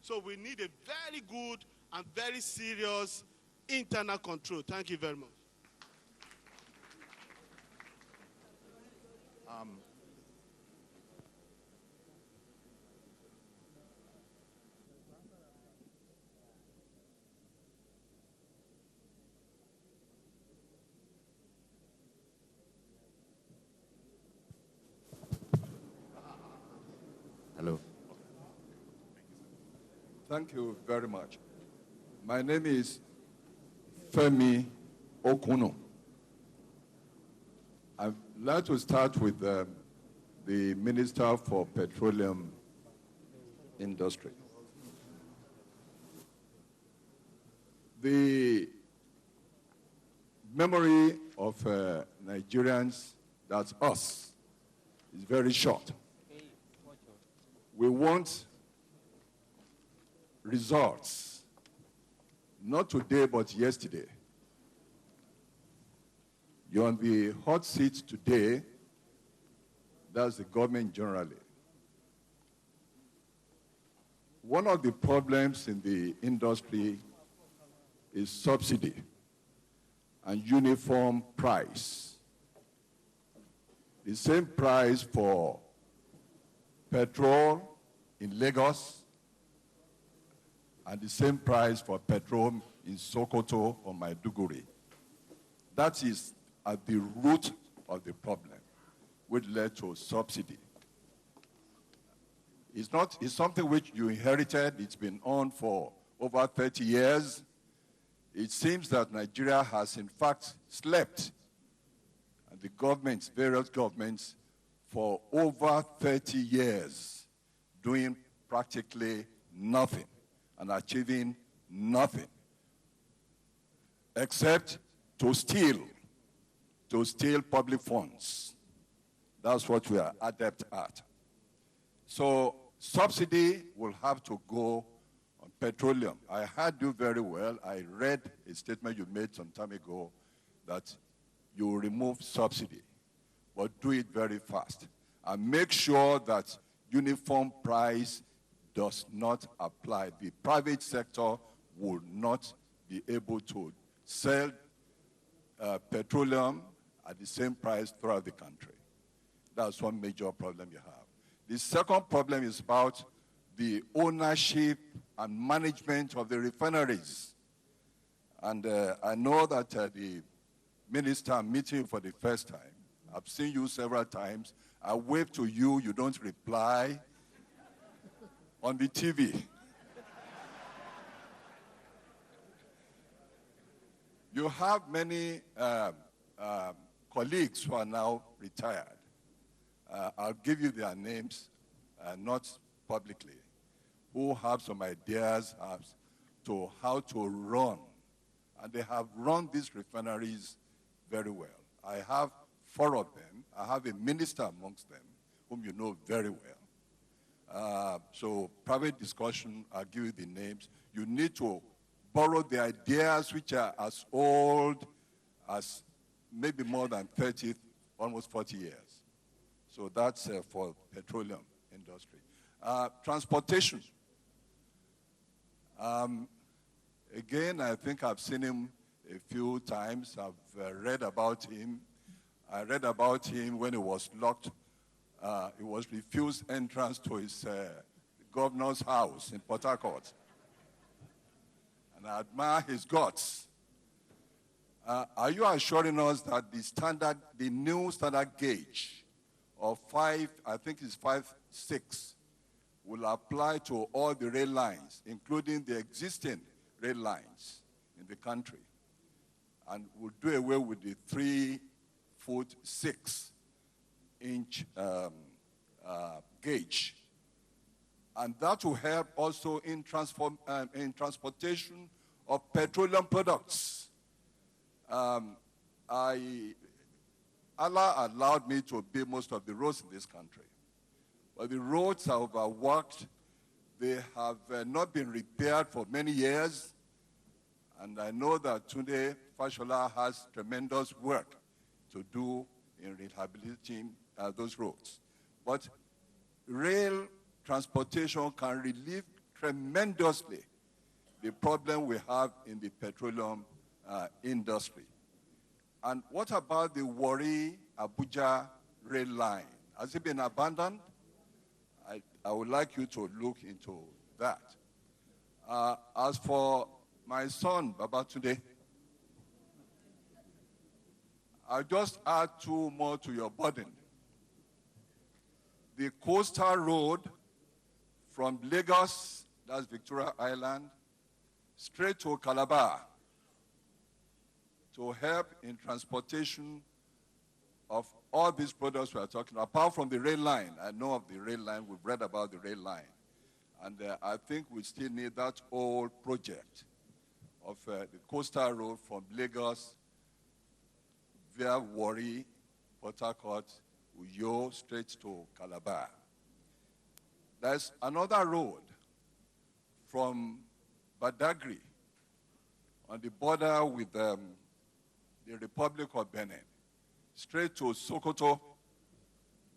So we need a very good and very serious internal control. Thank you very much. Hello. Thank you very much. My name is Femi Okuno. I'd like to start with the Minister for Petroleum Industry. The memory of Nigerians, that's us, is very short. We want results, not today, but yesterday. You're on the hot seat today, that's the government generally. One of the problems in the industry is subsidy and uniform price. The same price for petrol in Lagos and the same price for petrol in Sokoto or Maiduguri. That is at the root of the problem, which led to subsidy. It's something which you inherited. It's been on for over 30 years. It seems that Nigeria has in fact slept, and the governments, various governments, for over 30 years, doing practically nothing and achieving nothing except to steal public funds. That's what we are adept at. So subsidy will have to go on petroleum. I heard you very well. I read a statement you made some time ago that you will remove subsidy, but do it very fast. And make sure that uniform price does not apply. The private sector will not be able to sell petroleum at the same price throughout the country. That's one major problem you have. The second problem is about the ownership and management of the refineries. And I know that the minister I'm meeting for the first time. I've seen you several times. I wave to you, you don't reply on the TV. You have many colleagues who are now retired. I'll give you their names, not publicly, who have some ideas as to how to run. And they have run these refineries very well. I have 4 of them. I have a minister amongst them, whom you know very well. So private discussion, I'll give you the names. You need to borrow the ideas which are as old as maybe more than 30, almost 40 years. So that's for petroleum industry. Transportation. Again, I think I've seen him a few times. I've read about him. I read about him when he was locked. He was refused entrance to his governor's house in Port Harcourt. And I admire his guts. Are you assuring us that the new standard gauge of 5, I think it's 5.6, will apply to all the rail lines, including the existing rail lines in the country, and will do away with the 3-foot 6-inch gauge? And that will help also in transportation of petroleum products. Allah allowed me to build most of the roads in this country. But the roads are overworked. They have not been repaired for many years. And I know that today Fashola has tremendous work to do in rehabilitating those roads. But rail transportation can relieve tremendously the problem we have in the petroleum industry. And what about the Warri-Abuja rail line? Has it been abandoned? I would like you to look into that. As for my son, Babatunde, I'll just add two more to your burden. The coastal road from Lagos, that's Victoria Island, straight to Calabar to help in transportation of all these products we are talking about, apart from the rail line. I know of the rail line, we've read about the rail line. And I think we still need that whole project of the coastal road from Lagos via Warri, Port Harcourt, Uyo, straight to Calabar. There's another road from Badagry on the border with the Republic of Benin, straight to Sokoto,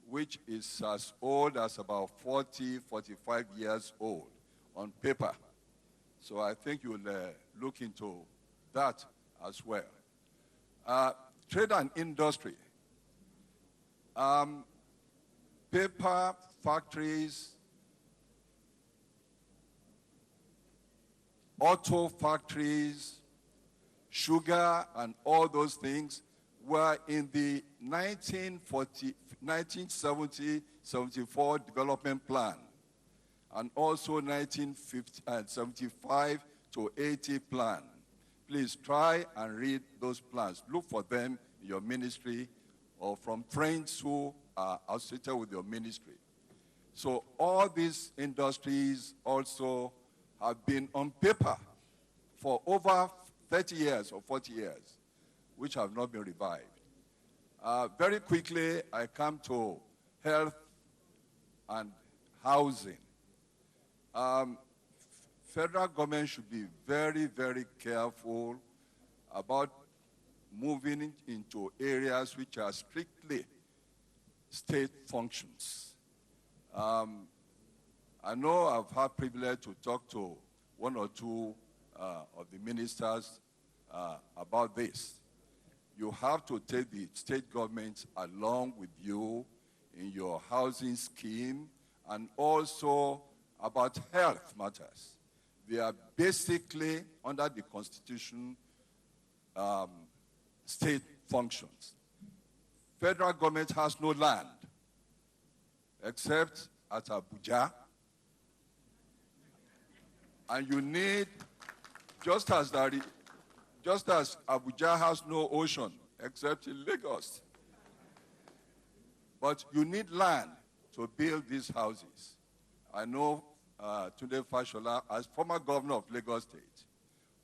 which is as old as about 40, 45 years old on paper. So I think you'll look into that as well. Trade and industry. Paper factories, auto factories, sugar, and all those things were in the 1970-74 development plan, and also 1975 to 80 plan. Please try and read those plans. Look for them in your ministry or from friends who are associated with your ministry. So all these industries also have been on paper for over 30 years or 40 years, which have not been revived. Very quickly, I come to health and housing. Federal government should be very, very careful about moving into areas which are strictly state functions. I know I've had privilege to talk to one or two of the ministers about this. You have to take the state government along with you in your housing scheme, and also about health matters. They are basically, under the Constitution, state functions. Federal government has no land except at Abuja. And you need, just as Abuja has no ocean except in Lagos, but you need land to build these houses. I know Tunde Fashola, as former governor of Lagos State,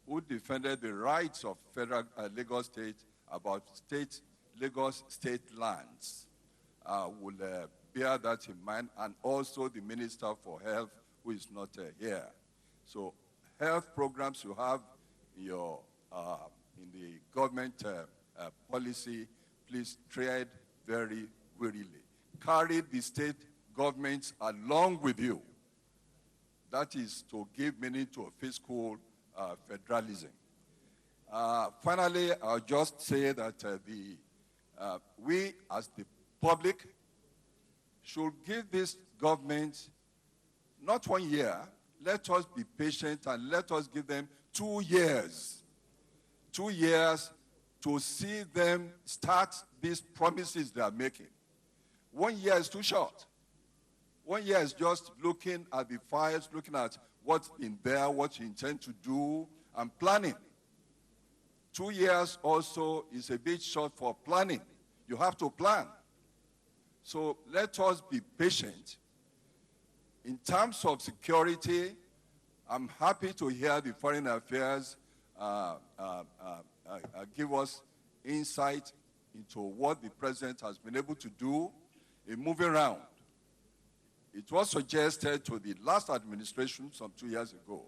who defended the rights of federal Lagos State about Lagos state lands, will bear that in mind, and also the Minister for Health, who is not here. So health programs you have in your in the government policy, please tread very warily. Carry the state governments along with you. That is to give meaning to a fiscal federalism. Finally, I'll just say that we as the public should give this government not 1 year. Let us be patient and let us give them 2 years. 2 years to see them start these promises they are making. 1 year is too short. 1 year is just looking at the files, looking at what's in there, what you intend to do, and planning. 2 years also is a bit short for planning. You have to plan. So let us be patient. In terms of security, I'm happy to hear the Foreign Affairs give us insight into what the president has been able to do in moving around. It was suggested to the last administration some 2 years ago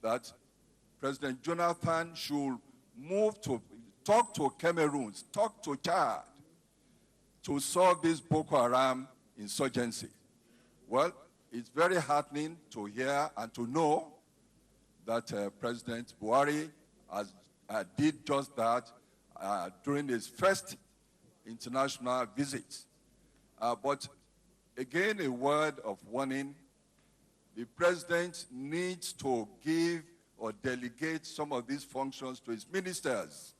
that President Jonathan should move to talk to Cameroon, talk to Chad to solve this Boko Haram insurgency. Well, it's very heartening to hear and to know that President Buhari did just that during his first international visit. But again, a word of warning. The president needs to give or delegate some of these functions to his ministers.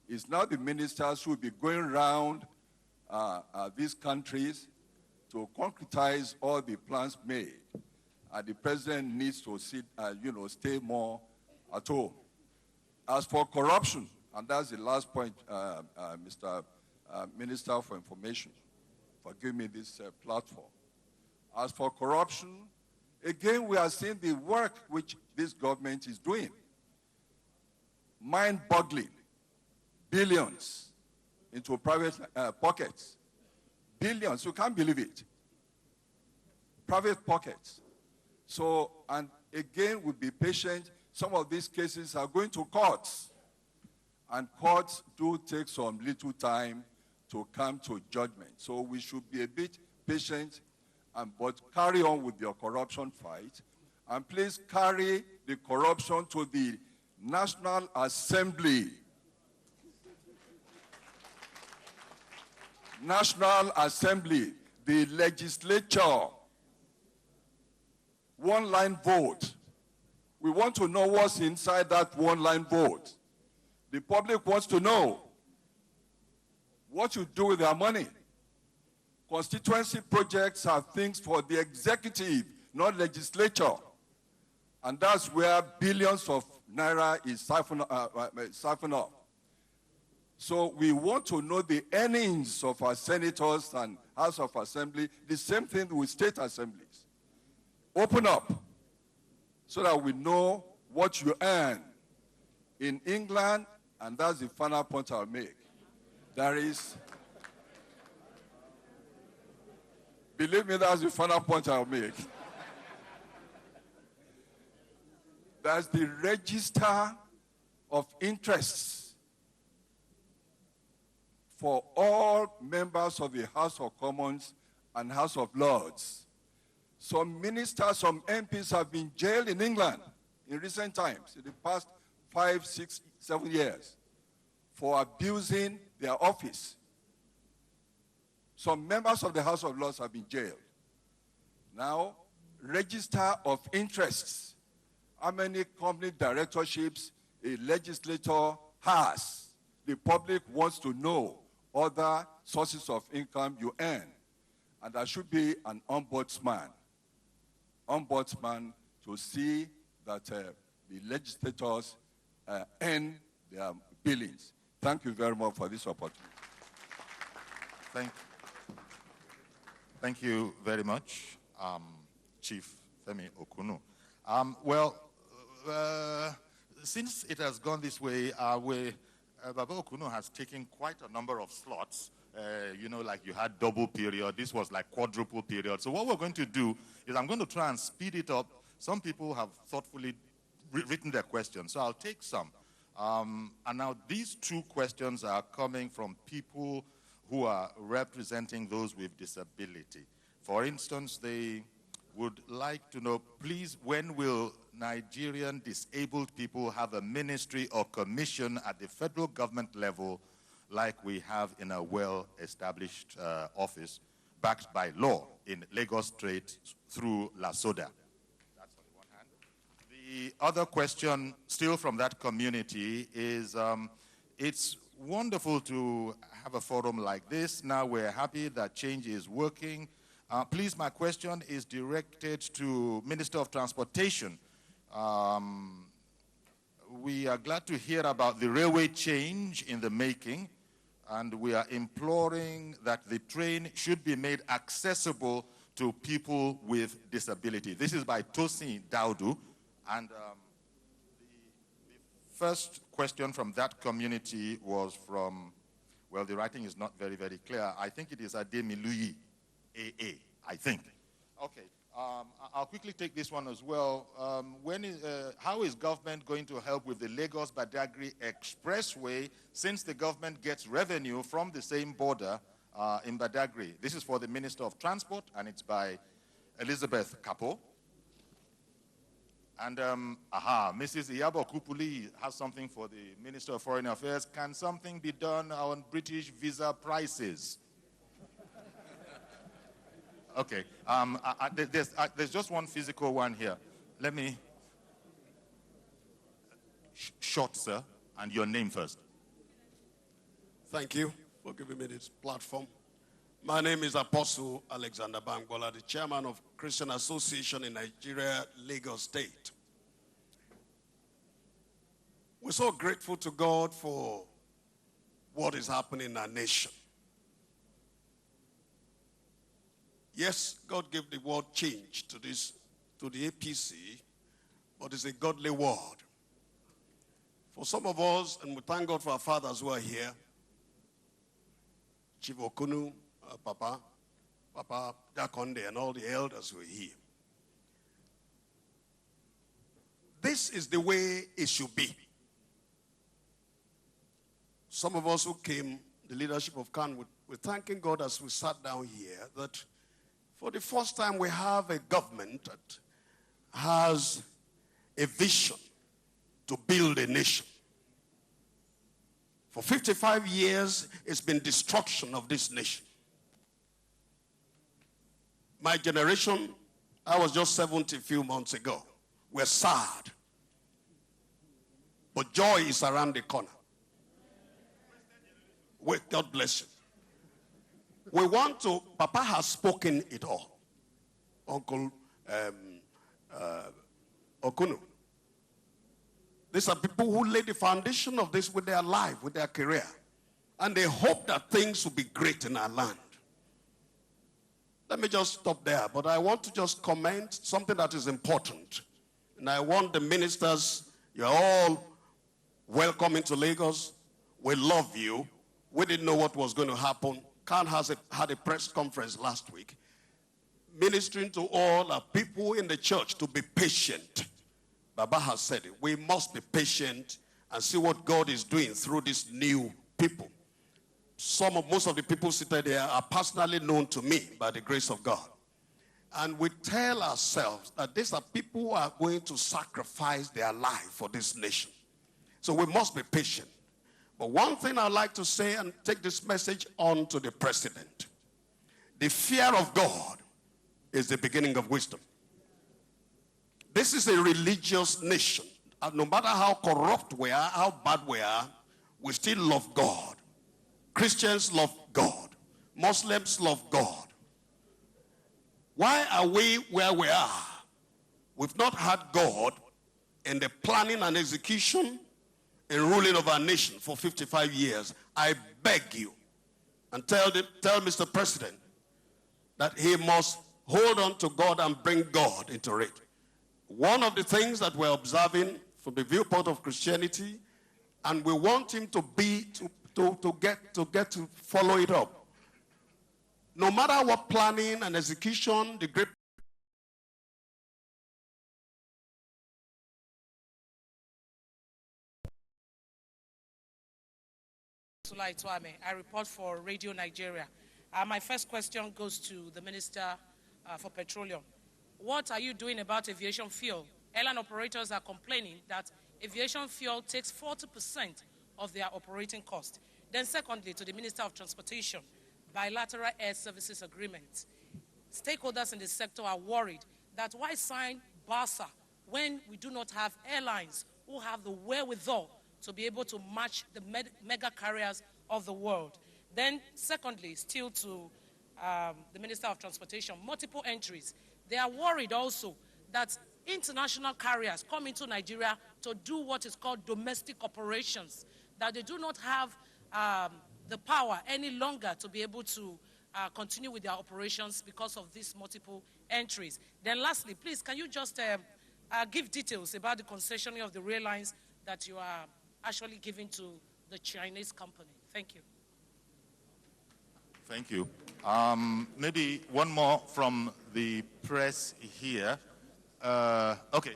It's now the ministers who will be going around these countries to concretize all the plans made. The president needs to stay more at home. As for corruption, and that's the last point, Mr. Minister for Information, for giving me this platform. As for corruption, again, we are seeing the work which this government is doing. Mind-boggling. Billions into private pockets. Billions, you can't believe it. Private pockets. So, and again, we'll be patient. Some of these cases are going to courts. And courts do take some little time to come to judgment. So we should be a bit patient, but carry on with your corruption fight. And please carry the corruption to the National Assembly. National Assembly, the legislature, one-line vote. We want to know what's inside that one-line vote. The public wants to know what you do with their money. Constituency projects are things for the executive, not legislature. And that's where billions of naira is siphoned off. So we want to know the earnings of our senators and House of Assembly, the same thing with state assemblies. Open up so that we know what you earn. In England, and that's the final point I'll make, there is, believe me, that's the final point I'll make. There's the register of interests for all members of the House of Commons and House of Lords. Some ministers, some MPs have been jailed in England in recent times, in the past 5, 6, 7 years, for abusing their office. Some members of the House of Lords have been jailed. Now, register of interests. How many company directorships a legislator has? The public wants to know other sources of income you earn. And there should be an ombudsman to see that the legislators earn their billings. Thank you very much for this opportunity. Thank you very much, Chief Femi Okunu. Since it has gone this way, Baba Okunu has taken quite a number of slots. Like you had double period. This was like quadruple period. So what we're going to do is I'm going to try and speed it up. Some people have thoughtfully written their questions, so I'll take some. And now these two questions are coming from people who are representing those with disability. For instance, they would like to know, please, when will Nigerian disabled people have a ministry or commission at the federal government level like we have in a well-established office backed by law in Lagos State through LASODA? That's on the one hand. The other question, still from that community, is it's wonderful to have a forum like this. Now we're happy that change is working. Please, my question is directed to Minister of Transportation. We are glad to hear about the railway change in the making, and we are imploring that the train should be made accessible to people with disability. This is by Tosin Daudu, and the first question from that community was from, well, the writing is not very, very clear. I think it is Ademiluyi, AA, I think. Okay, I'll quickly take this one as well. How is government going to help with the Lagos-Badagry Expressway since the government gets revenue from the same border in Badagry? This is for the Minister of Transport, and it's by Elizabeth Kapo. And, Mrs. Iyabo Kupuli has something for the Minister of Foreign Affairs. Can something be done on British visa prices? Okay, there's just one physical one here. Let me, short, sir, and your name first. Thank you for giving me this platform. My name is Apostle Alexander Bangbola, the chairman of Christian Association in Nigeria, Lagos State. We're so grateful to God for what is happening in our nation. Yes, God gave the word change to the APC, but it's a godly word. For some of us, and we thank God for our fathers who are here, Chief Okunu, Papa Jakonde, and all the elders who are here. This is the way it should be. Some of us who came, the leadership of CAN, we're thanking God as we sat down here that for the first time we have a government that has a vision to build a nation. For 55 years, it's been destruction of this nation. My generation, I was just 70 a few months ago. We're sad. But joy is around the corner. Wait, God bless you. We want to, Papa has spoken it all. Uncle Okunu. These are people who laid the foundation of this with their life, with their career. And they hope that things will be great in our land. Let me just stop there, but I want to just comment something that is important. And I want the ministers, you're all welcome into Lagos. We love you. We didn't know what was going to happen. Khan had a press conference last week, ministering to all our people in the church to be patient. Baba has said it. We must be patient and see what God is doing through these new people. Most of the people seated there are personally known to me by the grace of God. And we tell ourselves that these are people who are going to sacrifice their life for this nation. So we must be patient. But one thing I'd like to say and take this message on to the president. The fear of God is the beginning of wisdom. This is a religious nation. And no matter how corrupt we are, how bad we are, we still love God. Christians love God. Muslims love God. Why are we where we are? We've not had God in the planning and execution and ruling of our nation for 55 years. I beg you and tell Mr. President that he must hold on to God and bring God into it. One of the things that we're observing from the viewpoint of Christianity, and we want him to get to follow it up. No matter what planning and execution, the great I report for Radio Nigeria. My first question goes to the Minister for Petroleum. What are you doing about aviation fuel? Airline operators are complaining that aviation fuel takes 40% of their operating cost. Then secondly, to the Minister of Transportation, bilateral air services agreements. Stakeholders in the sector are worried that why sign BASA when we do not have airlines who have the wherewithal to be able to match the mega carriers of the world. Then secondly, still to the Minister of Transportation, multiple entries. They are worried also that international carriers come into Nigeria to do what is called domestic operations, that they do not have the power any longer to be able to continue with their operations because of these multiple entries? Then lastly, please, can you just give details about the concessioning of the rail lines that you are actually giving to the Chinese company? Thank you. Thank you. Maybe one more from the press here. Okay.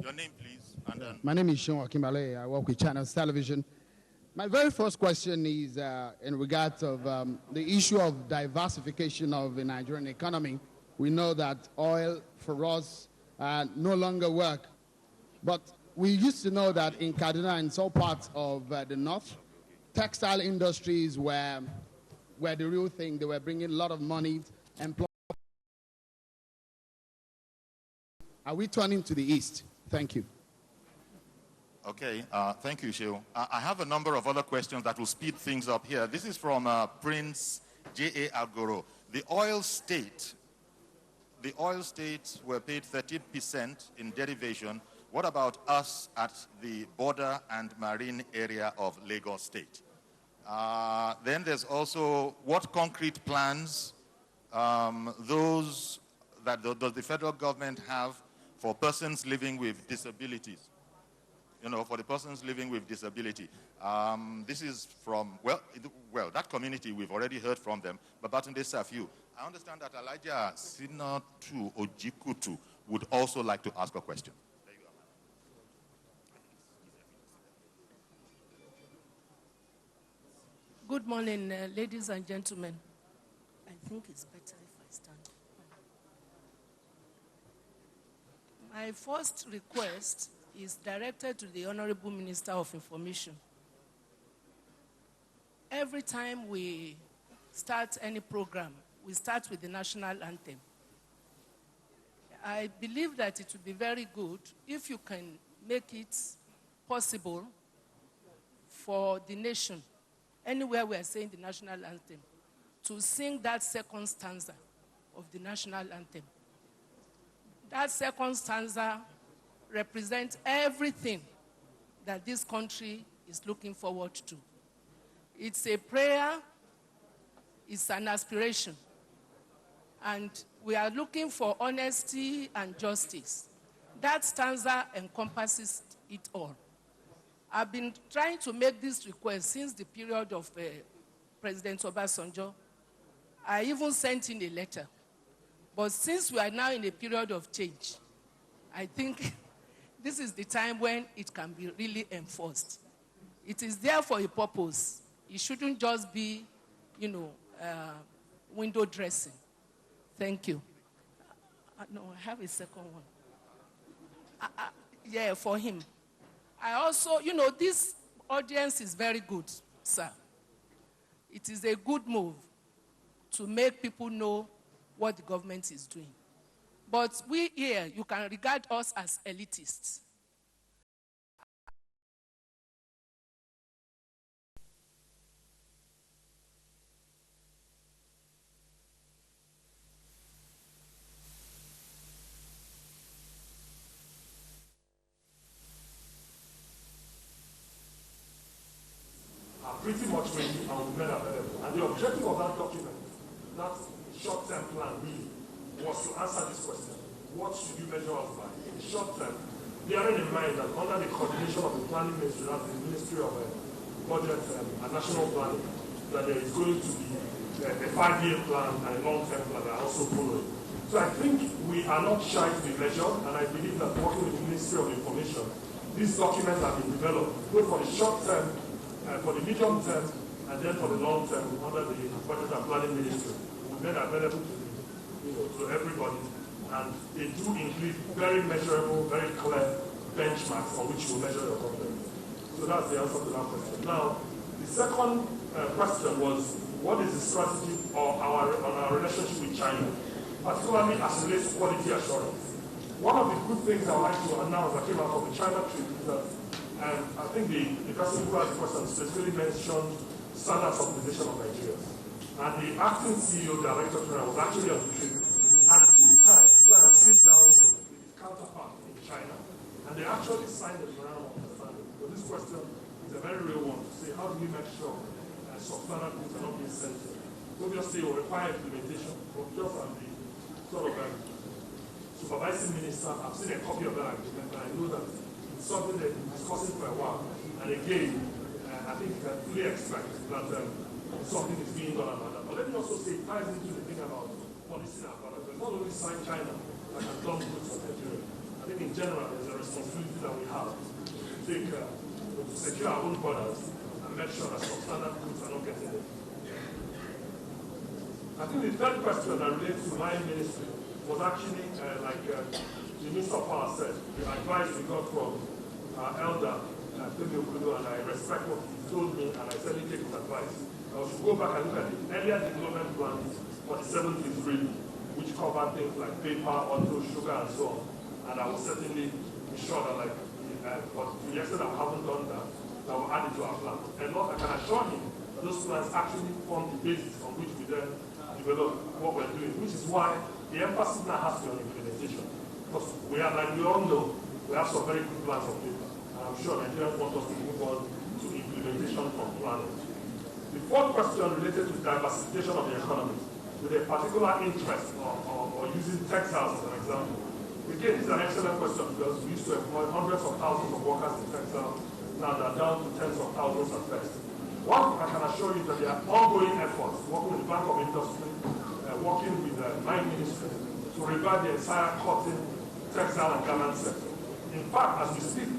Your name, please. And then... My name is Sean Akimbale. I work with Channels Television. My very first question is in regards of the issue of diversification of the Nigerian economy. We know that oil for us no longer work, but we used to know that in Kaduna and some parts of the north, textile industries were the real thing. They were bringing a lot of money. Are we turning to the east? Thank you. Okay, thank you, Sheo. I have a number of other questions that will speed things up here. This is from Prince J.A. Agoro. The oil states were paid 13% in derivation. What about us at the border and marine area of Lagos State? Then there's also what concrete plans does the federal government have for persons living with disabilities? You know, for the persons living with disability. This is from, well, that community, we've already heard from them, but Batunde Safiu. I understand that Elijah Sinatu Ojikutu would also like to ask a question. There you go. Good morning, ladies and gentlemen. I think it's better if I stand. My first request is directed to the Honorable Minister of Information. Every time we start any program, we start with the national anthem. I believe that it would be very good if you can make it possible for the nation, anywhere we are saying the national anthem, to sing that second stanza of the national anthem. That second stanza represents everything that this country is looking forward to. It's a prayer, it's an aspiration, and we are looking for honesty and justice. That stanza encompasses it all. I've been trying to make this request since the period of President Obasanjo. I even sent in a letter. But since we are now in a period of change, I think this is the time when it can be really enforced. It is there for a purpose. It shouldn't just be, window dressing. Thank you. No, I have a second one. Yeah, for him. I also, this audience is very good, sir. It is a good move to make people know what the government is doing. But we here, you can regard us as elitists. Pretty much ready and made available. And the objective of that document, that short-term plan really, was to answer this question. What should you measure us by? In the short term, bearing in mind that under the coordination of the planning ministry, that's the Ministry of Budget and National Planning, that there is going to be a 5-year plan and a long-term plan that are also following. So I think we are not shy to be measured, and I believe that working with the Ministry of Information, these documents have been developed, both for the short term, for the medium term, and then for the long term under the Budget and Planning Ministry. We made available to everybody, and they do include very measurable, very clear benchmarks on which we measure your government. So that's the answer to that question. Now, the second question was, what is the strategy of our relationship with China, particularly as it relates to quality assurance? One of the good things I would like to announce that came out of the China trip is that I think the person who asked the question specifically mentioned standards of position of Nigeria. And the acting CEO, Director General, was actually on the trip and took time to go and sit down with his counterpart in China. And they actually signed the memorandum of understanding. So this question is a very real one to say, how do we make sure substandard goods are not being sent to? Obviously, it will require implementation, but just as the sort of supervising minister, I've seen a copy of that agreement, and I know that it's something they've been discussing for a while. And again, I think you can fully expect that something is being done about that. But let me also say, it ties into the thing about policy and product. It's not only China that has done goods for Nigeria. I think in general, there's a responsibility that we have to take to secure our own borders and make sure that substandard goods are not getting there. I think the third question that relates to my ministry was actually, like the Minister of Power said, the advice we got from our elder, and I respect what he told me, and I certainly take his advice. I should go back and look at the earlier development plans for the 73, which covered things like paper, auto, sugar, and so on. And I will certainly be sure that, like, but to the extent that we haven't done that, that we'll add it to our plan. And what I can assure him that those plans actually form the basis on which we then develop what we're doing, which is why the emphasis now has to be on implementation. Because we are, like we all know, we have some very good plans on paper. And I'm sure Nigerians want us to move on to implementation from planning. The fourth question related to diversification of the economy, with a particular interest or using textiles as an example. Again, it's an excellent question because we used to employ hundreds of thousands of workers in textiles. Now they're down to tens of thousands at best. One, I can assure you that there are ongoing efforts working with the Bank of Industry, working with my ministry to revive the entire cotton, textile, and garment sector. In fact, as we speak,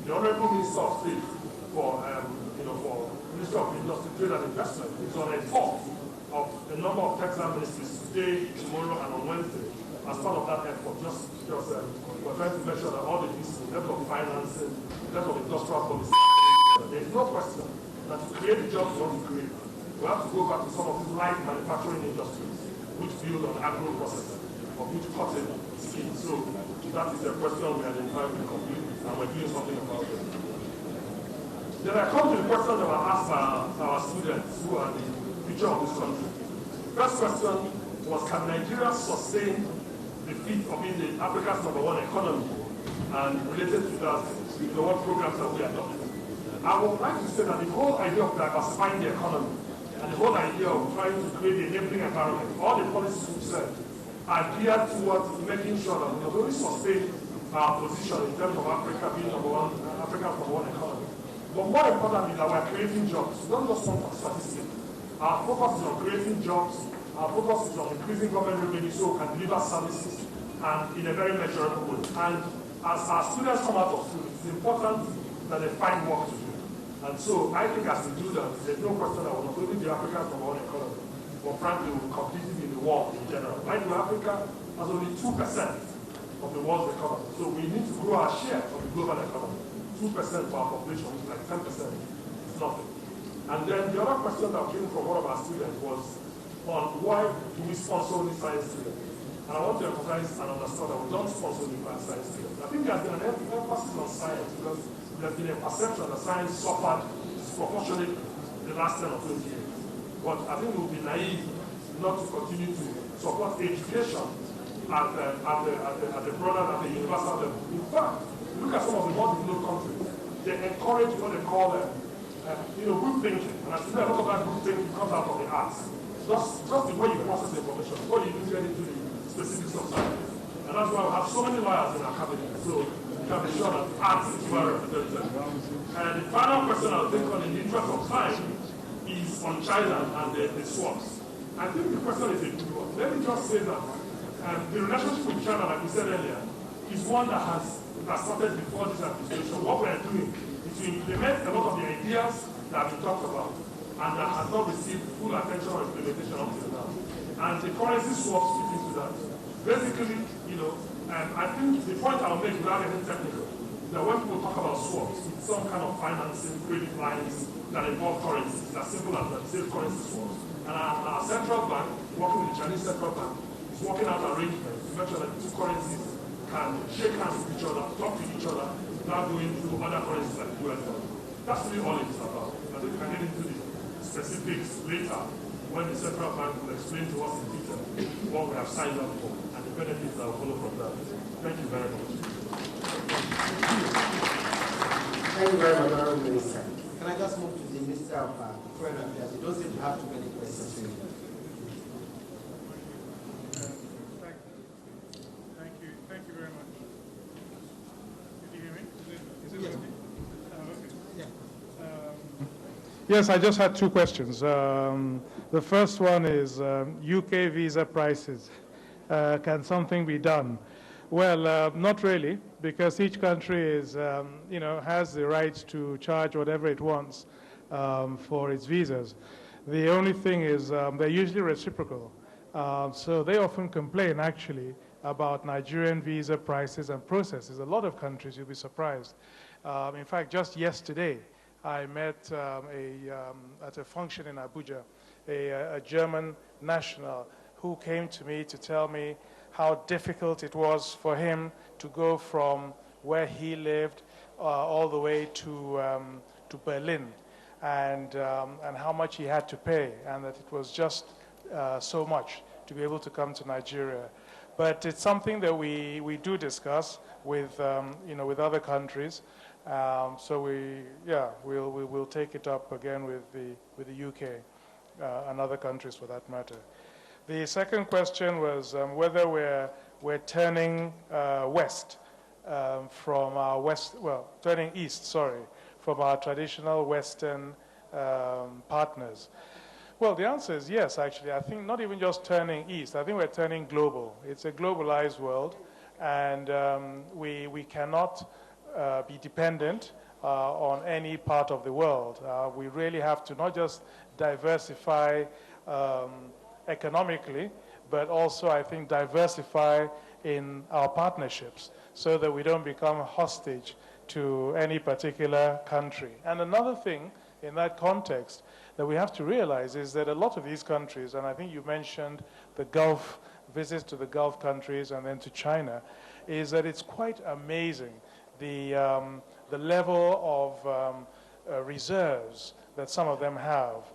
the Honorable Minister of State for Ministry of Industry, Trade and Investment is on a talk of a number of textile ministries today, tomorrow, and on Wednesday. As part of that effort, we're trying to make sure that all the pieces, in terms of financing, in terms of industrial policy, there is no question that to create the jobs we want to create, we have to go back to some of these light manufacturing industries, which build on agro-processing, of which cotton is key. So that is a question we identify with complete, and we're doing something about it. Then I come to the question that were asked by our students who are the future of this country. First question was, can Nigeria sustain the feat of being the Africa's #1 economy, and related to that, what programs that we are adopting? I would like to say that the whole idea of diversifying the economy and the whole idea of trying to create an enabling environment, all the policies we've said are geared towards making sure that we not only sustain our position in terms of Africa being Africa's #1 economy, but more importantly, that we're creating jobs. We don't just want statistics. Our focus is on creating jobs. Our focus is on increasing government revenue so we can deliver services and in a very measurable way. And as our students come out of school, it's important that they find work to do. And so I think as we do that, there's no question that we're not only the African #1 economy, but frankly we're competing in the world in general. Right now, Africa has only 2% of the world's economy. So we need to grow our share of the global economy. 2% of our population, which is like 10%, is nothing. And then the other question that came from one of our students was on why do we sponsor only science students? And I want to emphasize and understand that we don't sponsor only science students. I think there's been an emphasis on science because there's been a perception that science suffered disproportionately in the last 10 or 20 years. But I think it would be naive not to continue to support education at the broader, at the universal level. In fact, look at some of the more developed countries. They encourage what they call good thinking. And I think a lot of that good thinking comes out of the arts. Just the way you process the information, before you even get into the specifics of science. And that's why we have so many lawyers in our cabinet. So you can be sure that arts is well represented. And the final question I'll take on in the interest of time is on China and the swaps. I think the question is a good one. Let me just say that the relationship with China, like we said earlier, is one that has started before this administration. What we are doing is to implement a lot of the ideas that have been talked about and that has not received full attention or implementation up till now. And the currency swaps fit into that. Basically, I think the point I'll make without getting technical, that when people talk about swaps, it's some kind of financing, credit lines that involve currencies. It's as simple as that, say currency swaps. And our central bank, working with the Chinese central bank, is working out arrangements to make sure that the two currencies can shake hands with each other, talk to each other, without going through other currencies like the US dollar. That's really all it's about. I think we can get into the specifics later when the central bank will explain to us in detail what we have signed up for and the benefits that will follow from that. Thank you very much. Thank you very much, Honorable Minister. Can I just move to the Minister of Foreign Affairs? You don't seem to have too many questions. Thank you very much. Can you hear me? Is it working? Okay. Yes, I just had two questions. The first one is UK visa prices. Can something be done? Well, not really, because each country is, has the right to charge whatever it wants for its visas. The only thing is they're usually reciprocal. So they often complain, actually, about Nigerian visa prices and processes. A lot of countries, you'll be surprised. In fact, just yesterday, I met at a function in Abuja, a German national who came to me to tell me how difficult it was for him to go from where he lived all the way to Berlin, and how much he had to pay, and that it was just so much to be able to come to Nigeria. But it's something that we do discuss with with other countries. So we'll take it up again with the UK and other countries for that matter. The second question was whether we're turning west from our turning east, sorry, from our traditional Western partners. Well, the answer is yes, actually. I think not even just turning east. I think we're turning global. It's a globalized world, and we cannot be dependent on any part of the world. We really have to not just diversify economically, but also, I think, diversify in our partnerships so that we don't become hostage to any particular country. And another thing in that context that we have to realize is that a lot of these countries, and I think you mentioned the Gulf, visits to the Gulf countries and then to China, is that it's quite amazing the level of reserves that some of them have.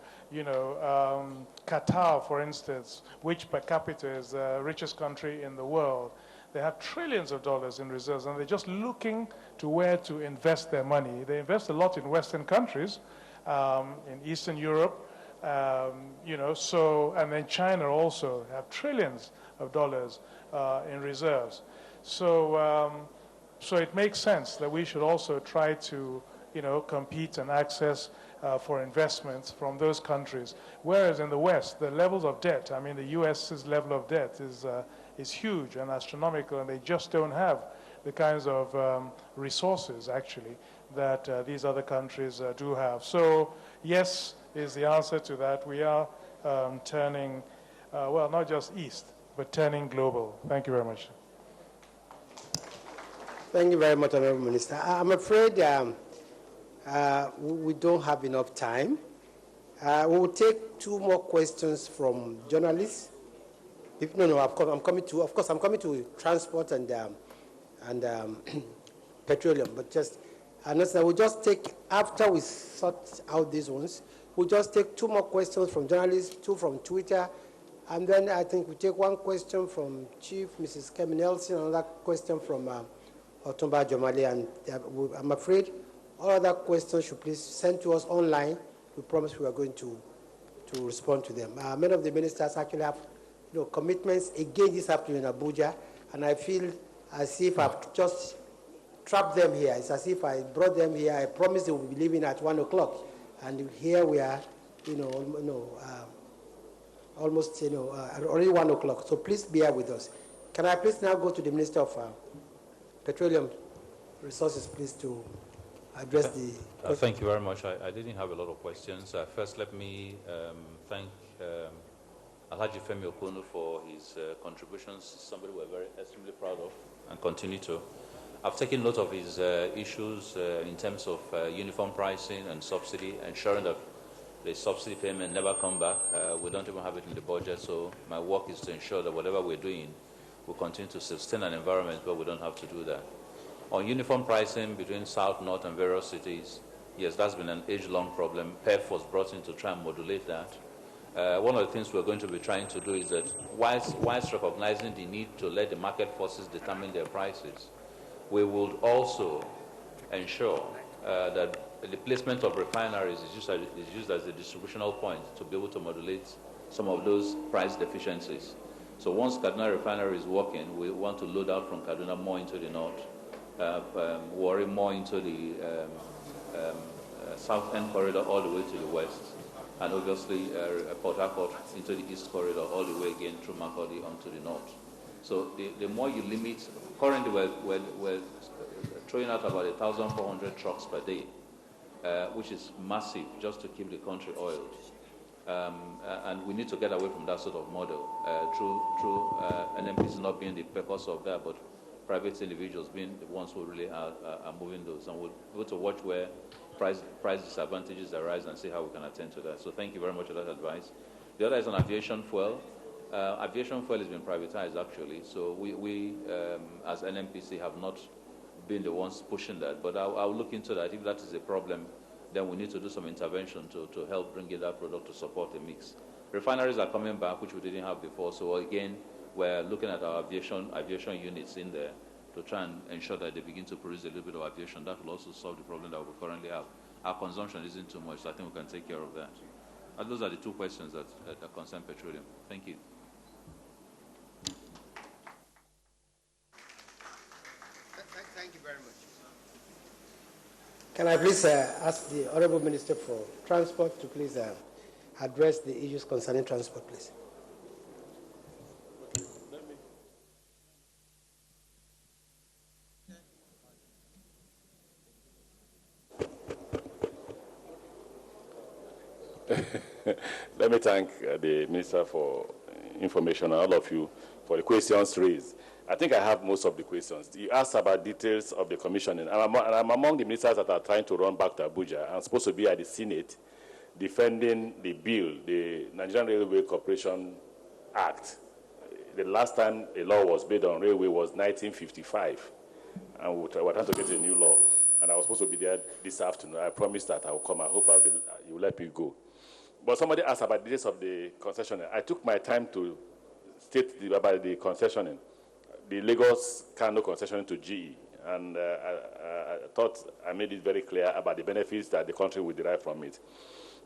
Qatar, for instance, which per capita is the richest country in the world, they have trillions of dollars in reserves, and they're just looking to where to invest their money. They invest a lot in Western countries, in Eastern Europe, and then China also have trillions of dollars in reserves. So it makes sense that we should also try to, compete and access for investments from those countries. Whereas in the West, the levels of debt, I mean, the U.S.'s level of debt is huge and astronomical, and they just don't have the kinds of resources, actually, that these other countries do have. So, yes, is the answer to that. We are turning, not just east, but turning global. Thank you very much. Thank you very much, Honorable Minister. I'm afraid we don't have enough time. We will take two more questions from journalists. Of course, I'm coming to transport and petroleum, but we'll just take, after we sort out these ones, we'll just take two more questions from journalists, two from Twitter, and then I think we take one question from Chief Mrs. Kemi Nelson, another question from Otumba Jomale, and I'm afraid all other questions should please send to us online. We promise we are going to respond to them. Many of the ministers actually have commitments again this afternoon in Abuja, and I feel as if I've just trapped them here. It's as if I brought them here. I promised they would be leaving at 1 o'clock, and here we are, almost, already 1 o'clock. So please bear with us. Can I please now go to the Minister of Petroleum Resources, please, to address the question. Thank you very much. I didn't have a lot of questions. First, let me thank Alhaji Femi Okunu for his contributions, somebody we're very extremely proud of and continue to. I've taken note of his issues in terms of uniform pricing and subsidy, ensuring that the subsidy payment never come back. We don't even have it in the budget, so my work is to ensure that whatever we're doing, we'll continue to sustain an environment where we don't have to do that. On uniform pricing between South, North, and various cities, yes, that's been an age-long problem. PEF was brought in to try and modulate that. One of the things we're going to be trying to do is that whilst recognizing the need to let the market forces determine their prices, we would also ensure that the placement of refineries is used as a distributional point to be able to modulate some of those price deficiencies. So once Kaduna refinery is working, we want to load out from Kaduna more into the north, Warri more into the south end corridor all the way to the west, and obviously Port Harcourt into the east corridor all the way again through Makurdi onto the north. So the more you limit, currently we're throwing out about 1,400 trucks per day, which is massive just to keep the country oiled. And we need to get away from that sort of model through NMPC not being the purpose of that, but private individuals being the ones who really are moving those. And we'll be able to watch where price disadvantages arise and see how we can attend to that. So thank you very much for that advice. The other is on aviation fuel. Aviation fuel has been privatized, actually. So we as NMPC, have not been the ones pushing that. But I'll look into that. If that is a problem, then we need to do some intervention to help bring in that product to support the mix. Refineries are coming back, which we didn't have before. So again, we're looking at our aviation units in there to try and ensure that they begin to produce a little bit of aviation. That will also solve the problem that we currently have. Our consumption isn't too much, so I think we can take care of that. And those are the two questions that concern petroleum. Thank you. Thank you very much. Can I please ask the Honorable Minister for Transport to please address the issues concerning transport, please. Let me thank the Minister for information and all of you for the questions raised. I think I have most of the questions. You asked about details of the commissioning. I'm among the ministers that are trying to run back to Abuja. I'm supposed to be at the Senate defending the bill, the Nigerian Railway Corporation Act. The last time a law was made on railway was 1955. And we're trying to get a new law. And I was supposed to be there this afternoon. I promised that I will come. I hope you will let me go. But somebody asked about the details of the concessioning. I took my time to state about the concessioning. The Lagos Kano concessioning to GE. And I thought I made it very clear about the benefits that the country will derive from it.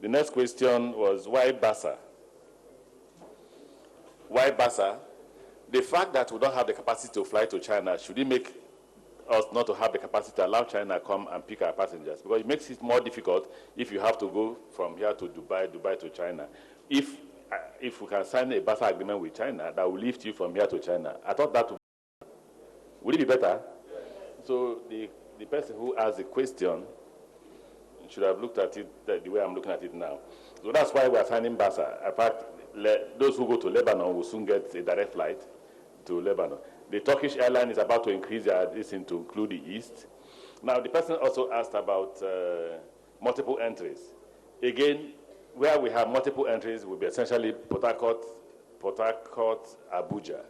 The next question was, why Basa? Why Basa? The fact that we don't have the capacity to fly to China, should it make us not to have the capacity to allow China to come and pick our passengers? Because it makes it more difficult if you have to go from here to Dubai, Dubai to China. If we can sign a Basa agreement with China that will lift you from here to China, I thought that would it be better? So the person who asked the question should have looked at it the way I'm looking at it now. So that's why we're signing Basa. In fact, those who go to Lebanon will soon get a direct flight to Lebanon. The Turkish airline is about to increase their distance to include the East. Now, the person also asked about multiple entries. Again, where we have multiple entries will be essentially Port Harcourt, Abuja,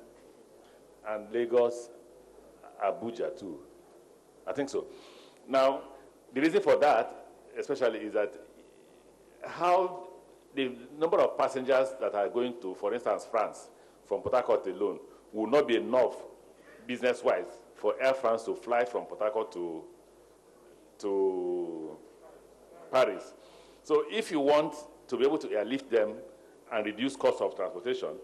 and Lagos, Abuja too. I think so. Now, the reason for that, especially, is that how the number of passengers that are going to, for instance, France, from Port Harcourt alone, will not be enough business-wise for Air France to fly from Port Harcourt to Paris. So if you want to be able to airlift them and reduce cost of transportation,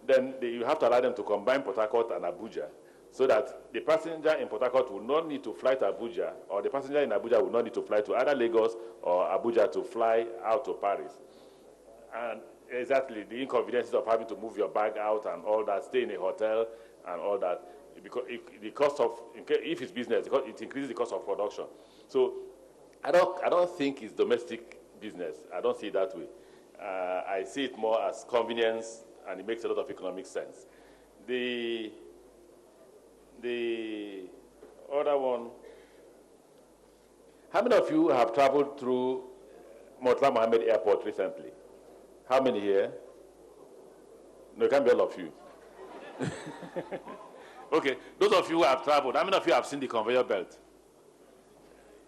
then you have to allow them to combine Port Harcourt and Abuja, so that the passenger in Port Harcourt will not need to fly to Abuja, or the passenger in Abuja will not need to fly to either Lagos or Abuja to fly out to Paris. And exactly the inconveniences of having to move your bag out and all that, stay in a hotel and all that, because the cost of, if it's business, it increases the cost of production. So I don't think it's domestic business. I don't see it that way. I see it more as convenience, and it makes a lot of economic sense. The other one, how many of you have traveled through Murtala Mohammed Airport recently? How many here? No, it can't be all of you. Okay, those of you who have traveled, how many of you have seen the conveyor belt?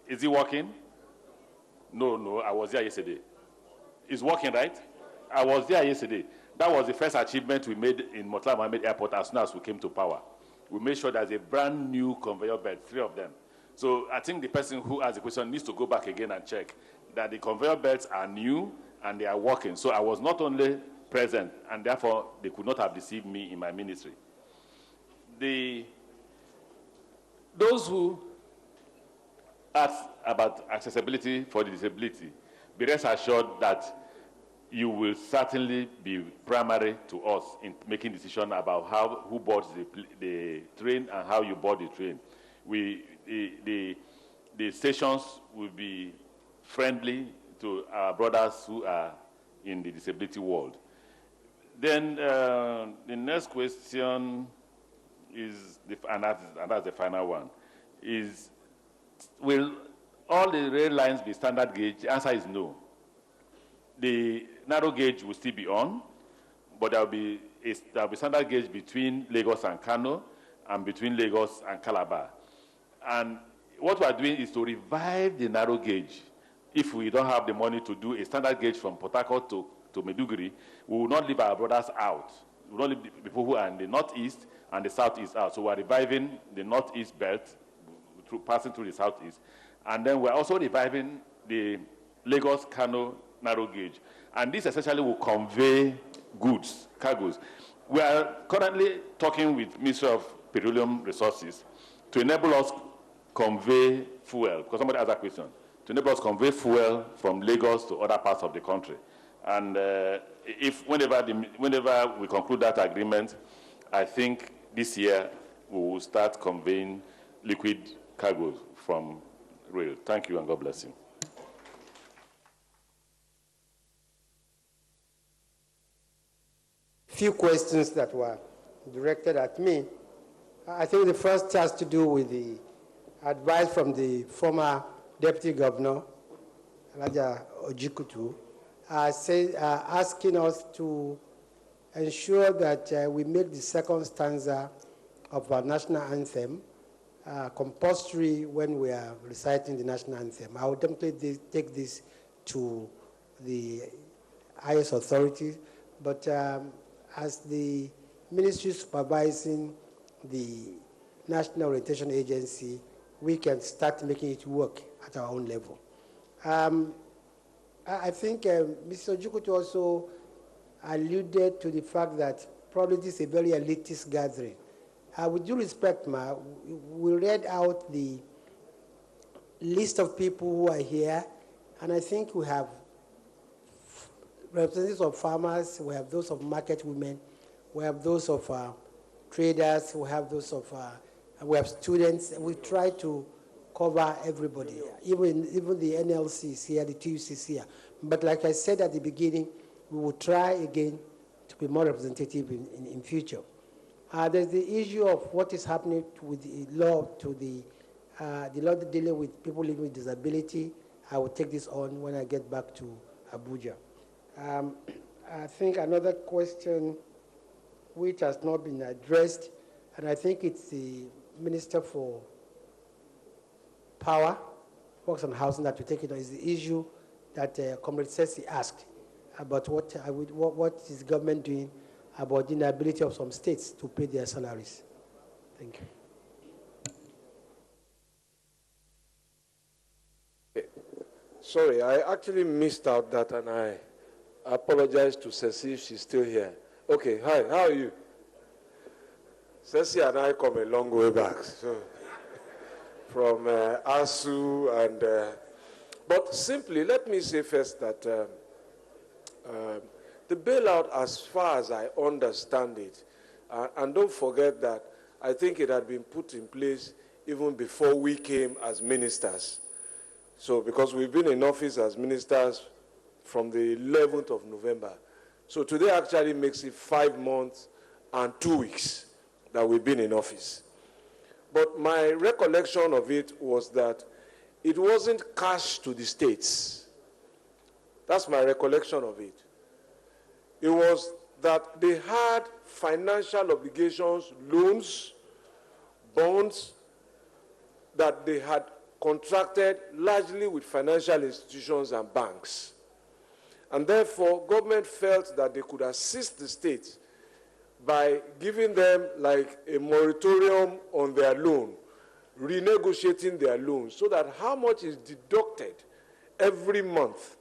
Is it working? No, I was there yesterday. It's working, right? I was there yesterday. That was the first achievement we made in Murtala Mohammed Airport as soon as we came to power. We made sure there's a brand new conveyor belt, 3 of them. So I think the person who asked the question needs to go back again and check that the conveyor belts are new and they are working. So I was not only present, and therefore they could not have deceived me in my ministry. Those who ask about accessibility for the disability, be rest assured that you will certainly be primary to us in making decisions about who boards the train and how you board the train. The stations will be friendly to our brothers who are in the disability world. Then the next question is, and that's the final one, is will all the rail lines be standard gauge? The answer is no. The narrow gauge will still be on, but there'll be standard gauge between Lagos and Kano and between Lagos and Calabar. And what we are doing is to revive the narrow gauge. If we don't have the money to do a standard gauge from Port Harcourt to Maiduguri, we will not leave our brothers out. We will not leave the people who are in the northeast and the southeast out. So we are reviving the northeast belt, passing through the southeast. And then we're also reviving the Lagos-Kano narrow gauge. And this essentially will convey goods, cargoes. We are currently talking with Ministry of Petroleum Resources to enable us convey fuel, because somebody asked that question, to enable us convey fuel from Lagos to other parts of the country. And whenever we conclude that agreement, I think this year we will start conveying liquid cargoes from rail. Thank you and God bless you. Few questions that were directed at me. I think the first has to do with the advice from the former Deputy Governor, Elijah Ojikutu, asking us to ensure that we make the second stanza of our national anthem compulsory when we are reciting the national anthem. I will definitely take this to the highest authority, but as the ministry supervising the National Orientation Agency, we can start making it work at our own level. I think Mr. Ojikutu also alluded to the fact that probably this is a very elitist gathering. With due respect, Ma, we read out the list of people who are here, and I think we have representatives of farmers, we have those of market women, we have those of traders, we have those of, we have students, and we try to cover everybody. Even the NLC is here, the TUC is here. But like I said at the beginning, we will try again to be more representative in future. There's the issue of what is happening with the law the law dealing with people living with disability. I will take this on when I get back to Abuja. I think another question which has not been addressed, and I think it's the Minister for Power, Works and Housing that will take it on, is the issue that Comrade Sessi asked about what is the government doing about the inability of some states to pay their salaries. Thank you. Sorry, I actually missed out that, and I apologize to Ceci if she's still here. Okay, hi, how are you? Ceci and I come a long way back, so from ASU and... but simply, let me say first that the bailout, as far as I understand it, and don't forget that I think it had been put in place even before we came as ministers. So, because we've been in office as ministers from the 11th of November. So today actually makes it 5 months and 2 weeks that we've been in office. But my recollection of it was that it wasn't cash to the states. That's my recollection of it. It was that they had financial obligations, loans, bonds that they had contracted largely with financial institutions and banks. And therefore, government felt that they could assist the states by giving them like a moratorium on their loan renegotiating their loans so that how much is deducted every month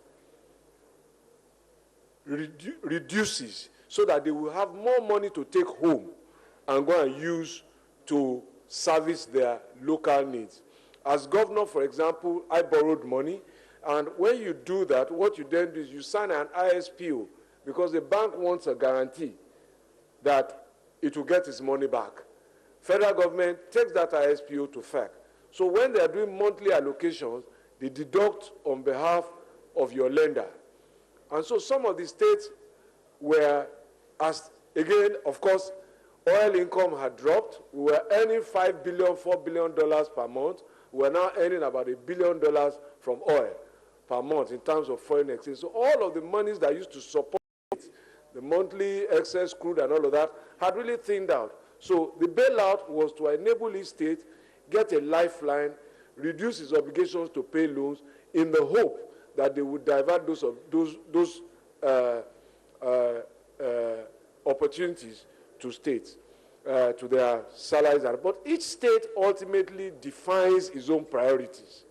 reduces, so that they will have more money to take home and go and use to service their local needs. As governor, for example, I borrowed money, and when you do that, what you then do is you sign an ISPO, because the bank wants a guarantee that it will get its money back. Federal government takes that ISPO to FEC. So when they are doing monthly allocations, they deduct on behalf of your lender. And so some of the states were, as again, of course, oil income had dropped. We were earning $5 billion, $4 billion per month. We are now earning about $1 billion from oil per month in terms of foreign exchange. So all of the monies that used to support the monthly excess crude and all of that had really thinned out. So the bailout was to enable each state get a lifeline, reduce its obligations to pay loans in the hope that they would divert those opportunities to states, to their salaries. But each state ultimately defines its own priorities.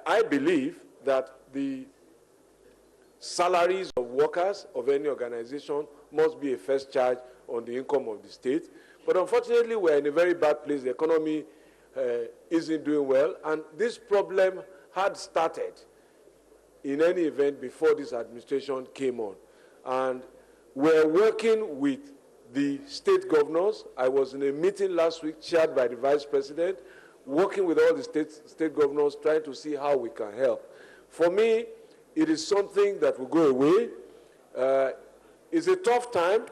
I believe that the salaries of workers of any organization must be a first charge on the income of the state. But unfortunately, we're in a very bad place. The economy isn't doing well, and this problem had started in any event before this administration came on. And we're working with the state governors. I was in a meeting last week chaired by the vice president, working with all the state governors, trying to see how we can help. For me, it is something that will go away. It's a tough time,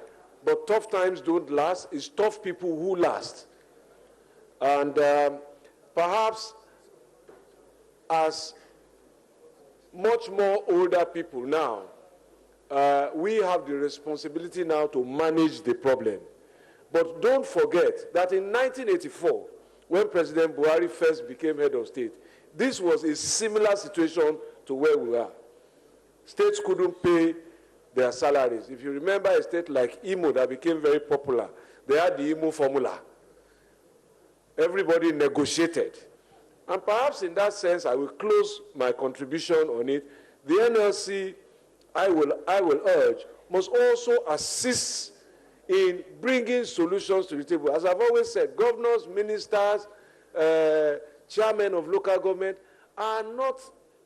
but tough times don't last. It's tough people who last. And perhaps as much more older people now, we have the responsibility now to manage the problem. But don't forget that in 1984, when President Buhari first became head of state, this was a similar situation to where we are. States couldn't pay their salaries. If you remember a state like Imo that became very popular, they had the Imo formula. Everybody negotiated. And perhaps in that sense, I will close my contribution on it. The NLC, I will urge, must also assist in bringing solutions to the table. As I've always said, governors, ministers, chairmen of local government are not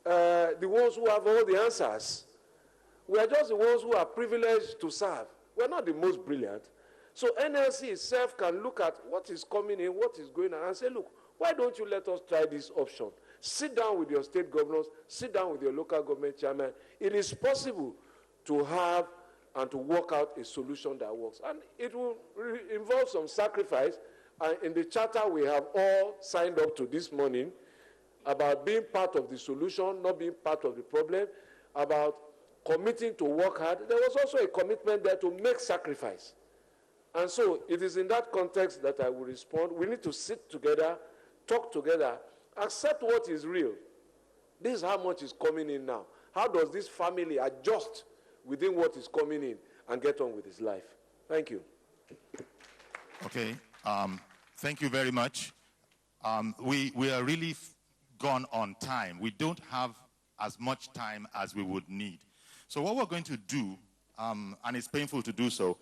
the ones who have all the answers. We are just the ones who are privileged to serve. We're not the most brilliant. So NLC itself can look at what is coming in, what is going on, and say, look, why don't you let us try this option? Sit down with your state governors, sit down with your local government chairman. It is possible to have and to work out a solution that works. And it will involve some sacrifice. And in the charter we have all signed up to this morning about being part of the solution, not being part of the problem, about committing to work hard. There was also a commitment there to make sacrifice. And so it is in that context that I will respond. We need to sit together, talk together, accept what is real. This is how much is coming in now. How does this family adjust within what is coming in and get on with his life? Thank you. Okay. Thank you very much. We are really gone on time. We don't have as much time as we would need. So what we're going to do, and it's painful to do so,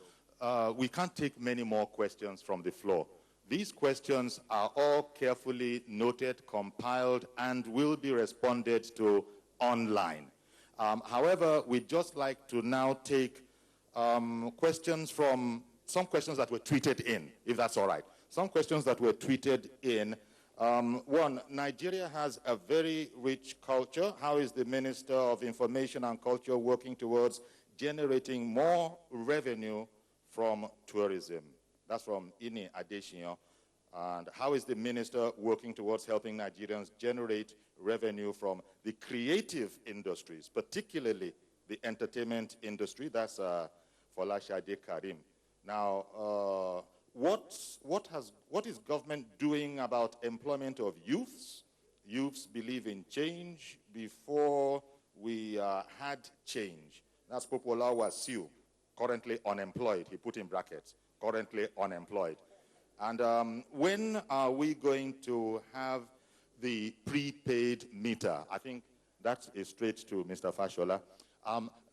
we can't take many more questions from the floor. These questions are all carefully noted, compiled, and will be responded to online. However, we'd just like to now take questions from some questions that were tweeted in, if that's all right. Some questions that were tweeted in. One, Nigeria has a very rich culture. How is the Minister of Information and Culture working towards generating more revenue from tourism? That's from Ini Adesina. And how is the minister working towards helping Nigerians generate revenue from the creative industries, particularly the entertainment industry? That's Folashade Karim. Now, what is government doing about employment of youths? Youths believe in change before we had change. That's Popola Wasiu, currently unemployed. He put in brackets, currently unemployed. And when are we going to have the prepaid meter? I think that is straight to Mr. Fashola.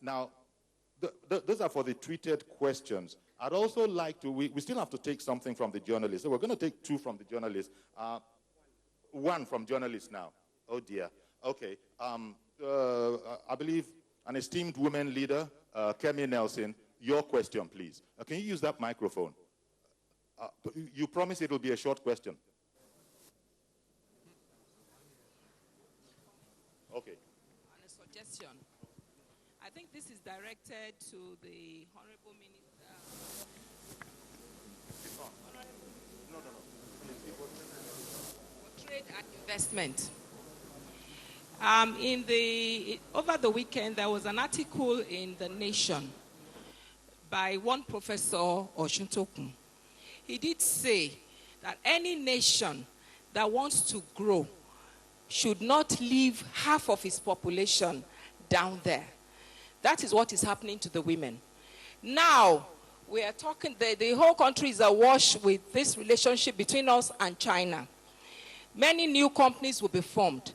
Now, those are for the tweeted questions. I'd also like to, we still have to take something from the journalists. So we're going to take two from the journalists. One from journalists now. Oh dear. Okay. I believe an esteemed women leader, Kemi Nelson, your question, please. Can you use that microphone? You promise it will be a short question. Okay. On a suggestion, I think this is directed to the Honorable Minister. For Trade and Investment. Over the weekend, there was an article in The Nation by one Professor Oshuntokun. He did say that any nation that wants to grow should not leave half of its population down there. That is what is happening to the women. Now, we are talking, the whole country is awash with this relationship between us and China. Many new companies will be formed.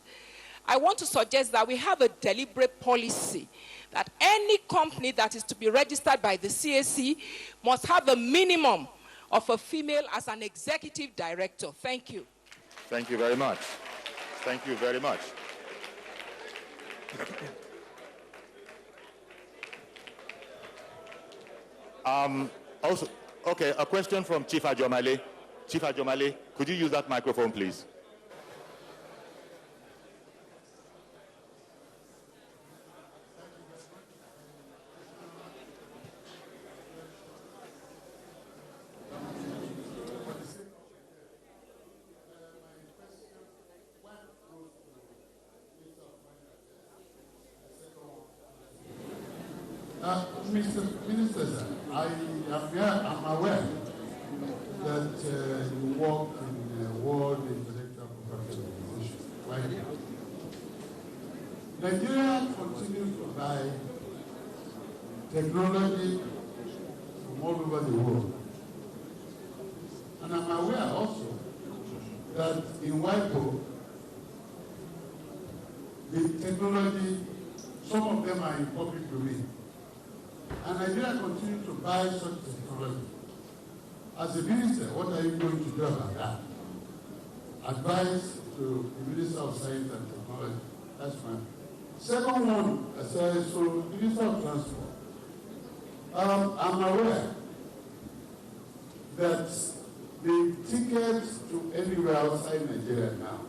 I want to suggest that we have a deliberate policy that any company that is to be registered by the CAC must have a minimum of a female as an executive director. Thank you. Thank you very much. Thank you very much. Also, okay, a question from Chief Ajomale. Chief Ajomale, could you use that microphone, please? Mr. Minister, sir, I'm aware that you work in the World Intellectual Property Organization. Right? Nigeria continues to buy technology from all over the world. And I'm aware also that in WIPO, the technology, some of them are in public domain. And Nigeria continues to buy such technology. As a minister, what are you going to do about that? Advice to the Minister of Science and Technology. That's fine. Second one, so Minister of Transport. I'm aware that the tickets to anywhere outside Nigeria now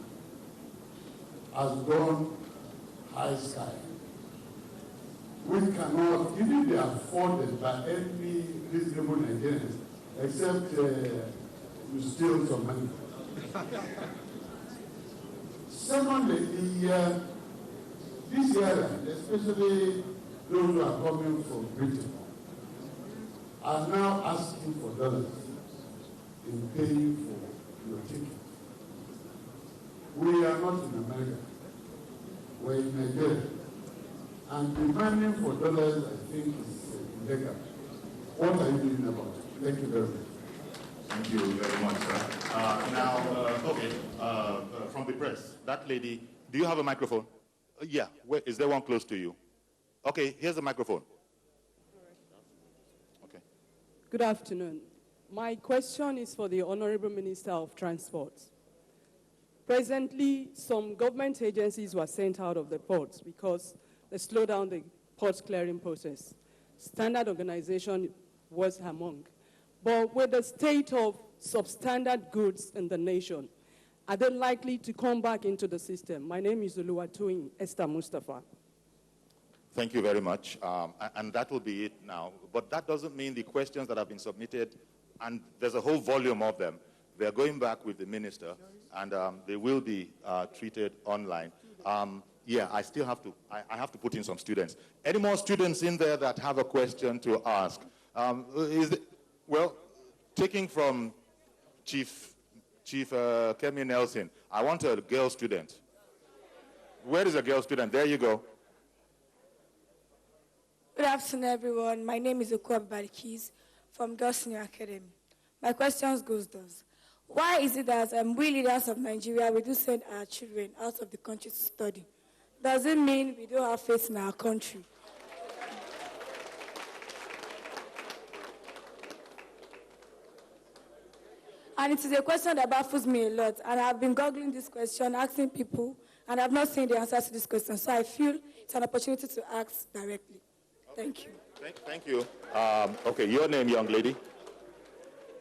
has gone high sky. We cannot even be afforded by any reasonable Nigerians, except you steal some money. Secondly, this area, especially those who are coming from Britain, are now asking for dollars in paying for your ticket. We are not in America. We're in Nigeria. And demanding for dollars, I think, is illegal. What are you doing about it? Thank you very much. Thank you very much, sir. From the press, that lady, do you have a microphone? Yeah, is there one close to you? Okay, here's the microphone. Okay. Good afternoon. My question is for the Honorable Minister of Transport. Presently, some government agencies were sent out of the ports because they slowed down the port clearing process. Standard organization was among. But with the state of substandard goods in the nation, are they likely to come back into the system? My name is Oluwatoyin Esther Mustafa. Thank you very much. And that will be it now. But that doesn't mean the questions that have been submitted, and there's a whole volume of them, they're going back with the minister, and they will be treated online. Yeah, I still have to, I have to put in some students. Any more students in there that have a question to ask? Well, taking from Chief Kemi Nelson, I want a girl student. Where is a girl student? There you go. Good afternoon, everyone. My name is Okwab Barikis from Girls Senior Academy. My question goes thus. Why is it that we leaders of Nigeria, we do send our children out of the country to study? Does it mean we don't have faith in our country? And it is a question that baffles me a lot. And I've been googling this question, asking people, and I've not seen the answer to this question. So I feel it's an opportunity to ask directly. Thank you. Thank you. Okay, your name, young lady.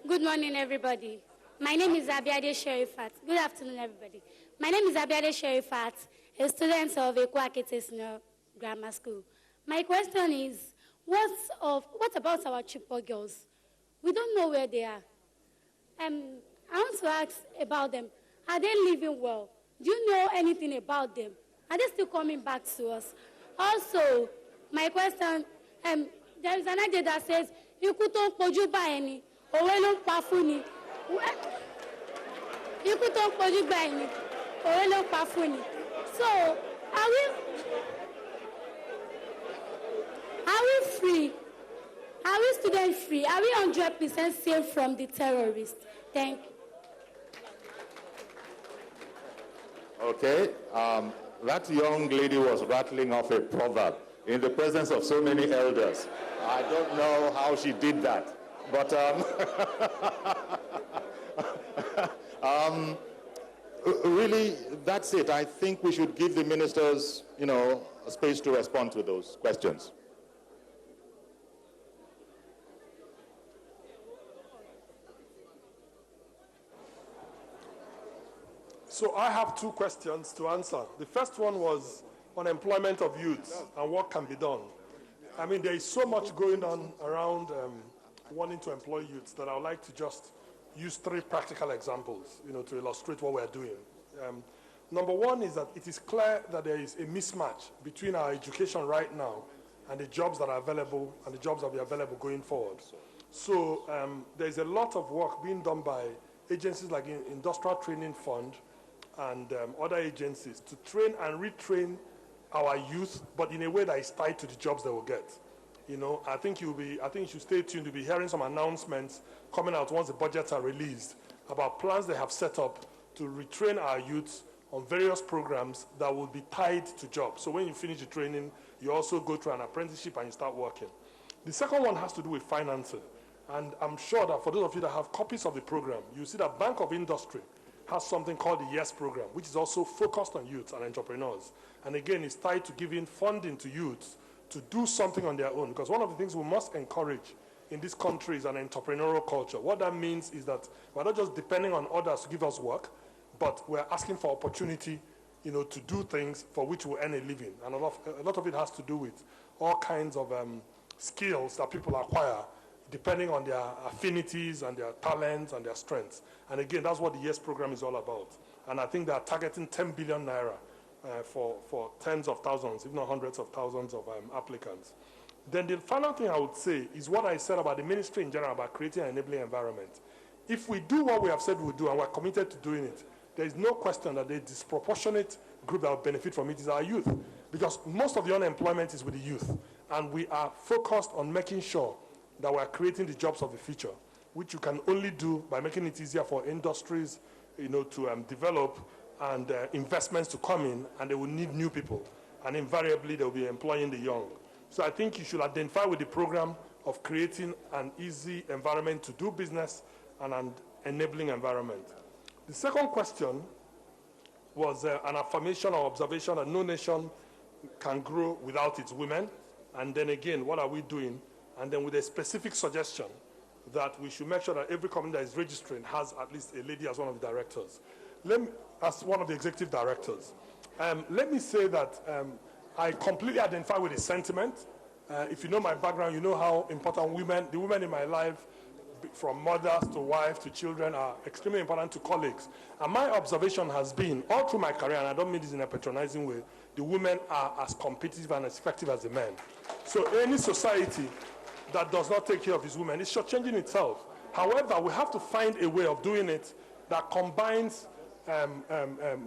Good morning, everybody. My name is Abiade Sherifat. Good afternoon, everybody. My name is Abiade Sherifat, a student of Ekwakete Senior Grammar School. My question is, what about our Chippewa girls? We don't know where they are. I want to ask about them. Are they living well? Do you know anything about them? Are they still coming back to us? Also, my question, there is an idea that says, "Ikuton poju ba eni, owelon pafuni." Ikuton poju ba eni, owelon pafuni. So, are we free? Are we students free? Are we 100% safe from the terrorists? Thank you. Okay, that young lady was rattling off a proverb in the presence of so many elders. I don't know how she did that, but really, that's it. I think we should give the ministers, a space to respond to those questions. So I have two questions to answer. The first one was on employment of youths and what can be done. I mean, there is so much going on around wanting to employ youths that I would like to just use three practical examples, to illustrate what we're doing. Number one is that it is clear that there is a mismatch between our education right now and the jobs that are available and the jobs that will be available going forward. So there's a lot of work being done by agencies like Industrial Training Fund and other agencies to train and retrain our youth, but in a way that is tied to the jobs they will get. I think you should stay tuned. You'll be hearing some announcements coming out once the budgets are released about plans they have set up to retrain our youths on various programs that will be tied to jobs. So when you finish the training, you also go through an apprenticeship and you start working. The second one has to do with financing. And I'm sure that for those of you that have copies of the program, you see that Bank of Industry has something called the YES program, which is also focused on youths and entrepreneurs. And again, it's tied to giving funding to youths to do something on their own. Because one of the things we must encourage in this country is an entrepreneurial culture. What that means is that we're not just depending on others to give us work, but we're asking for opportunity, to do things for which we earn a living. And a lot of it has to do with all kinds of skills that people acquire depending on their affinities and their talents and their strengths. And again, that's what the YES program is all about. And I think they are targeting 10 billion naira for tens of thousands, if not hundreds of thousands of applicants. Then the final thing I would say is what I said about the ministry in general, about creating an enabling environment. If we do what we have said we'll do and we're committed to doing it, there is no question that the disproportionate group that will benefit from it is our youth. Because most of the unemployment is with the youth. And we are focused on making sure that we're creating the jobs of the future, which you can only do by making it easier for industries, to develop and investments to come in, and they will need new people. And invariably, they'll be employing the young. So I think you should identify with the program of creating an easy environment to do business and an enabling environment. The second question was an affirmation or observation that no nation can grow without its women. And then again, what are we doing? And then with a specific suggestion that we should make sure that every company that is registering has at least a lady as one of the directors. As one of the executive directors. Let me say that I completely identify with the sentiment. If you know my background, you know how important the women in my life, from mothers to wives to children, are extremely important to colleagues. And my observation has been, all through my career, and I don't mean this in a patronizing way, the women are as competitive and as effective as the men. So any society that does not take care of its women is shortchanging itself. However, we have to find a way of doing it that combines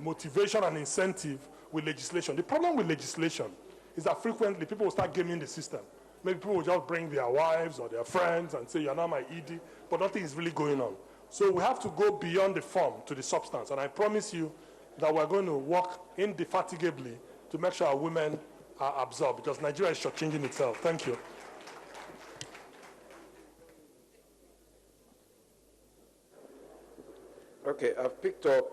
motivation and incentive with legislation. The problem with legislation is that frequently people will start gaming the system. Maybe people will just bring their wives or their friends and say, "You're not my ED," but nothing is really going on. So we have to go beyond the form to the substance. And I promise you that we're going to work indefatigably to make sure our women are absorbed, because Nigeria is shortchanging itself. Thank you. Okay, I've picked up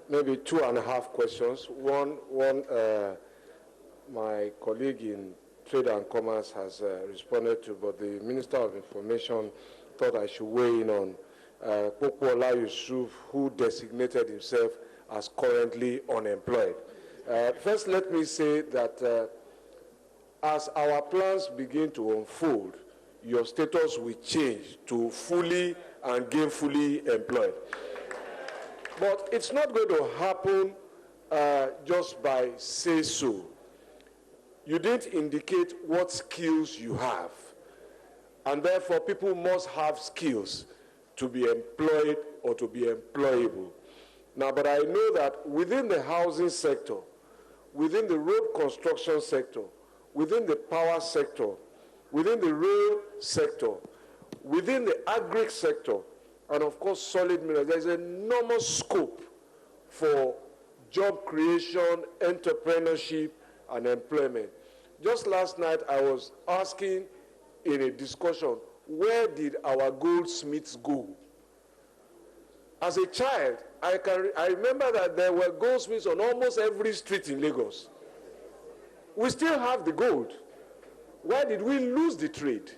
maybe 2.5 questions. One, my colleague in Trade and Commerce has responded to, but the Minister of Information thought I should weigh in on Popola Yusuf, who designated himself as currently unemployed. First, let me say that as our plans begin to unfold, your status will change to fully and gainfully employed. But it's not going to happen just by say so. You didn't indicate what skills you have. And therefore, people must have skills to be employed or to be employable. Now, but I know that within the housing sector, within the road construction sector, within the power sector, within the rail sector, within the agri sector, and of course solid minerals, there's enormous scope for job creation, entrepreneurship, and employment. Just last night, I was asking in a discussion, where did our goldsmiths go? As a child, I remember that there were goldsmiths on almost every street in Lagos. We still have the gold. Why did we lose the trade?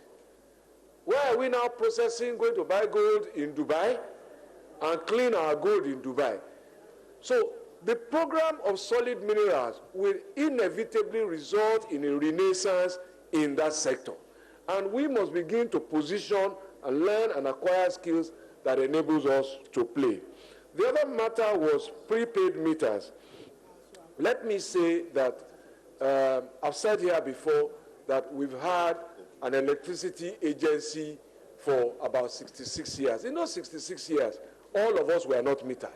Why are we now processing, going to buy gold in Dubai and clean our gold in Dubai? So the program of solid minerals will inevitably result in a renaissance in that sector. And we must begin to position and learn and acquire skills that enables us to play. The other matter was prepaid meters. Let me say that I've said here before that we've had an electricity agency for about 66 years. In those 66 years, all of us were not metered.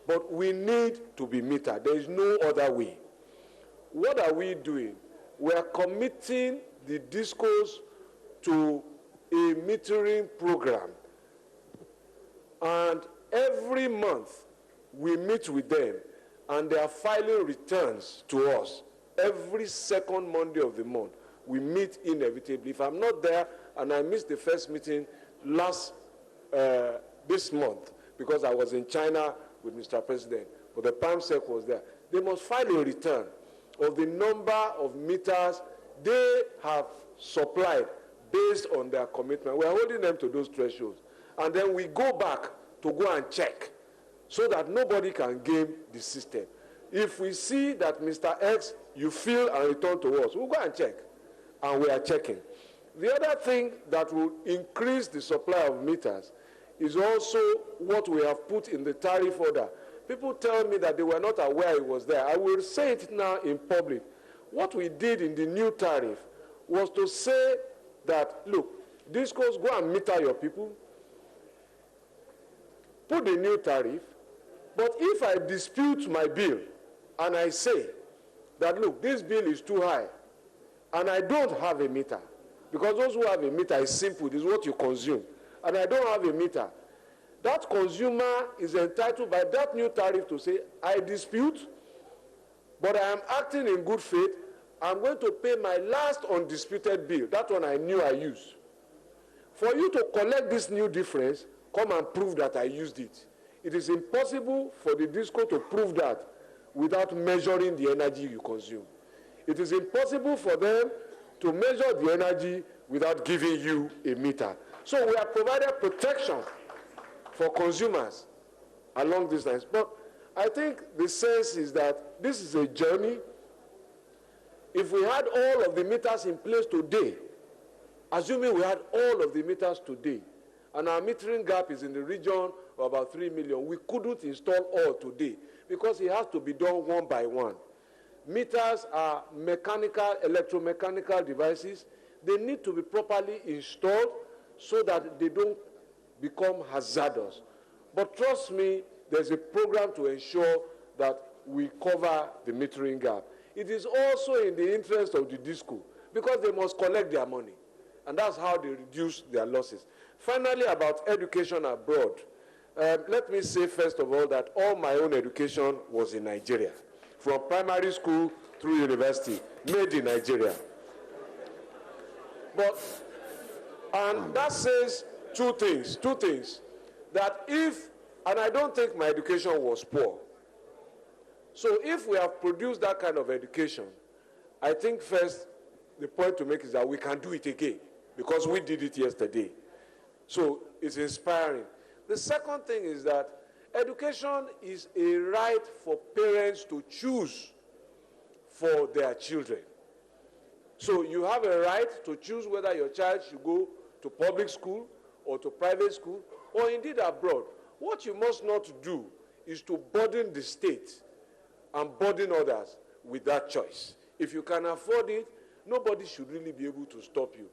But we need to be metered. There is no other way. What are we doing? We are committing the DISCOs to a metering program. And every month, we meet with them, and they are filing returns to us every second Monday of the month. We meet inevitably. If I'm not there, and I missed the first meeting this month, because I was in China with Mr. President, but the PAMSEC was there, they must file a return of the number of meters they have supplied based on their commitment. We are holding them to those thresholds. And then we go back to go and check so that nobody can game the system. If we see that Mr. X, you fill and return to us, we'll go and check. And we are checking. The other thing that will increase the supply of meters is also what we have put in the tariff order. People tell me that they were not aware it was there. I will say it now in public. What we did in the new tariff was to say that, look, DISCOs, go and meter your people, put the new tariff, but if I dispute my bill and I say that, look, this bill is too high, and I don't have a meter, because those who have a meter is simple, it is what you consume, and I don't have a meter, that consumer is entitled by that new tariff to say, I dispute, but I am acting in good faith, I'm going to pay my last undisputed bill, that one I knew I used. For you to collect this new difference, come and prove that I used it. It is impossible for the DISCO to prove that without measuring the energy you consume. It is impossible for them to measure the energy without giving you a meter. So we have provided protection for consumers along these lines. But I think the sense is that this is a journey. If we had all of the meters in place today, assuming we had all of the meters today, and our metering gap is in the region of about 3 million, we couldn't install all today because it has to be done one by one. Meters are mechanical, electromechanical devices. They need to be properly installed so that they don't become hazardous. But trust me, there's a program to ensure that we cover the metering gap. It is also in the interest of the DISCO because they must collect their money. And that's how they reduce their losses. Finally, about education abroad. Let me say, first of all, that all my own education was in Nigeria, from primary school through university, made in Nigeria. And that says two things, that if, and I don't think my education was poor, so if we have produced that kind of education, I think first, the point to make is that we can do it again, because we did it yesterday. So it's inspiring. The second thing is that education is a right for parents to choose for their children. So you have a right to choose whether your child should go to public school or to private school, or indeed abroad. What you must not do is to burden the state and burden others with that choice. If you can afford it, nobody should really be able to stop you.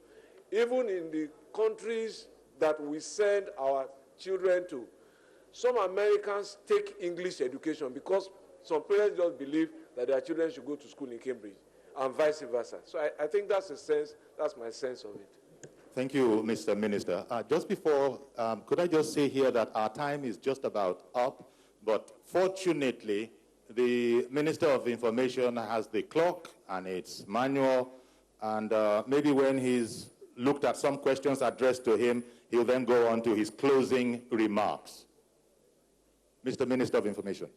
Even in the countries that we send our children to, some Americans take English education because some parents just believe that their children should go to school in Cambridge, and vice versa. So I think that's my sense of it. Thank you, Mr. Minister. Just before, could I just say here that our time is just about up, but fortunately, the Minister of Information has the clock and its manual, and maybe when he's looked at some questions addressed to him, he'll then go on to his closing remarks. Mr. Minister of Information.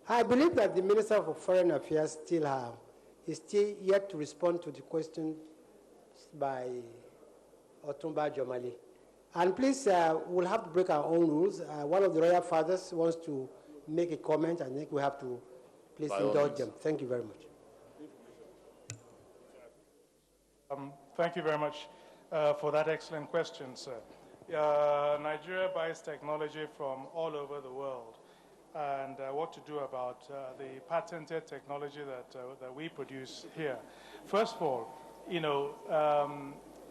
I believe that the Minister of Foreign Affairs is still yet to respond to the question by Otumba Jomali. And please, we'll have to break our own rules. One of the royal fathers wants to make a comment. I think we have to please indulge them. Thank you very much. Thank you very much for that excellent question, sir. Nigeria buys technology from all over the world, and what to do about the patented technology that we produce here. First of all,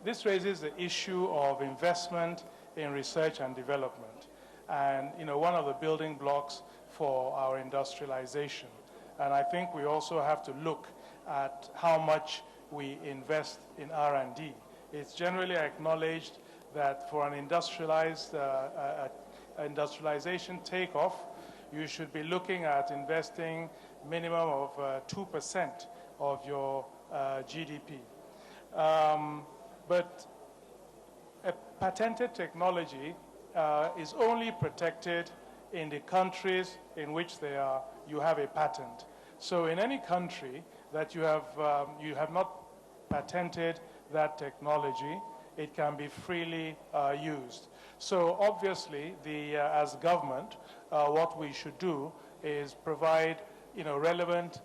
this raises the issue of investment in research and development, and one of the building blocks for our industrialization. And I think we also have to look at how much we invest in R&D. It's generally acknowledged that for an industrialization takeoff, you should be looking at investing minimum of 2% of your GDP. But a patented technology is only protected in the countries in which you have a patent. So in any country that you have not patented that technology, it can be freely used. So obviously, as government, what we should do is provide relevant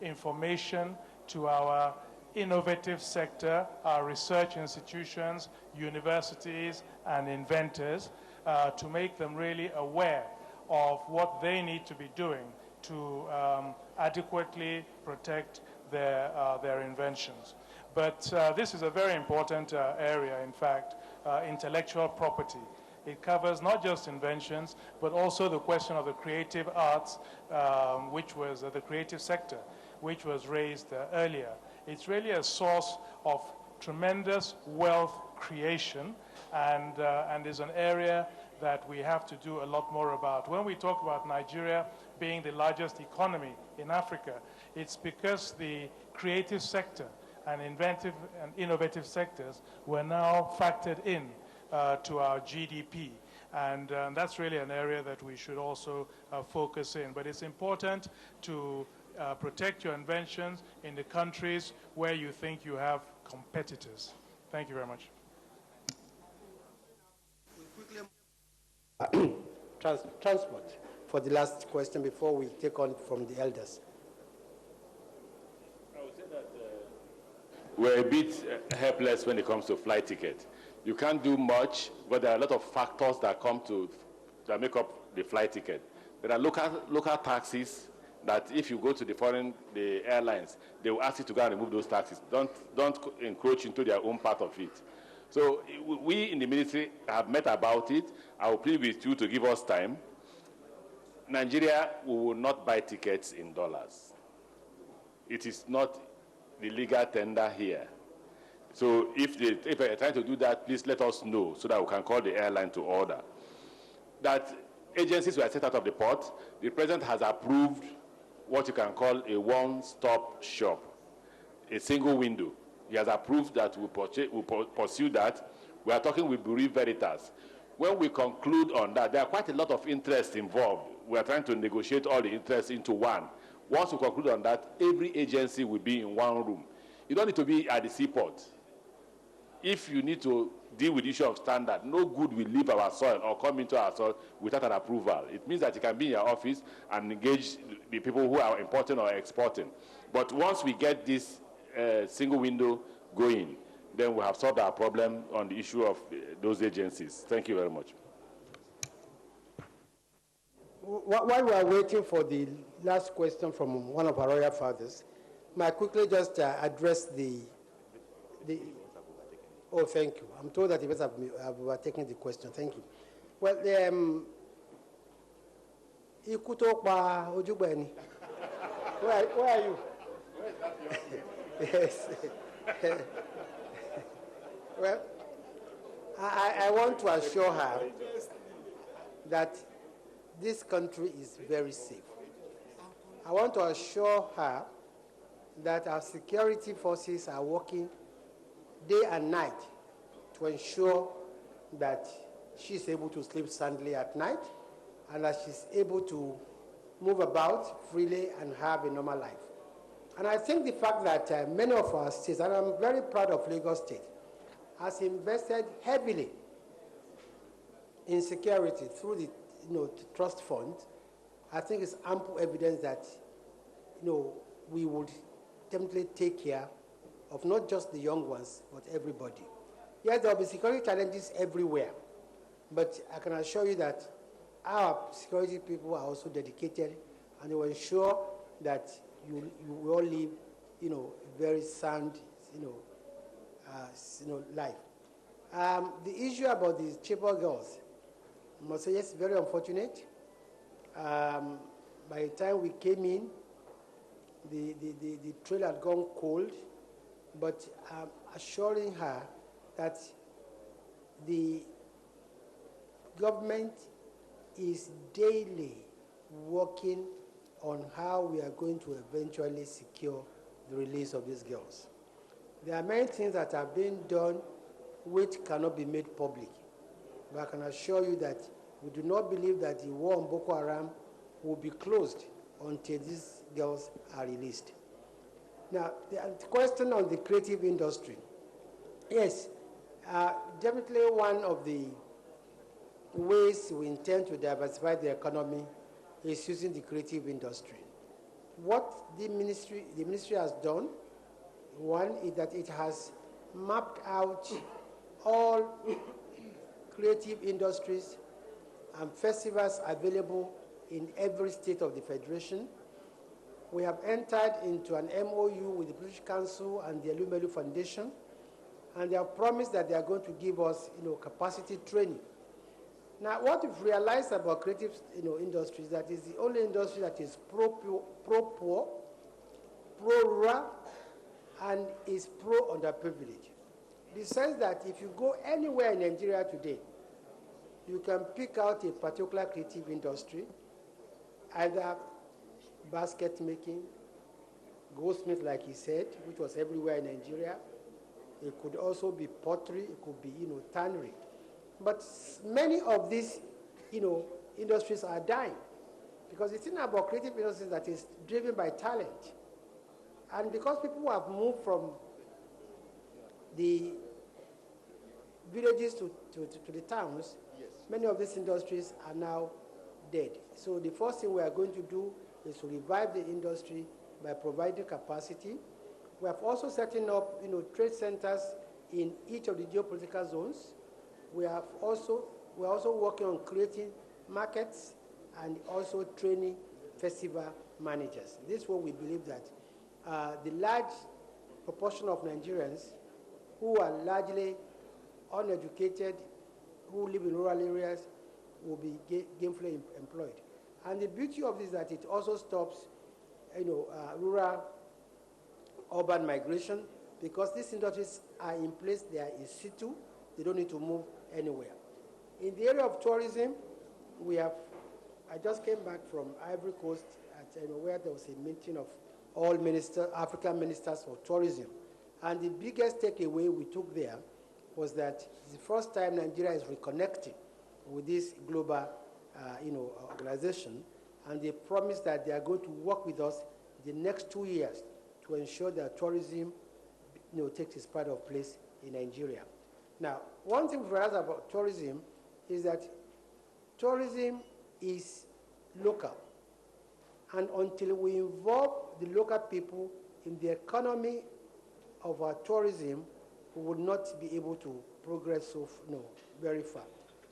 information to our innovative sector, our research institutions, universities, and inventors to make them really aware of what they need to be doing to adequately protect their inventions. But this is a very important area, in fact, intellectual property. It covers not just inventions, but also the question of the creative arts, which was the creative sector, which was raised earlier. It's really a source of tremendous wealth creation, and is an area that we have to do a lot more about. When we talk about Nigeria being the largest economy in Africa, it's because the creative sector and inventive and innovative sectors were now factored in to our GDP. And that's really an area that we should also focus in. But it's important to protect your inventions in the countries where you think you have competitors. Thank you very much. Transport for the last question before we take on from the elders. I would say that we're a bit helpless when it comes to flight ticket. You can't do much, but there are a lot of factors that make up the flight ticket. There are local taxes that if you go to the airlines, they will ask you to go and remove those taxes. Don't encroach into their own part of it. So we in the ministry have met about it. I will plead with you to give us time. Nigeria, we will not buy tickets in dollars. It is not the legal tender here. So if they're trying to do that, please let us know so that we can call the airline to order. That agencies were set out of the port. The president has approved what you can call a one-stop shop, a single window. He has approved that we'll pursue that. We are talking with Bureau Veritas. When we conclude on that, there are quite a lot of interest involved. We are trying to negotiate all the interests into one. Once we conclude on that, every agency will be in one room. You don't need to be at the seaport. If you need to deal with the issue of standard, no good will leave our soil or come into our soil without an approval. It means that you can be in your office and engage the people who are importing or exporting. But once we get this single window going, then we have solved our problem on the issue of those agencies. Thank you very much. While we are waiting for the last question from one of our royal fathers, may I quickly just address the oh, thank you. I'm told that I've overtaken the question. Thank you. Well, where are you? Yes. Well, I want to assure her that this country is very safe. I want to assure her that our security forces are working day and night to ensure that she's able to sleep soundly at night and that she's able to move about freely and have a normal life. And I think the fact that many of our states, and I'm very proud of Lagos State, has invested heavily in security through the trust fund, I think is ample evidence that we would definitely take care of not just the young ones, but everybody. Yes, there will be security challenges everywhere, but I can assure you that our security people are also dedicated, and they will ensure that you all live, a very sound, life. The issue about these cheaper girls, I must say, yes, very unfortunate. By the time we came in, the trail had gone cold, but I'm assuring her that the government is daily working on how we are going to eventually secure the release of these girls. There are many things that are being done which cannot be made public, but I can assure you that we do not believe that the war on Boko Haram will be closed until these girls are released. Now, the question on the creative industry. Yes, definitely one of the ways we intend to diversify the economy is using the creative industry. What the ministry has done, one is that it has mapped out all creative industries and festivals available in every state of the Federation. We have entered into an MOU with the British Council and the Elumelu Foundation, and they have promised that they are going to give us capacity training. Now, what we've realized about creative industry is that it's the only industry that is pro-poor, pro-rural, and is pro-underprivileged. In the sense that if you go anywhere in Nigeria today, you can pick out a particular creative industry, either basket making, goldsmith, like he said, which was everywhere in Nigeria. It could also be pottery, it could be, tannery. But many of these, industries are dying because it's not about creative industries that is driven by talent. And because people have moved from the villages to the towns, yes, many of these industries are now dead. So the first thing we are going to do is to revive the industry by providing capacity. We have also setting up, trade centers in each of the geopolitical zones. We are also working on creating markets and also training festival managers. This is what we believe that the large proportion of Nigerians who are largely uneducated, who live in rural areas, will be gainfully employed. And the beauty of this is that it also stops, rural urban migration, because these industries are in place, they are in situ, they don't need to move anywhere. In the area of tourism, I just came back from Ivory Coast where there was a meeting of all African ministers for tourism. And the biggest takeaway we took there was that it's the first time Nigeria is reconnecting with this global organization, and they promised that they are going to work with us the next 2 years to ensure that tourism takes its part of place in Nigeria. Now, one thing we've realized about tourism is that tourism is local. And until we involve the local people in the economy of our tourism, we will not be able to progress very far.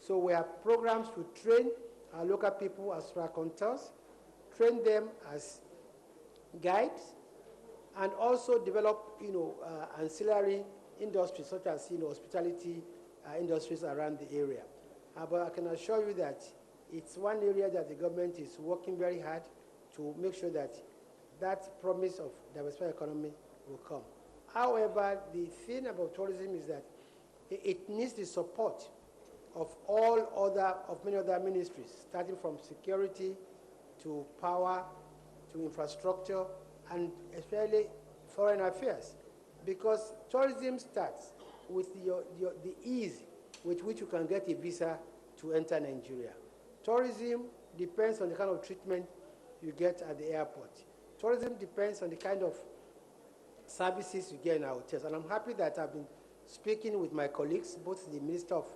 So we have programs to train our local people as raconteurs, train them as guides, and also develop ancillary industries such as hospitality industries around the area. But I can assure you that it's one area that the government is working very hard to make sure that that promise of diversified economy will come. However, the thing about tourism is that it needs the support of many other ministries, starting from security to power to infrastructure, and especially foreign affairs, because tourism starts with the ease with which you can get a visa to enter Nigeria. Tourism depends on the kind of treatment you get at the airport. Tourism depends on the kind of services you get in our hotels. And I'm happy that I've been speaking with my colleagues, both the Minister of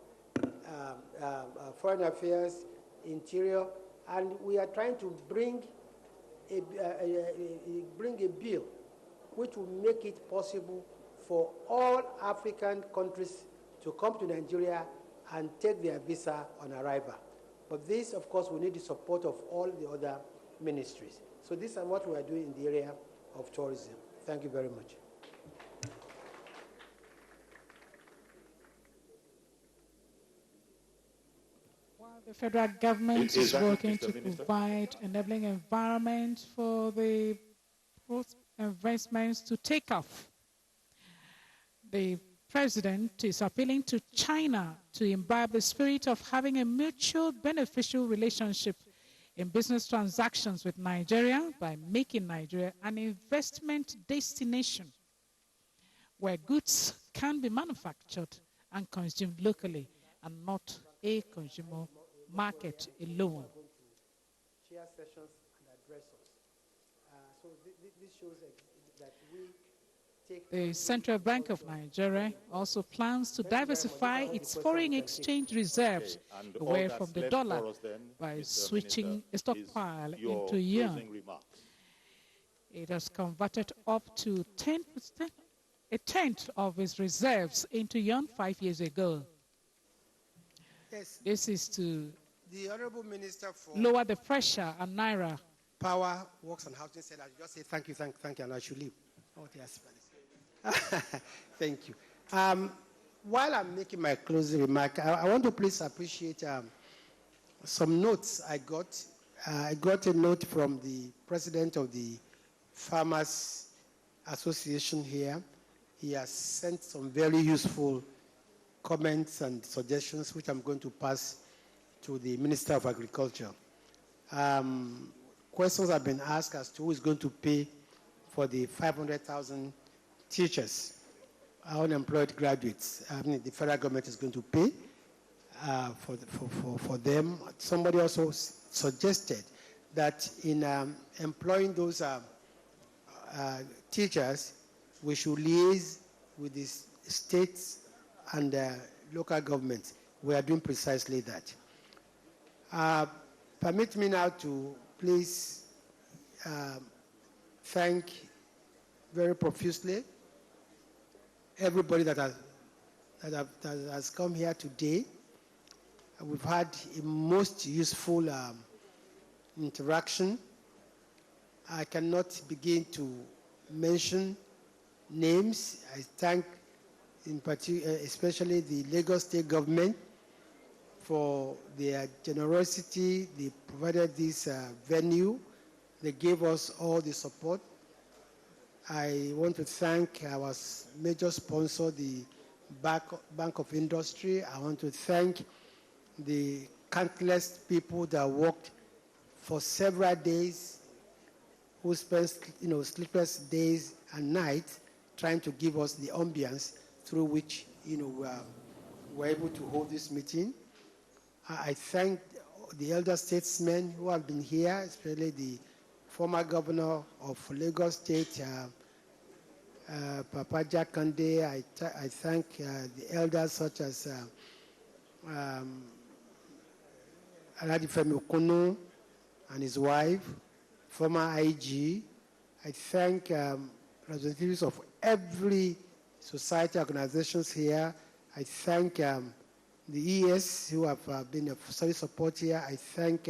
Foreign Affairs, Interior, and we are trying to bring a bill which will make it possible for all African countries to come to Nigeria and take their visa on arrival. But this, of course, we need the support of all the other ministries. So this is what we are doing in the area of tourism. Thank you very much. While the federal government is working to provide enabling environment for the investments to take off, the President is appealing to China to imbibe the spirit of having a mutual beneficial relationship in business transactions with Nigeria by making Nigeria an investment destination where goods can be manufactured and consumed locally and not a consumer market alone. Chair sessions and address us. So this shows that we take... The Central Bank of Nigeria also plans to diversify its foreign exchange reserves away from the dollar by switching a stockpile into yuan. It has converted up to 10%, a tenth of its reserves into yuan 5 years ago. Yes. This is to the Honorable Minister for lower the pressure on Naira. Power, Works and Housing said I should just say thank you, and I should leave. Oh, yes, thank you. While I'm making my closing remark, I want to please appreciate some notes I got. I got a note from the president of the Farmers Association here. He has sent some very useful comments and suggestions, which I'm going to pass to the Minister of Agriculture. Questions have been asked as to who is going to pay for the 500,000 teachers, unemployed graduates. The federal government is going to pay for them. Somebody also suggested that in employing those teachers, we should liaise with the states and local governments. We are doing precisely that. Permit me now to please thank very profusely everybody that has come here today. We've had a most useful interaction. I cannot begin to mention names. I thank in particular, especially the Lagos State government for their generosity. They provided this venue. They gave us all the support. I want to thank our major sponsor, the Bank of Industry. I want to thank the countless people that worked for several days, who spent sleepless days and nights trying to give us the ambience through which we're able to hold this meeting. I thank the elder statesmen who have been here, especially the former governor of Lagos State, Papa Jack Kande. I thank the elders such as Alhaji Femi Okuno and his wife, former IG. I thank representatives of every society organizations here. I thank the ES who have been of service support here. I thank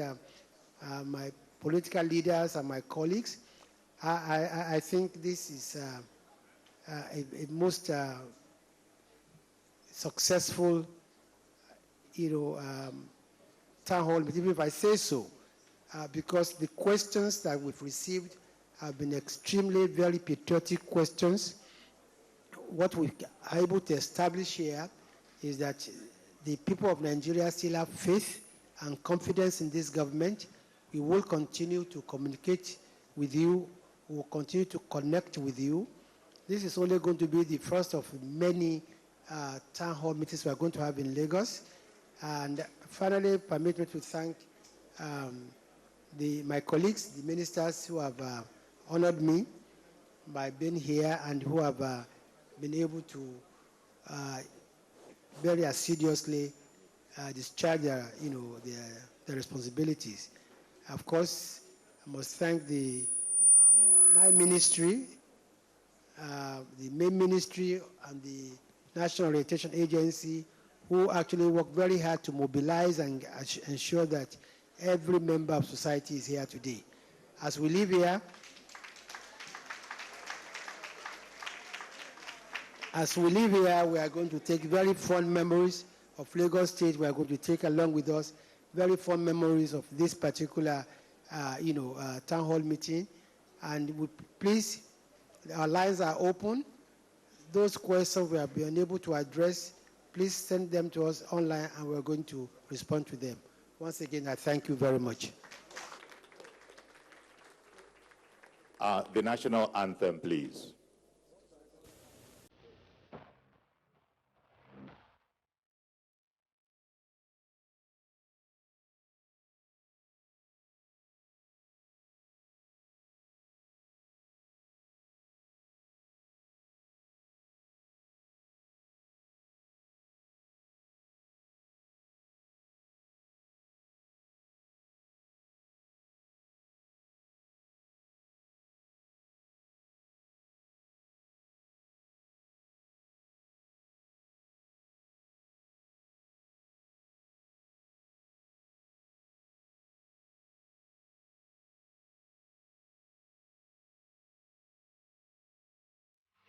my political leaders and my colleagues. I think this is a most successful, town hall, even if I say so, because the questions that we've received have been extremely, very patriotic questions. What we are able to establish here is that the people of Nigeria still have faith and confidence in this government. We will continue to communicate with you. We will continue to connect with you. This is only going to be the first of many town hall meetings we are going to have in Lagos. And finally, permit me to thank my colleagues, the ministers who have honored me by being here and who have been able to very assiduously discharge their responsibilities. Of course, I must thank my ministry, the main ministry and the National Orientation Agency, who actually work very hard to mobilize and ensure that every member of society is here today. As we leave here, we are going to take very fond memories of Lagos State. We are going to take along with us very fond memories of this particular, town hall meeting. And please, our lines are open. Those questions we have been unable to address, please send them to us online and we're going to respond to them. Once again, I thank you very much. The national anthem, please.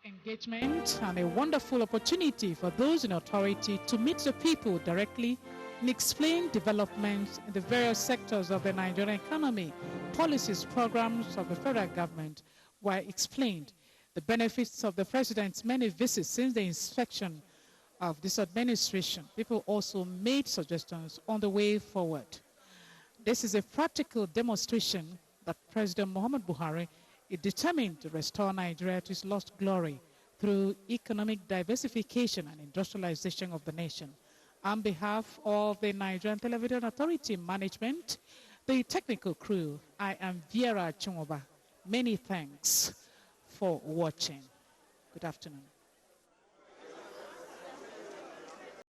Engagement and a wonderful opportunity for those in authority to meet the people directly and explain developments in the various sectors of the Nigerian economy. Policies, programs of the federal government were explained. The benefits of the president's many visits since the inspection of this administration. People also made suggestions on the way forward. This is a practical demonstration that President Muhammadu Buhari is determined to restore Nigeria to its lost glory through economic diversification and industrialization of the nation. On behalf of the Nigerian Television Authority management, the technical crew, I am Viera Chungoba. Many thanks for watching. Good afternoon.